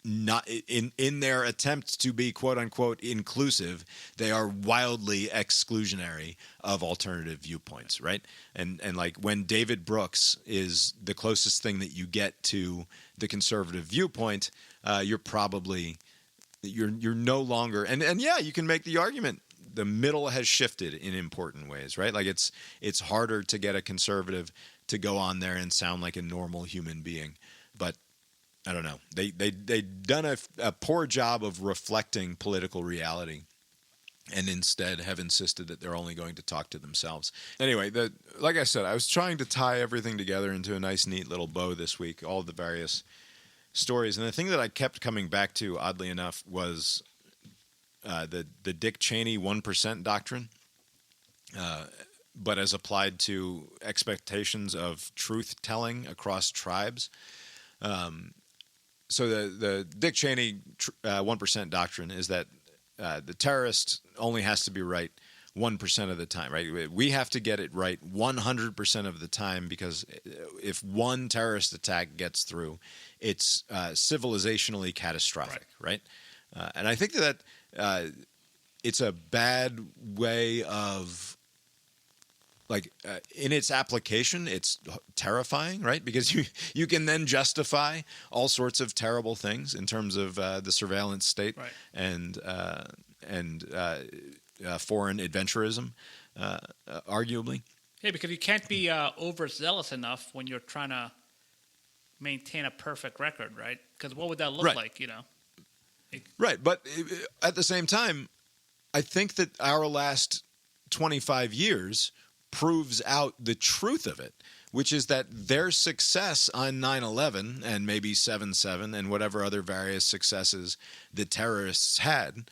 not in their attempt to be quote unquote inclusive, they are wildly exclusionary of alternative viewpoints, right? And like when David Brooks is the closest thing that you get to the conservative viewpoint, you're no longer and yeah, you can make the argument the middle has shifted in important ways, right? Like it's harder to get a conservative to go on there and sound like a normal human being, but I don't know. They've done a poor job of reflecting political reality, and instead have insisted that they're only going to talk to themselves. Anyway, like I said, I was trying to tie everything together into a nice, neat little bow this week, all the various stories. And the thing that I kept coming back to, oddly enough, was the Dick Cheney 1% doctrine. but as applied to expectations of truth-telling across tribes. So the Dick Cheney 1% doctrine is that the terrorist only has to be right 1% of the time, right? We have to get it right 100% of the time, because if one terrorist attack gets through, it's civilizationally catastrophic, right? And I think that it's a bad way of, like, in its application, it's terrifying, right? Because you can then justify all sorts of terrible things in terms of the surveillance state and foreign adventurism, arguably. Yeah, because you can't be overzealous enough when you're trying to maintain a perfect record, right? Because what would that look like, you know? Right, but at the same time, I think that our last 25 years proves out the truth of it, which is that their success on 9/11 and maybe 7/7 and whatever other various successes the terrorists had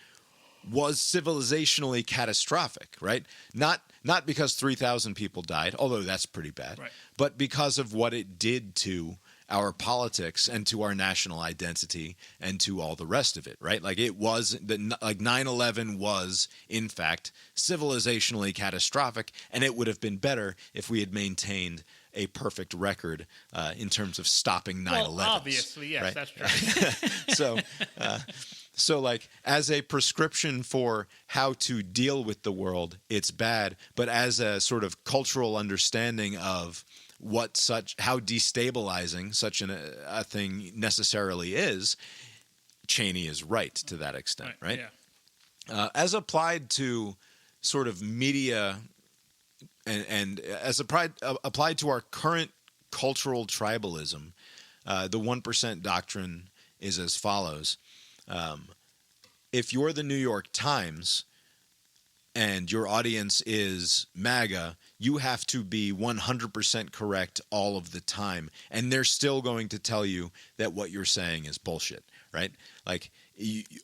was civilizationally catastrophic, right? Not because 3,000 people died, although that's pretty bad, but because of what it did to our politics and to our national identity and to all the rest of it, right? Like, it was like 9/11 was in fact civilizationally catastrophic, and it would have been better if we had maintained a perfect record in terms of stopping 9/11. Well, obviously, yes, right? That's true. So like, as a prescription for how to deal with the world, it's bad, but as a sort of cultural understanding of how destabilizing such a thing necessarily is, Cheney is right to that extent, right? Yeah. As applied to sort of media and as applied to our current cultural tribalism, the 1% doctrine is as follows. If you're the New York Times and your audience is MAGA, you have to be 100% correct all of the time. And they're still going to tell you that what you're saying is bullshit, right? Like,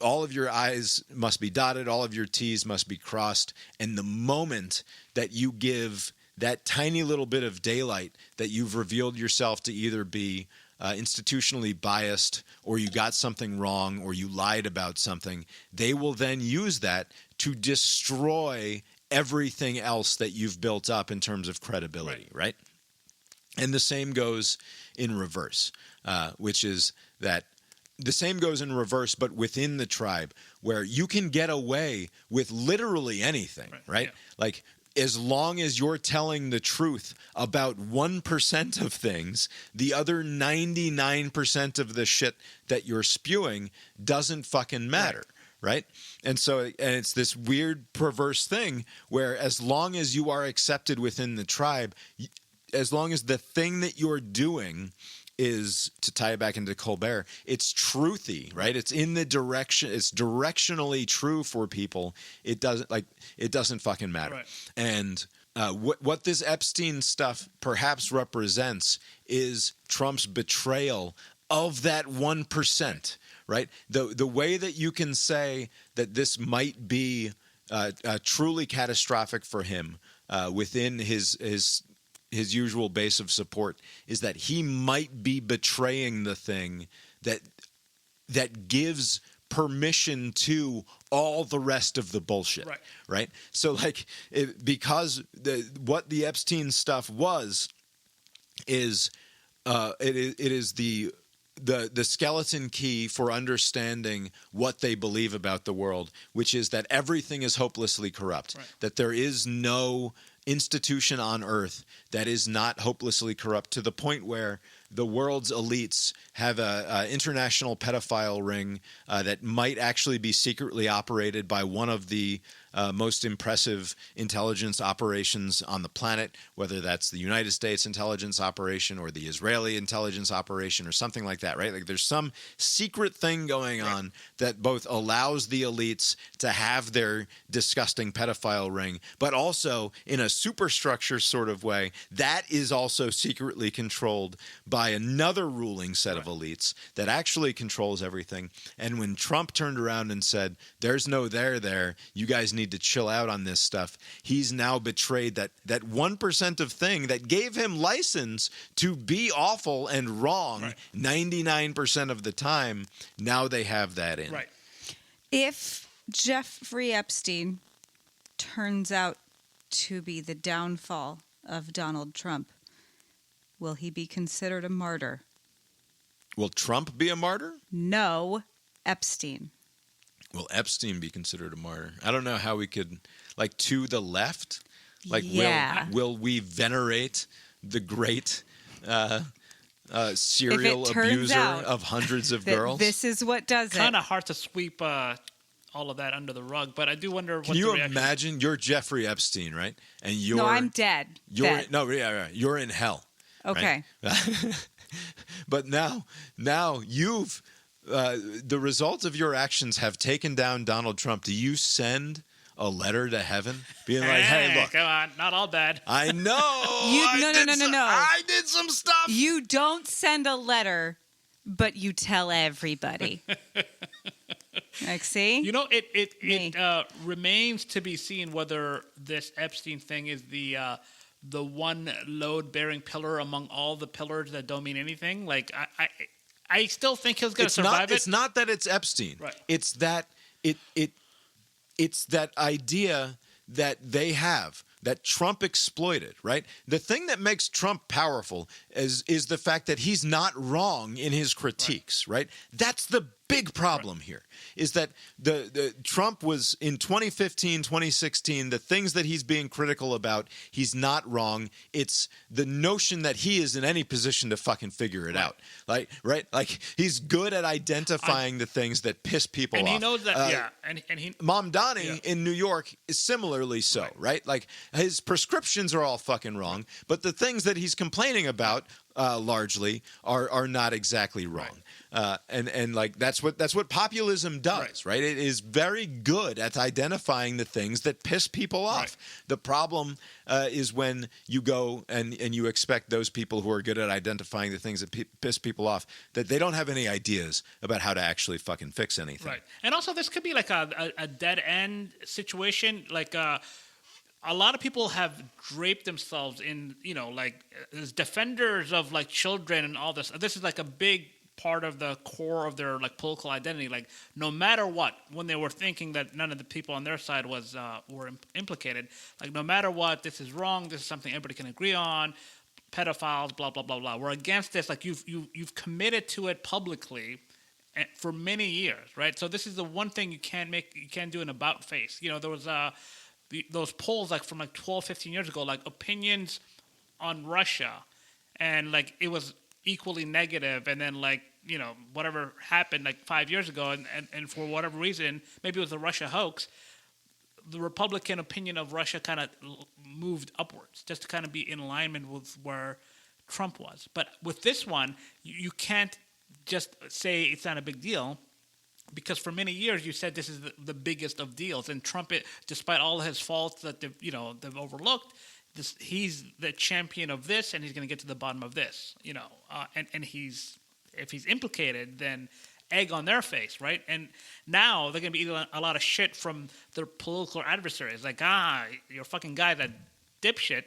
all of your I's must be dotted, all of your T's must be crossed. And the moment that you give that tiny little bit of daylight that you've revealed yourself to either be institutionally biased, or you got something wrong, or you lied about something, they will then use that to destroy everything else that you've built up in terms of credibility, right? And the same goes in reverse, which is that the same goes in reverse, but within the tribe, where you can get away with literally anything, right? Yeah. Like, as long as you're telling the truth about 1% of things, the other 99% of the shit that you're spewing doesn't fucking matter, right? And it's this weird, perverse thing where, as long as you are accepted within the tribe, as long as the thing that you're doing is, to tie it back into Colbert, it's truthy, right? It's in the direction, it's directionally true for people. It doesn't fucking matter. Right. And what this Epstein stuff perhaps represents is Trump's betrayal of that 1%, right? The way that you can say that this might be truly catastrophic for him within his usual base of support is that he might be betraying the thing that gives permission to all the rest of the bullshit, right? So, like, because what the Epstein stuff is it is the skeleton key for understanding what they believe about the world, which is that everything is hopelessly corrupt, that there is no institution on earth that is not hopelessly corrupt, to the point where the world's elites have a international pedophile ring that might actually be secretly operated by one of the most impressive intelligence operations on the planet, whether that's the United States intelligence operation or the Israeli intelligence operation or something like that, right? Like, there's some secret thing going on that both allows the elites to have their disgusting pedophile ring, but also in a superstructure sort of way that is also secretly controlled by by another ruling set of elites that actually controls everything. And when Trump turned around and said, there's no there, you guys need to chill out on this stuff, he's now betrayed that 1% of thing that gave him license to be awful and wrong 99% of the time. Now they have that in. Right. If Jeffrey Epstein turns out to be the downfall of Donald Trump, will he be considered a martyr? Will Trump be a martyr? No, Epstein. Will Epstein be considered a martyr? I don't know how we could, like, to the left? Like, Yeah. will we venerate the great serial abuser of hundreds of girls? This is what does it. Kind of hard to sweep all of that under the rug, but I do wonder what Can you the reaction imagine? You're Jeffrey Epstein, right? And you're No, I'm dead. Dead. You're in hell. Okay. Right? But now you've the results of your actions have taken down Donald Trump. Do you send a letter to heaven being like, hey, look, come on, not all bad. I know. No. I did some stuff. You don't send a letter, but you tell everybody. Like, see? You know, it remains to be seen whether this Epstein thing is the one load-bearing pillar among all the pillars that don't mean anything. Like, I still think he's going to survive it. It's not that it's Epstein. Right. It's that it's that idea that they have, that Trump exploited, right? The thing that makes Trump powerful is the fact that he's not wrong in his critiques, right? That's the big problem here, is that the Trump was in 2015, 2016, the things that he's being critical about, he's not wrong. It's the notion that he is in any position to fucking figure it out. Like, right? Like, he's good at identifying the things that piss people off. And he knows that, and he... Mamdani in New York is similarly so, right? Like, his prescriptions are all fucking wrong, but the things that he's complaining about largely are not exactly wrong. And like that's what populism does, right? It is very good at identifying the things that piss people off. Right. The problem is when you go and you expect those people who are good at identifying the things that piss people off, that they don't have any ideas about how to actually fucking fix anything. Right. And also this could be like a dead end situation. Like a lot of people have draped themselves in, like as defenders of like children and all this. This is like a big part of the core of their like political identity. Like no matter what, when they were thinking that none of the people on their side were implicated, like no matter what, this is wrong. This is something everybody can agree on. Pedophiles, blah blah blah blah. We're against this. Like you've committed to it publicly for many years, right? So this is the one thing you can't do an about face. There was those polls like from like 12, 15 years ago, like opinions on Russia, and like it was equally negative, and then like whatever happened like 5 years ago, and for whatever reason, maybe it was the Russia hoax, the Republican opinion of Russia kind of moved upwards just to kind of be in alignment with where Trump was. But with this one, you can't just say it's not a big deal, because for many years you said this is the biggest of deals, and Trump, despite all his faults that they've overlooked, he's the champion of this, and he's going to get to the bottom of this, and if he's implicated, then egg on their face, right? And now they're going to be eating a lot of shit from their political adversaries, like you're a fucking guy, that dipshit,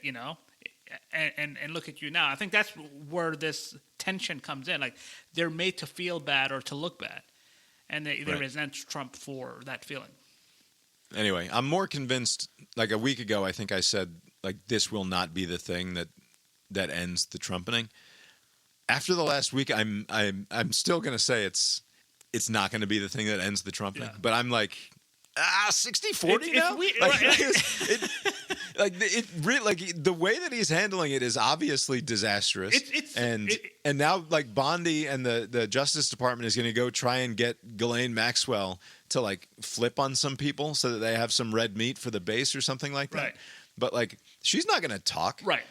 and look at you now. I think that's where this tension comes in. Like they're made to feel bad or to look bad, and they resent Trump for that feeling. Anyway, I'm more convinced. Like a week ago, I think I said, like, this will not be the thing that ends the Trumpening. After the last week, I'm still going to say it's not going to be the thing that ends the Trumpening. Yeah. But I'm like 60-40 now. The way that he's handling it is obviously disastrous. And now like Bondi and the Justice Department is going to go try and get Ghislaine Maxwell to like flip on some people so that they have some red meat for the base or something like that. Right. But like she's not going to talk. Right.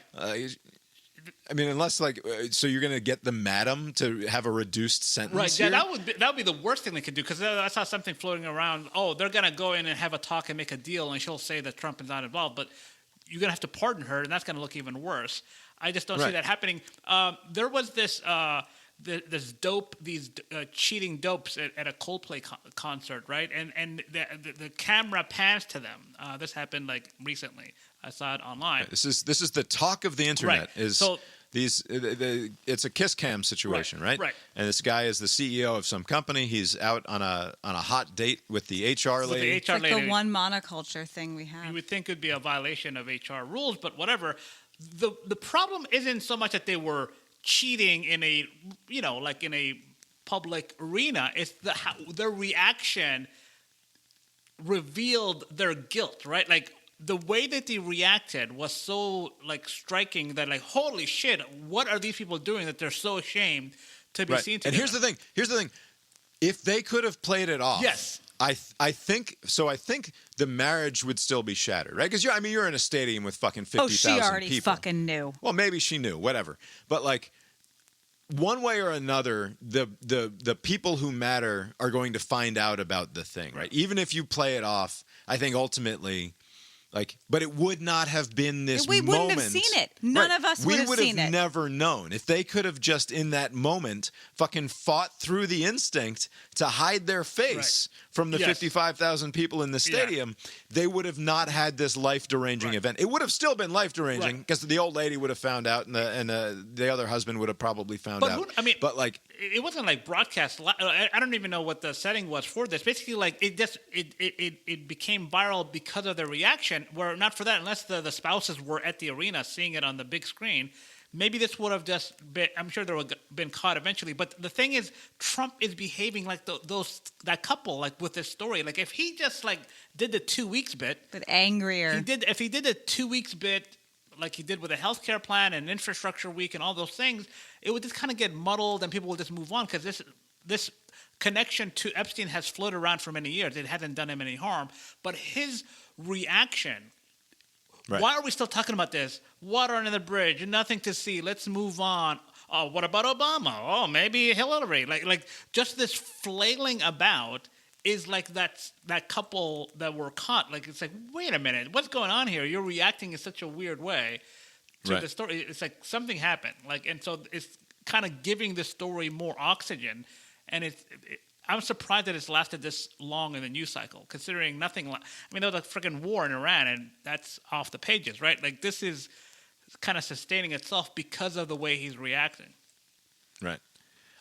I mean, unless like, so you're going to get the madam to have a reduced sentence. Right. Here? Yeah, that would be the worst thing they could do, because I saw something floating around. Oh, they're going to go in and have a talk and make a deal, and she'll say that Trump is not involved. But you're going to have to pardon her, and that's going to look even worse. I just don't see Right. that happening. There was this these cheating dopes at a Coldplay concert, right? And the camera pans to them. This happened like recently. I saw it online. This is the talk of the internet. Right. Is So- these it's a kiss cam situation, right? Right. And this guy is the CEO of some company. He's out on a hot date with the HR lady. With the HR It's like lady. the one monoculture thing we You have. would think it would be a violation of HR rules, but whatever. The problem isn't so much that they were cheating in a like in a public arena. It's their reaction revealed their guilt, right? Like the way that they reacted was so like striking that like holy shit, what are these people doing that they're so ashamed to be Right. seen And together? here's the thing. If they could have played it off, Yes. I think the marriage would still be shattered, right? Because you're in a stadium with fucking 50,000 Oh, people. she already fucking knew. Well, maybe she knew, whatever. But like, one way or another, the people who matter are going to find out about the thing, right? Even if you play it off, I think ultimately, like, but it would not have been this We moment. wouldn't have seen it. None of us would have seen We it. would have never known. If they could have just in that moment fucking fought through the instinct to hide their face from the Yes. 55,000 people in the stadium, they would have not had this life-deranging event. It would have still been life-deranging because the old lady would have found out and the other husband would have probably found But out. but like, it wasn't like broadcast. I don't even know what the setting was for this. Basically, like it became viral because of their reaction. Where not for that, unless the spouses were at the arena seeing it on the big screen, maybe this would have just been. I'm sure they would have been caught eventually. But the thing is, Trump is behaving like that couple, like with this story. Like if he just like did the 2 weeks bit, But angrier. if he did the 2 weeks bit like he did with a healthcare plan and infrastructure week and all those things, it would just kind of get muddled and people would just move on because this connection to Epstein has floated around for many years. It hasn't done him any harm. But his reaction, Right. why are we still talking about this? Water under the bridge, nothing to see. Let's move on. Oh, what about Obama? Oh, maybe Hillary. Like just this flailing about is like that couple that were caught. Like it's like, wait a minute, what's going on here? You're reacting in such a weird way to Right. the story. It's like something happened. Like, and so it's kind of giving the story more oxygen. And I'm surprised that it's lasted this long in the news cycle, considering nothing. I mean, there was a freaking war in Iran, and that's off the pages, right? Like this is kind of sustaining itself because of the way he's reacting. right.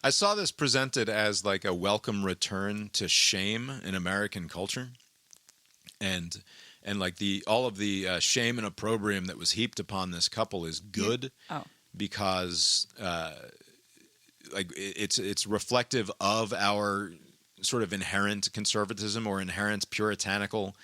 I saw this presented as like a welcome return to shame in American culture, and like all of the shame and opprobrium that was heaped upon this couple is good because like it's reflective of our sort of inherent conservatism or inherent puritanical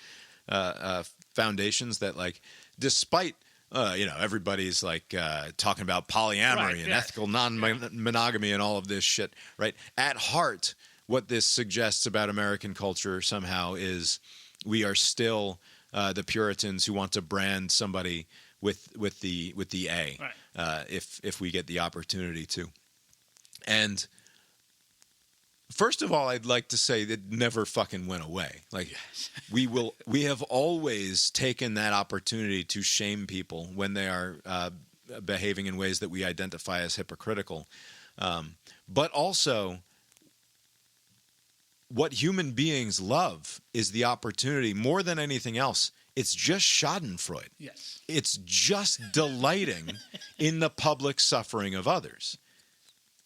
foundations that like despite everybody's like talking about polyamory Right, and yeah. ethical non-monogamy and all of this shit, right? At heart, what this suggests about American culture somehow is we are still the Puritans who want to brand somebody with the A, Right. if we get the opportunity to. And first of all, I'd like to say that never fucking went away. Like we have always taken that opportunity to shame people when they are behaving in ways that we identify as hypocritical. But also what human beings love is the opportunity more than anything else. It's just schadenfreude. Yes. It's just delighting in the public suffering of others.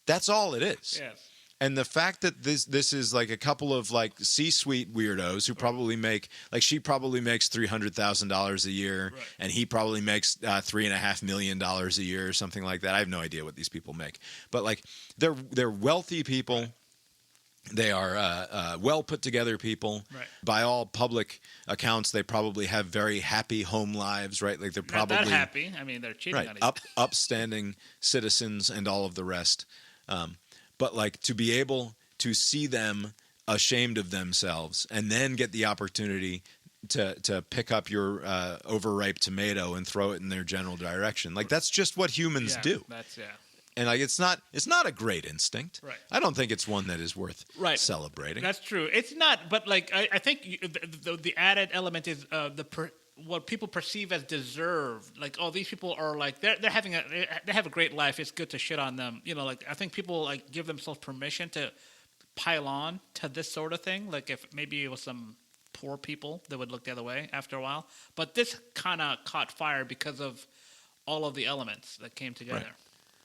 That's all it is. Yes. And the fact that this is like a couple of like C-suite weirdos who probably make like she probably makes $300,000 a year, Right. and he probably makes $3.5 million a year or something like that. I have no idea what these people make, but like they're wealthy people. Right. They are well put together people. Right. By all public accounts, they probably have very happy home lives, right? Like they're probably Not that happy. I mean, they're cheating right on each other. upstanding citizens and all of the rest. But like to be able to see them ashamed of themselves and then get the opportunity to pick up your overripe tomato and throw it in their general direction, like that's just what humans do. That's And like it's not a great instinct. Right. I don't think it's one that is worth Right. celebrating. That's true. It's not, but like I think the added element is what people perceive as deserved. Like, oh, these people are like they have a great life. It's good to shit on them. You know, like I think people like give themselves permission to pile on to this sort of thing. Like if maybe it was some poor people that would look the other way after a while. But this kind of caught fire because of all of the elements that came together. Right.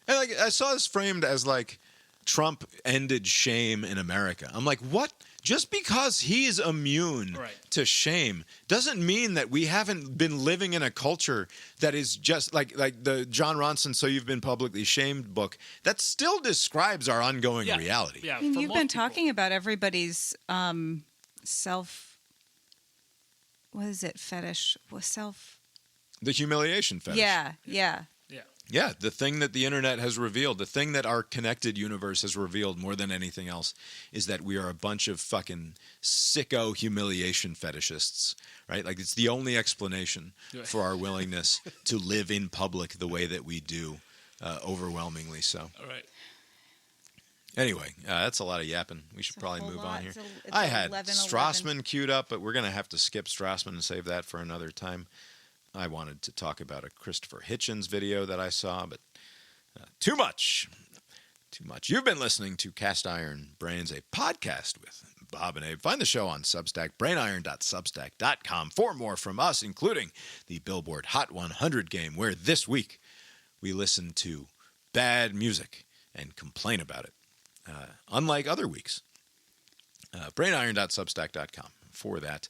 And like I saw this framed as like Trump ended shame in America. I'm like, what? Just because he's immune to shame doesn't mean that we haven't been living in a culture that is just like the John Ronson "So You've Been Publicly Shamed" book that still describes our ongoing reality. Yeah, I mean, you've been talking about everybody's fetish? The humiliation fetish. Yeah. Yeah, the thing that the internet has revealed, the thing that our connected universe has revealed more than anything else is that we are a bunch of fucking sicko humiliation fetishists, right? Like it's the only explanation for our willingness to live in public the way that we do, overwhelmingly so. All right. Anyway, that's a lot of yapping. We should probably move on here. It's I had 11. Strassman queued up, but we're going to have to skip Strassman and save that for another time. I wanted to talk about a Christopher Hitchens video that I saw, but too much. You've been listening to Cast Iron Brains, a podcast with Bob and Abe. Find the show on Substack, brainiron.substack.com, for more from us, including the Billboard Hot 100 game, where this week we listen to bad music and complain about it, unlike other weeks. brainiron.substack.com for that.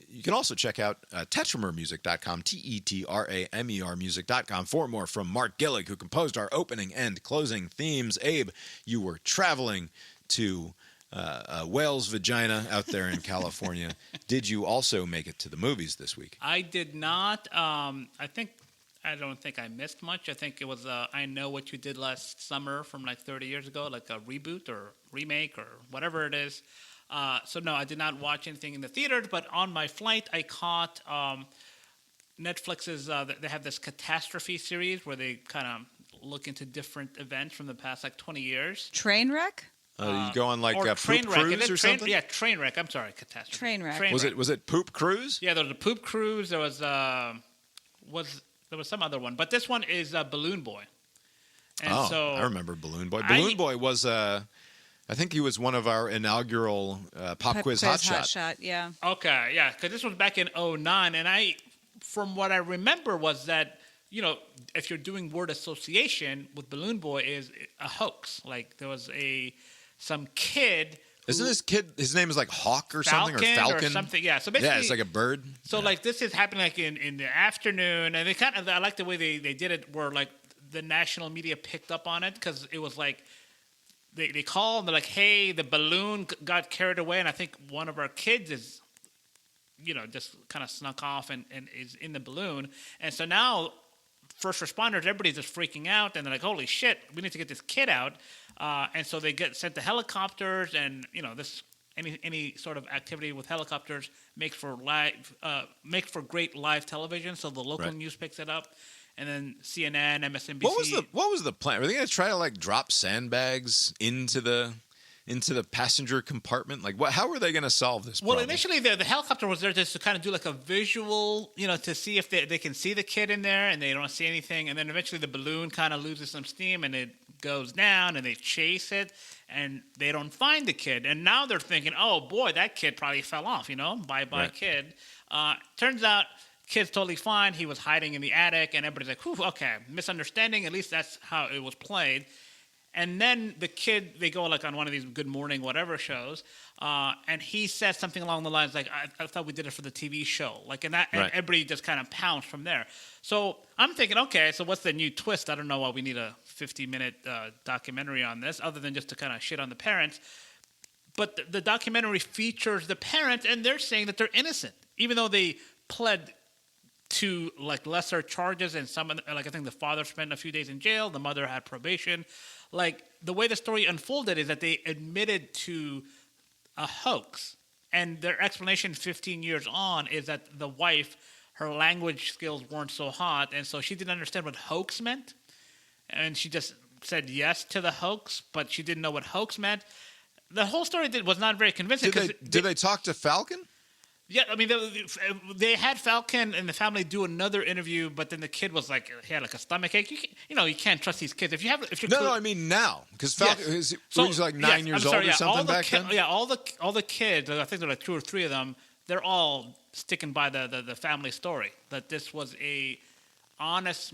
You can also check out tetramermusic.com, Tetramer music.com, for more from Mark Gillig, who composed our opening and closing themes. Abe, you were traveling to a whale's vagina out there in California. Did you also make it to the movies this week? I did not. I don't think I missed much. I think it was I Know What You Did Last Summer from like 30 years ago, like a reboot or remake or whatever it is. So no, I did not watch anything in the theaters, but on my flight, I caught Netflix's, they have this Catastrophe series where they kind of look into different events from the past like 20 years. Trainwreck? You go on like a Poop Cruise or something? Yeah, Trainwreck. I'm sorry, Catastrophe. Trainwreck. Was it Poop Cruise? Yeah, there was a Poop Cruise. There was some other one, but this one is Balloon Boy. And I remember Balloon Boy. Balloon Boy was I think he was one of our inaugural Pop Quiz Hot Shot. Yeah. Okay, yeah, because this was back in 2009, and from what I remember was that, you know, if you're doing word association with Balloon Boy is a hoax. Like there was some kid. Isn't this kid? His name is like Hawk or something, or Falcon or something. Yeah. So basically, it's like a bird. So like this is happening like in the afternoon, and I like the way they did it, where like the national media picked up on it because it was like. They call and they're like, hey, the balloon got carried away, and I think one of our kids is, you know, just kind of snuck off and is in the balloon. And so now first responders, everybody's just freaking out, and they're like, holy shit, we need to get this kid out. And so they get sent to helicopters, and, you know, this any sort of activity with helicopters makes for great live television, so the local news picks it up. And then CNN, MSNBC. What was the plan? Were they going to try to like drop sandbags into the passenger compartment? Like, how were they going to solve this problem? Well, initially the helicopter was there just to kind of do like a visual, you know, to see if they can see the kid in there, and they don't see anything. And then eventually the balloon kind of loses some steam, and it goes down, and they chase it, and they don't find the kid. And now they're thinking, oh boy, that kid probably fell off. You know, bye kid. Turns out. Kid's totally fine. He was hiding in the attic, and everybody's like, whew, okay, misunderstanding. At least that's how it was played. And then the kid, they go like on one of these Good Morning whatever shows, and he says something along the lines like, I thought we did it for the TV show. Like, and everybody just kind of pounced from there. So I'm thinking, okay, so what's the new twist? I don't know why we need a 50-minute documentary on this, other than just to kind of shit on the parents. But the documentary features the parents, and they're saying that they're innocent, even though they pled to like lesser charges, and some like I think the father spent a few days in jail, the mother had probation. Like the way the story unfolded is that they admitted to a hoax, and their explanation 15 years on is that the wife, her language skills weren't so hot, and so she didn't understand what hoax meant, and she just said yes to the hoax, but she didn't know what hoax meant. The whole story was not very convincing. Did they talk to Falcon? Yeah, I mean, they had Falcon and the family do another interview, but then the kid was like, he had like a stomach ache. You can't trust these kids. If you're No, I mean now, because Falcon Yes. was like 9 years old or something back then. Yeah, all the kids. I think there were like 2 or 3 of them. They're all sticking by the family story that this was a honest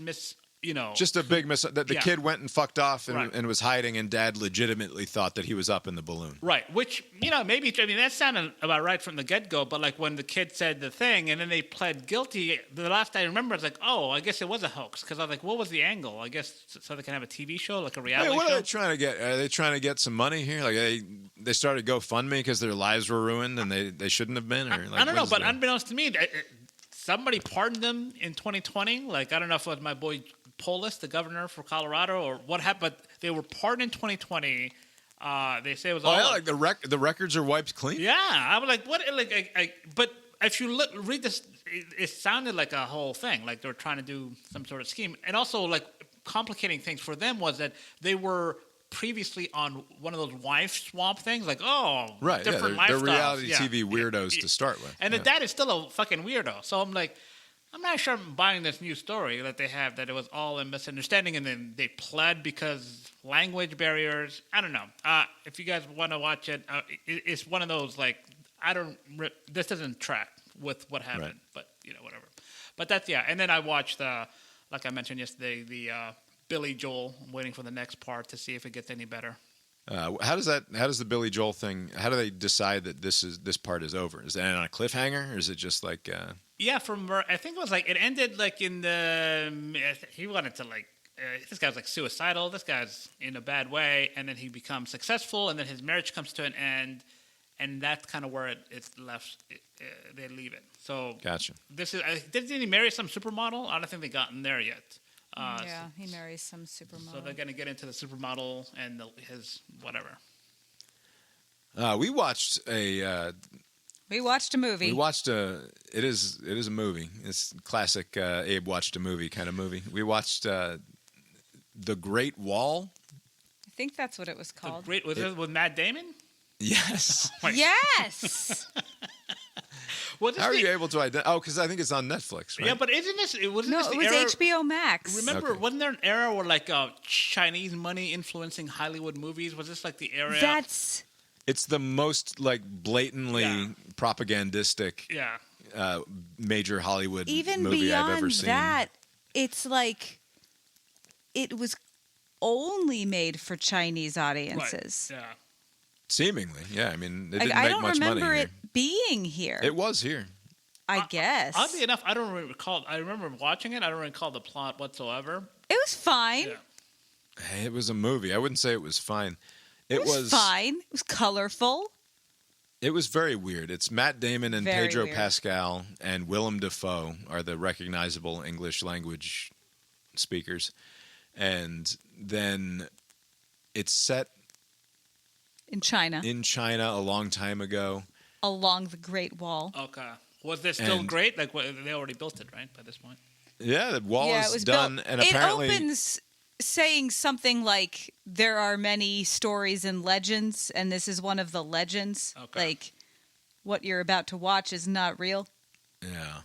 just a big that the kid went and fucked off and was hiding, and Dad legitimately thought that he was up in the balloon. Right, which maybe that sounded about right from the get-go. But like when the kid said the thing, and then they pled guilty, the last I remember is like, oh, I guess it was a hoax. Because I was like, what was the angle? I guess so they can have a TV show, like a reality show. What are they trying to get? Are they trying to get some money here? Like they started GoFundMe because their lives were ruined and they shouldn't have been. Or like, I don't know, but unbeknownst to me, somebody pardoned them in 2020. Like I don't know if it was my boy Polis, the governor for Colorado, or what happened, but they were pardoned in 2020. They say it was all... Oh, yeah, like the records are wiped clean? Yeah. I was like, what? But if you read this, it sounded like a whole thing, like they were trying to do some sort of scheme. And also, like, complicating things for them was that they were previously on one of those wife swap things, like, right, different they're lifestyles. reality TV weirdos to start with. And the dad is still a fucking weirdo. So I'm like... I'm not sure I'm buying this new story that they have, that it was all a misunderstanding and then they pled because language barriers. I don't know. If you guys want to watch it, it's one of those, like, this doesn't track with what happened, right. But, whatever. But that's, yeah. And then I watched, like I mentioned yesterday, the Billy Joel. I'm waiting for the next part to see if it gets any better. How does the Billy Joel thing, how do they decide that this part is over? Is that on a cliffhanger, or is it just like... Yeah, I think it was like, it ended like in he wanted to like, this guy's like suicidal, this guy's in a bad way, and then he becomes successful, and then his marriage comes to an end, and that's kind of where it's left, they leave it. So, gotcha. Didn't he marry some supermodel? I don't think they've gotten there yet. He marries some supermodel. So they're going to get into the supermodel and his whatever. We watched a movie. It is a movie. It's classic Abe watched a movie kind of movie. We watched The Great Wall. I think that's what it was called. Was it with Matt Damon? Yes. Yes. How are you able to identify? Oh, because I think it's on Netflix, right? Yeah, but isn't this... It was HBO Max. Remember, wasn't there an era where like Chinese money influencing Hollywood movies? Was this like the era... It's the most like blatantly propagandistic major Hollywood movie I've ever seen. Even beyond that, it's like it was only made for Chinese audiences. Right. Yeah. Seemingly, yeah. I mean, it didn't I make don't much money remember here. it being here. It was here. I guess. Oddly enough, I don't really recall. I remember watching it. I don't recall the plot whatsoever. It was fine. Yeah. It was a movie. I wouldn't say it was fine. It was fine. It was colorful. It was very weird. It's Matt Damon and Very Pedro weird. Pascal and Willem Dafoe are the recognizable English language speakers. And then it's set in China a long time ago. Along the Great Wall. Okay. Was this still great? Like, they already built it, right, by this point? Yeah, the wall is done. Built. And apparently... It opens saying something like, there are many stories and legends, and this is one of the legends. Okay. Like, what you're about to watch is not real. Yeah.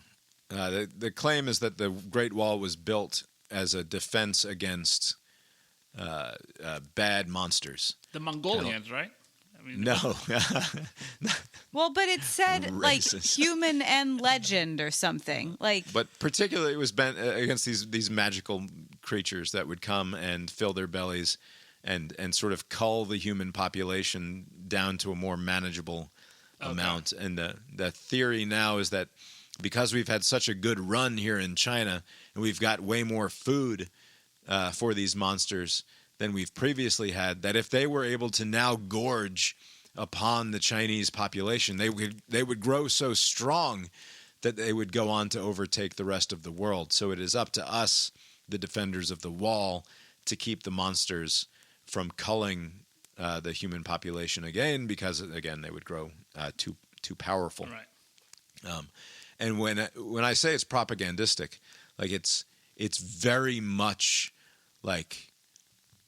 The claim is that the Great Wall was built as a defense against bad monsters. The Mongolians, right? I mean, no. Well, but it said Racist. like human and legend or something. Like, but particularly it was bent against these magical creatures that would come and fill their bellies and sort of cull the human population down to a more manageable amount. And the theory now is that because we've had such a good run here in China and we've got way more food for these monsters than we've previously had, that if they were able to now gorge upon the Chinese population, they would grow so strong that they would go on to overtake the rest of the world. So it is up to us, the defenders of the wall, to keep the monsters from culling the human population again, because again they would grow too powerful. Right. And when I say it's propagandistic, like it's very much like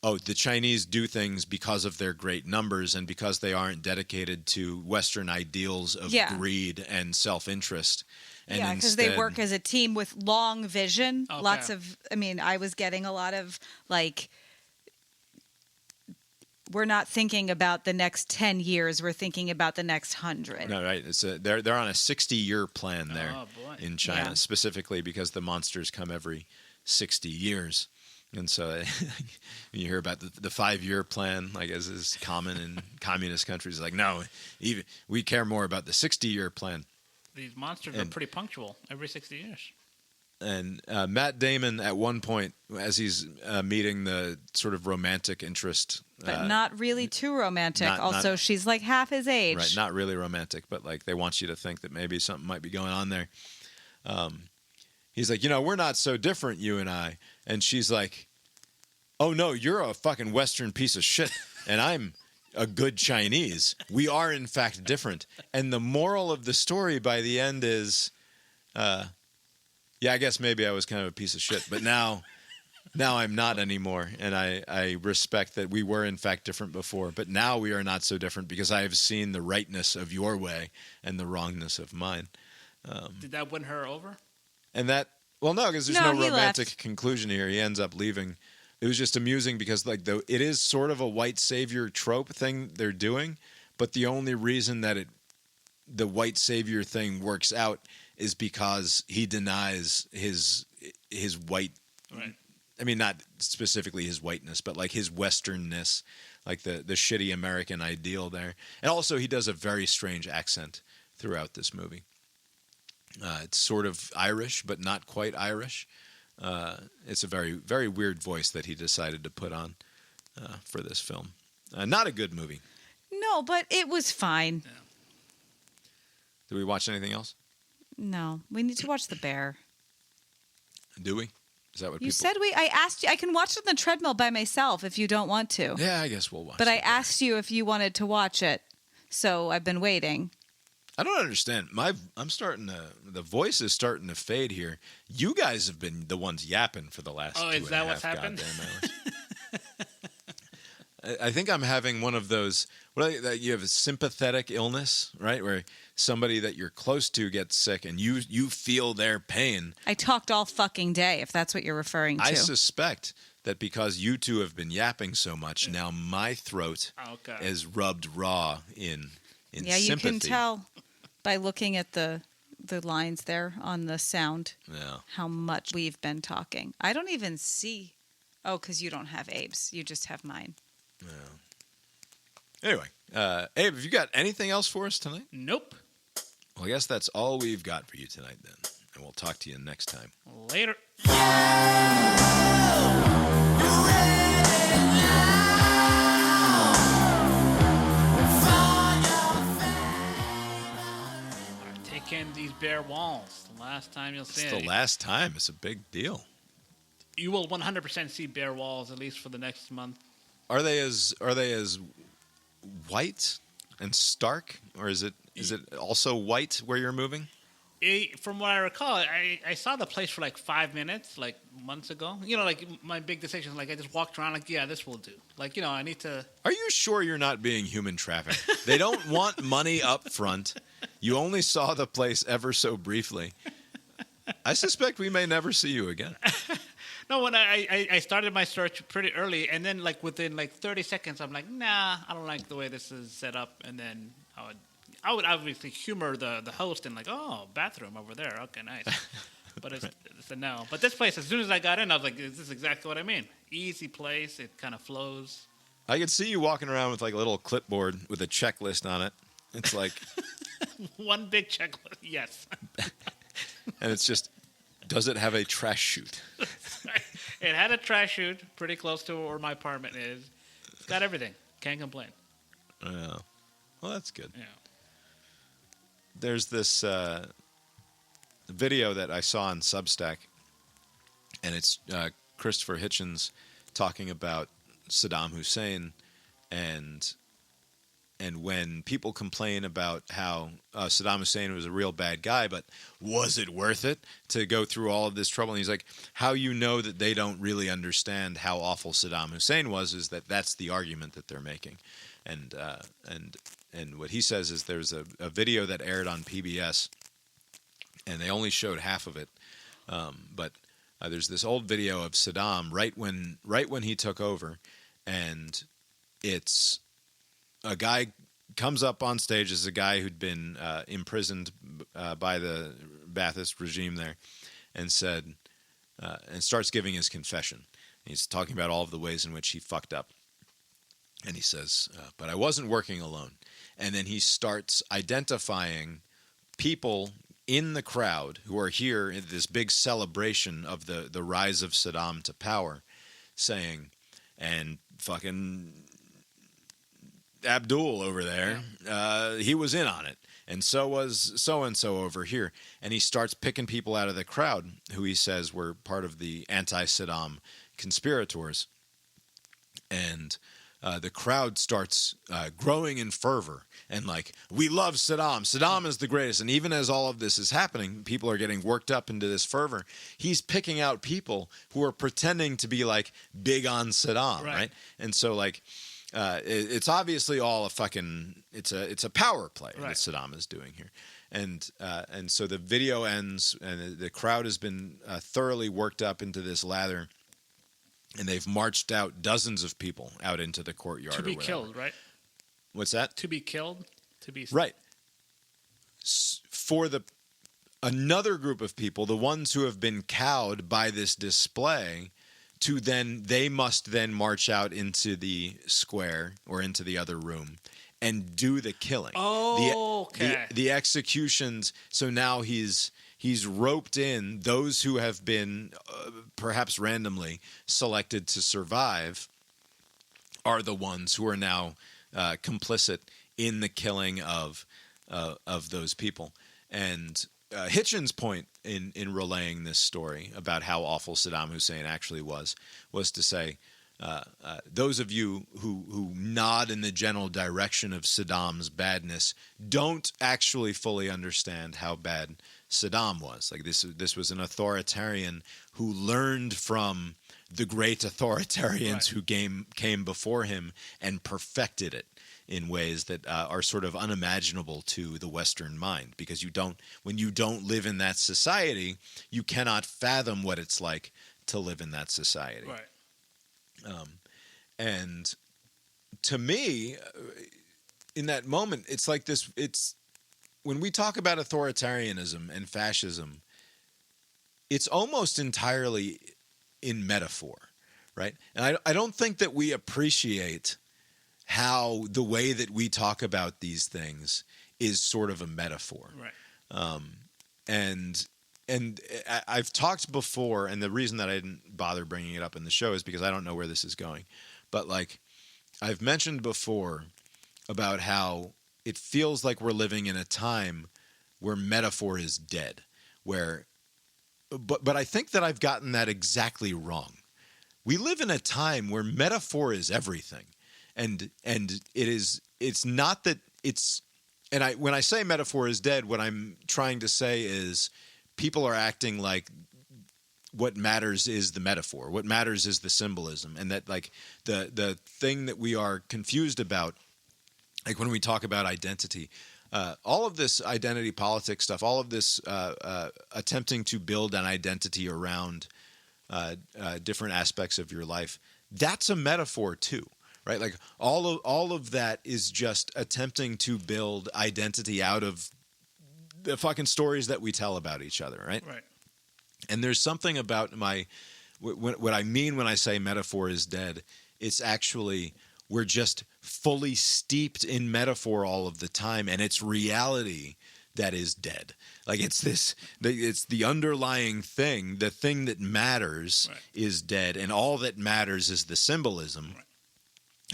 the Chinese do things because of their great numbers and because they aren't dedicated to Western ideals of greed and self-interest. And because they work as a team with long vision. Okay. Lots of, I was getting a lot of like, we're not thinking about the next 10 years. We're thinking about the next 100. No, right. They're on a 60-year plan there in China, Yeah. specifically because the monsters come every 60 years. And so you hear about the 5-year plan, like as is common in communist countries, like, no, even we care more about the 60-year plan. These monsters are pretty punctual every 60 years. And Matt Damon, at one point, as he's meeting the sort of romantic interest, But not really too romantic. not- She's like half his age. right, not really romantic, but like they want you to think that maybe something might be going on there. He's like, we're not so different, you and I. And she's like, oh, no, you're a fucking Western piece of shit, and I'm a good Chinese. We are, in fact, different. And the moral of the story by the end is, I guess maybe I was kind of a piece of shit, but now I'm not anymore. And I respect that we were, in fact, different before. But now we are not so different because I have seen the rightness of your way and the wrongness of mine. Did that win her over? And that, well, no, because there's No, no he romantic left. conclusion here. He ends up leaving. It was just amusing because, like, it is sort of a white savior trope thing they're doing, but the only reason that the white savior thing works out is because he denies his white. Right. I mean, not specifically his whiteness, but like his Westernness, like the shitty American ideal there. And also, he does a very strange accent throughout this movie. It's sort of Irish, but not quite Irish. It's a very, very weird voice that he decided to put on for this film. Not a good movie. No, but it was fine. Yeah. Do we watch anything else? No, we need to watch The Bear. Do we? Is that what You people... said I asked you. I can watch it on the treadmill by myself if you don't want to. Yeah, I guess we'll watch But I it. asked you if you wanted to watch it, so I've been waiting. I don't understand. The voice is starting to fade here. You guys have been the ones yapping for the last 2.5 is that what's happened? goddamn hours. I think I'm having one of those, that you have a sympathetic illness, right? Where somebody that you're close to gets sick and you feel their pain. I talked all fucking day, if that's what you're referring to. I suspect that because you two have been yapping so much, now my throat is rubbed raw in yeah, sympathy. you can tell by looking at the lines there on the sound how much we've been talking. I don't even see. Oh, because you don't have Abe's. You just have mine. Yeah. Anyway, Abe, have you got anything else for us tonight? Nope. Well, I guess that's all we've got for you tonight then. And we'll talk to you next time. Later. Take in these bare walls. The last time you'll see It's it. the last time. It's a big deal. You will 100% see bare walls at least for the next month. Are they as white and stark, or is it also white where you're moving? From what I recall, I saw the place for like 5 minutes, like months ago. Like my big decisions, like I just walked around, like, yeah, this will do. Like, I need to. Are you sure you're not being human trafficked? They don't want money up front. You only saw the place ever so briefly. I suspect we may never see you again. No, when I started my search pretty early, and then like within like 30 seconds, I'm like, nah, I don't like the way this is set up. And then I would obviously humor the host and like, oh, bathroom over there. Okay, nice. But it's a no. But this place, as soon as I got in, I was like, this is exactly what I mean. Easy place. It kind of flows. I could see you walking around with like a little clipboard with a checklist on it. It's like... One big checklist, yes. And it's just, does it have a trash chute? It had a trash chute pretty close to where my apartment is. It's got everything. Can't complain. Yeah. Well, that's good. Yeah. There's this video that I saw on Substack, and it's Christopher Hitchens talking about Saddam Hussein and when people complain about how Saddam Hussein was a real bad guy, but was it worth it to go through all of this trouble? And he's like, how you know that they don't really understand how awful Saddam Hussein was is that's the argument that they're making. And what he says is there's a video that aired on PBS, and they only showed half of it, but there's this old video of Saddam right when he took over, and it's a guy comes up on stage as a guy who'd been imprisoned by the Ba'athist regime there, and said, and starts giving his confession. He's talking about all of the ways in which he fucked up, and he says, "But I wasn't working alone." And then he starts identifying people in the crowd who are here in this big celebration of the rise of Saddam to power, saying, and fucking Abdul over there, he was in on it, and so was so-and-so over here. And he starts picking people out of the crowd who he says were part of the anti-Saddam conspirators. And the crowd starts growing in fervor and like, we love Saddam. Saddam is the greatest. And even as all of this is happening, people are getting worked up into this fervor. He's picking out people who are pretending to be like big on Saddam, right? And so like it's obviously all a fucking it's a power play that Saddam is doing here. And so the video ends, and the crowd has been thoroughly worked up into this lather. And they've marched out dozens of people out into the courtyard to be killed, right? What's that? To be killed, to be right. For another group of people, the ones who have been cowed by this display, they must then march out into the square or into the other room and do the killing. Oh, okay. The executions. So now he's roped in those who have been perhaps randomly selected to survive are the ones who are now complicit in the killing of those people. And Hitchens' point in relaying this story about how awful Saddam Hussein actually was to say, those of you who nod in the general direction of Saddam's badness don't actually fully understand how bad Saddam was. Like this was an authoritarian who learned from the great authoritarians who came before him and perfected it in ways that are sort of unimaginable to the Western mind, because when you don't live in that society, you cannot fathom what it's like to live in that society. Right. And to me, in that moment, it's like this. It's when we talk about authoritarianism and fascism, it's almost entirely in metaphor, right? And I don't think that we appreciate how the way that we talk about these things is sort of a metaphor. Right. And I've talked before, and the reason that I didn't bother bringing it up in the show is because I don't know where this is going. But like I've mentioned before about how it feels like we're living in a time where metaphor is dead, but I think that I've gotten that exactly wrong. We live in a time where metaphor is everything. And it's not that it's, and when I say metaphor is dead, what I'm trying to say is people are acting like what matters is the metaphor. What matters is the symbolism. And that like the thing that we are confused about, like when we talk about identity, all of this identity politics stuff, all of this attempting to build an identity around different aspects of your life, that's a metaphor too. Right, like all of that is just attempting to build identity out of the fucking stories that we tell about each other, right? Right. And there's something about what I mean when I say metaphor is dead. It's actually we're just fully steeped in metaphor all of the time, and it's reality that is dead. Like it's the underlying thing, the thing that matters is dead, and all that matters is the symbolism. Right.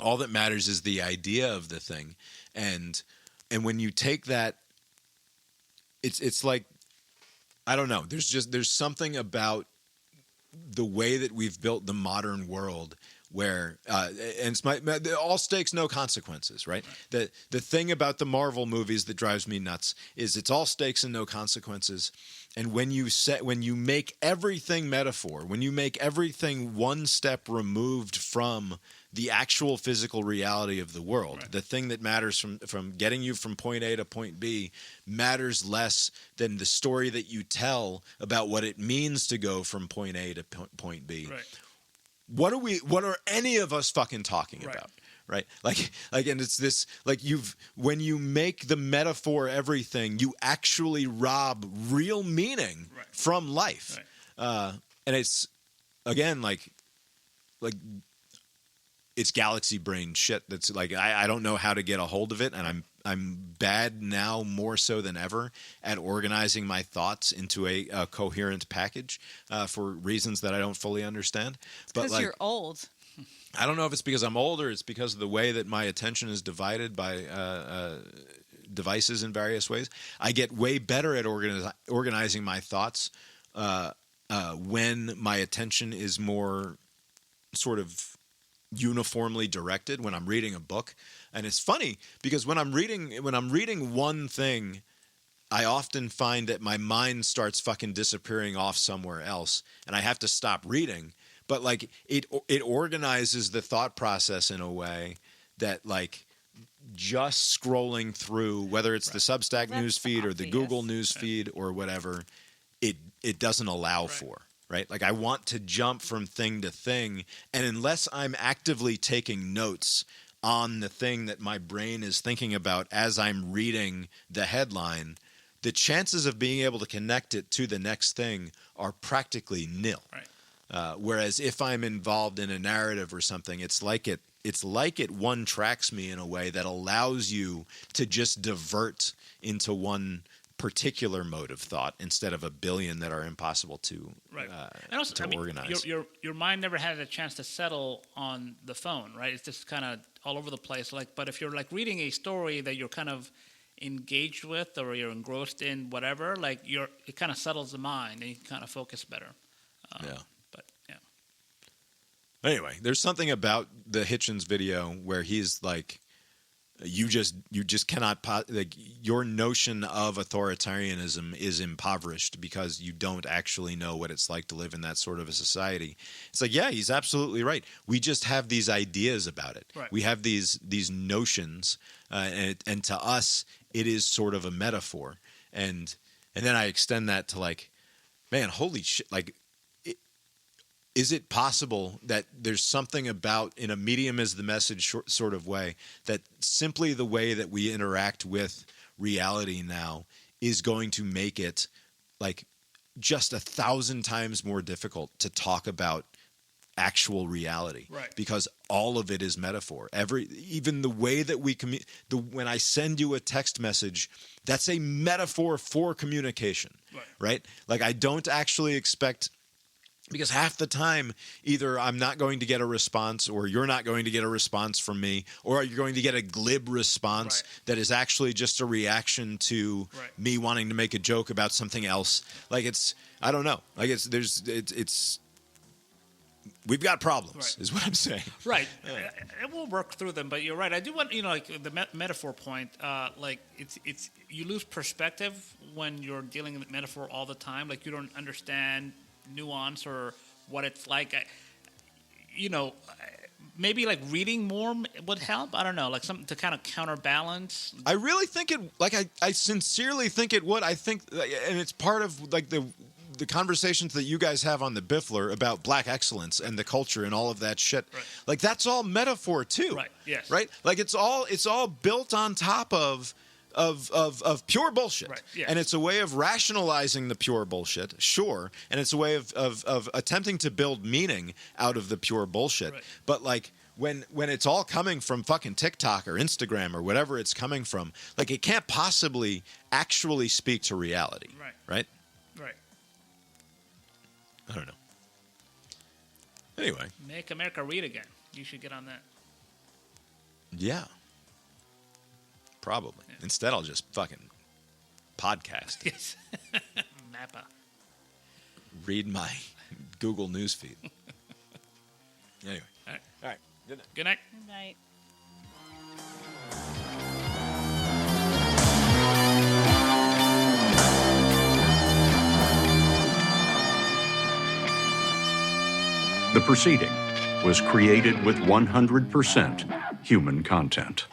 All that matters is the idea of the thing, and when you take that, it's like, I don't know. There's something about the way that we've built the modern world where and it's all stakes, no consequences, right? The thing about the Marvel movies that drives me nuts is it's all stakes and no consequences. And when you make everything metaphor, when you make everything one step removed from the actual physical reality of the world, the thing that matters from getting you from point A to point B matters less than the story that you tell about what it means to go from point A to point B. Right. What are any of us fucking talking about? Right? Like, and it's this, like, when you make the metaphor everything, you actually rob real meaning from life. Right. And it's, again, like it's galaxy brain shit. That's like, I don't know how to get a hold of it. And I'm bad now more so than ever at organizing my thoughts into a coherent package for reasons that I don't fully understand. But because you're old. I don't know if it's because I'm older. It's because of the way that my attention is divided by devices in various ways. I get way better at organizing my thoughts when my attention is more sort of uniformly directed when I'm reading a book. And it's funny because when I'm reading one thing, I often find that my mind starts fucking disappearing off somewhere else and I have to stop reading. But like it organizes the thought process in a way that, like, just scrolling through, whether it's the Substack newsfeed or the Google newsfeed or whatever, it doesn't allow for. Right? Like, I want to jump from thing to thing, and unless I'm actively taking notes on the thing that my brain is thinking about as I'm reading the headline, the chances of being able to connect it to the next thing are practically nil. Right. Whereas if I'm involved in a narrative or something, it's like it one tracks me in a way that allows you to just divert into one particular mode of thought instead of a billion that are impossible to and also, to organize. Your mind never had a chance to settle on the phone, right? It's just kind of all over the place. Like, but if you're like reading a story that you're kind of engaged with or you're engrossed in, whatever, like it kind of settles the mind and you can kind of focus better. Yeah. But yeah. Anyway, there's something about the Hitchens video where he's like, you just cannot, like, your notion of authoritarianism is impoverished because you don't actually know what it's like to live in that sort of a society. It's like, yeah, he's absolutely right. We just have these ideas about it. Right. We have these notions, and to us, it is sort of a metaphor. And then I extend that to, like, man, holy shit, like, is it possible that there's something about, in a medium as the message sort of way, that simply the way that we interact with reality now is going to make it, like, just 1,000 times more difficult to talk about actual reality? Right. Because all of it is metaphor. Even the way that we when I send you a text message, that's a metaphor for communication. Right? Like, I don't actually expect. Because half the time, either I'm not going to get a response or you're not going to get a response from me, or you're going to get a glib response that is actually just a reaction to me wanting to make a joke about something else. Like, I don't know. Like, we've got problems, is what I'm saying. Right. And we'll work through them, but you're right. I do want, like the metaphor point, like it's you lose perspective when you're dealing with metaphor all the time. Like, you don't understand nuance or what it's like. Maybe like reading more would help. I don't know, like something to kind of counterbalance. I really think it, like, I sincerely think it would. I think, and it's part of, like, the conversations that you guys have on the Biffler about Black excellence and the culture and all of that shit. Right. Like, that's all metaphor too. Right. Yes. Right. Like, it's all built on top of pure bullshit. Right. Yes. And it's a way of rationalizing the pure bullshit, sure, and it's a way of attempting to build meaning out of the pure bullshit. Right. But, like, when it's all coming from fucking TikTok or Instagram or whatever it's coming from, like, it can't possibly actually speak to reality. Right? Right. I don't know. Anyway. Make America read again. You should get on that. Yeah. Probably. Yeah. Instead, I'll just fucking podcast. Yes. MAHA. Read my Google Newsfeed. Anyway. All right. All right. Good night. Good night. Good night. The proceeding was created with 100% human content.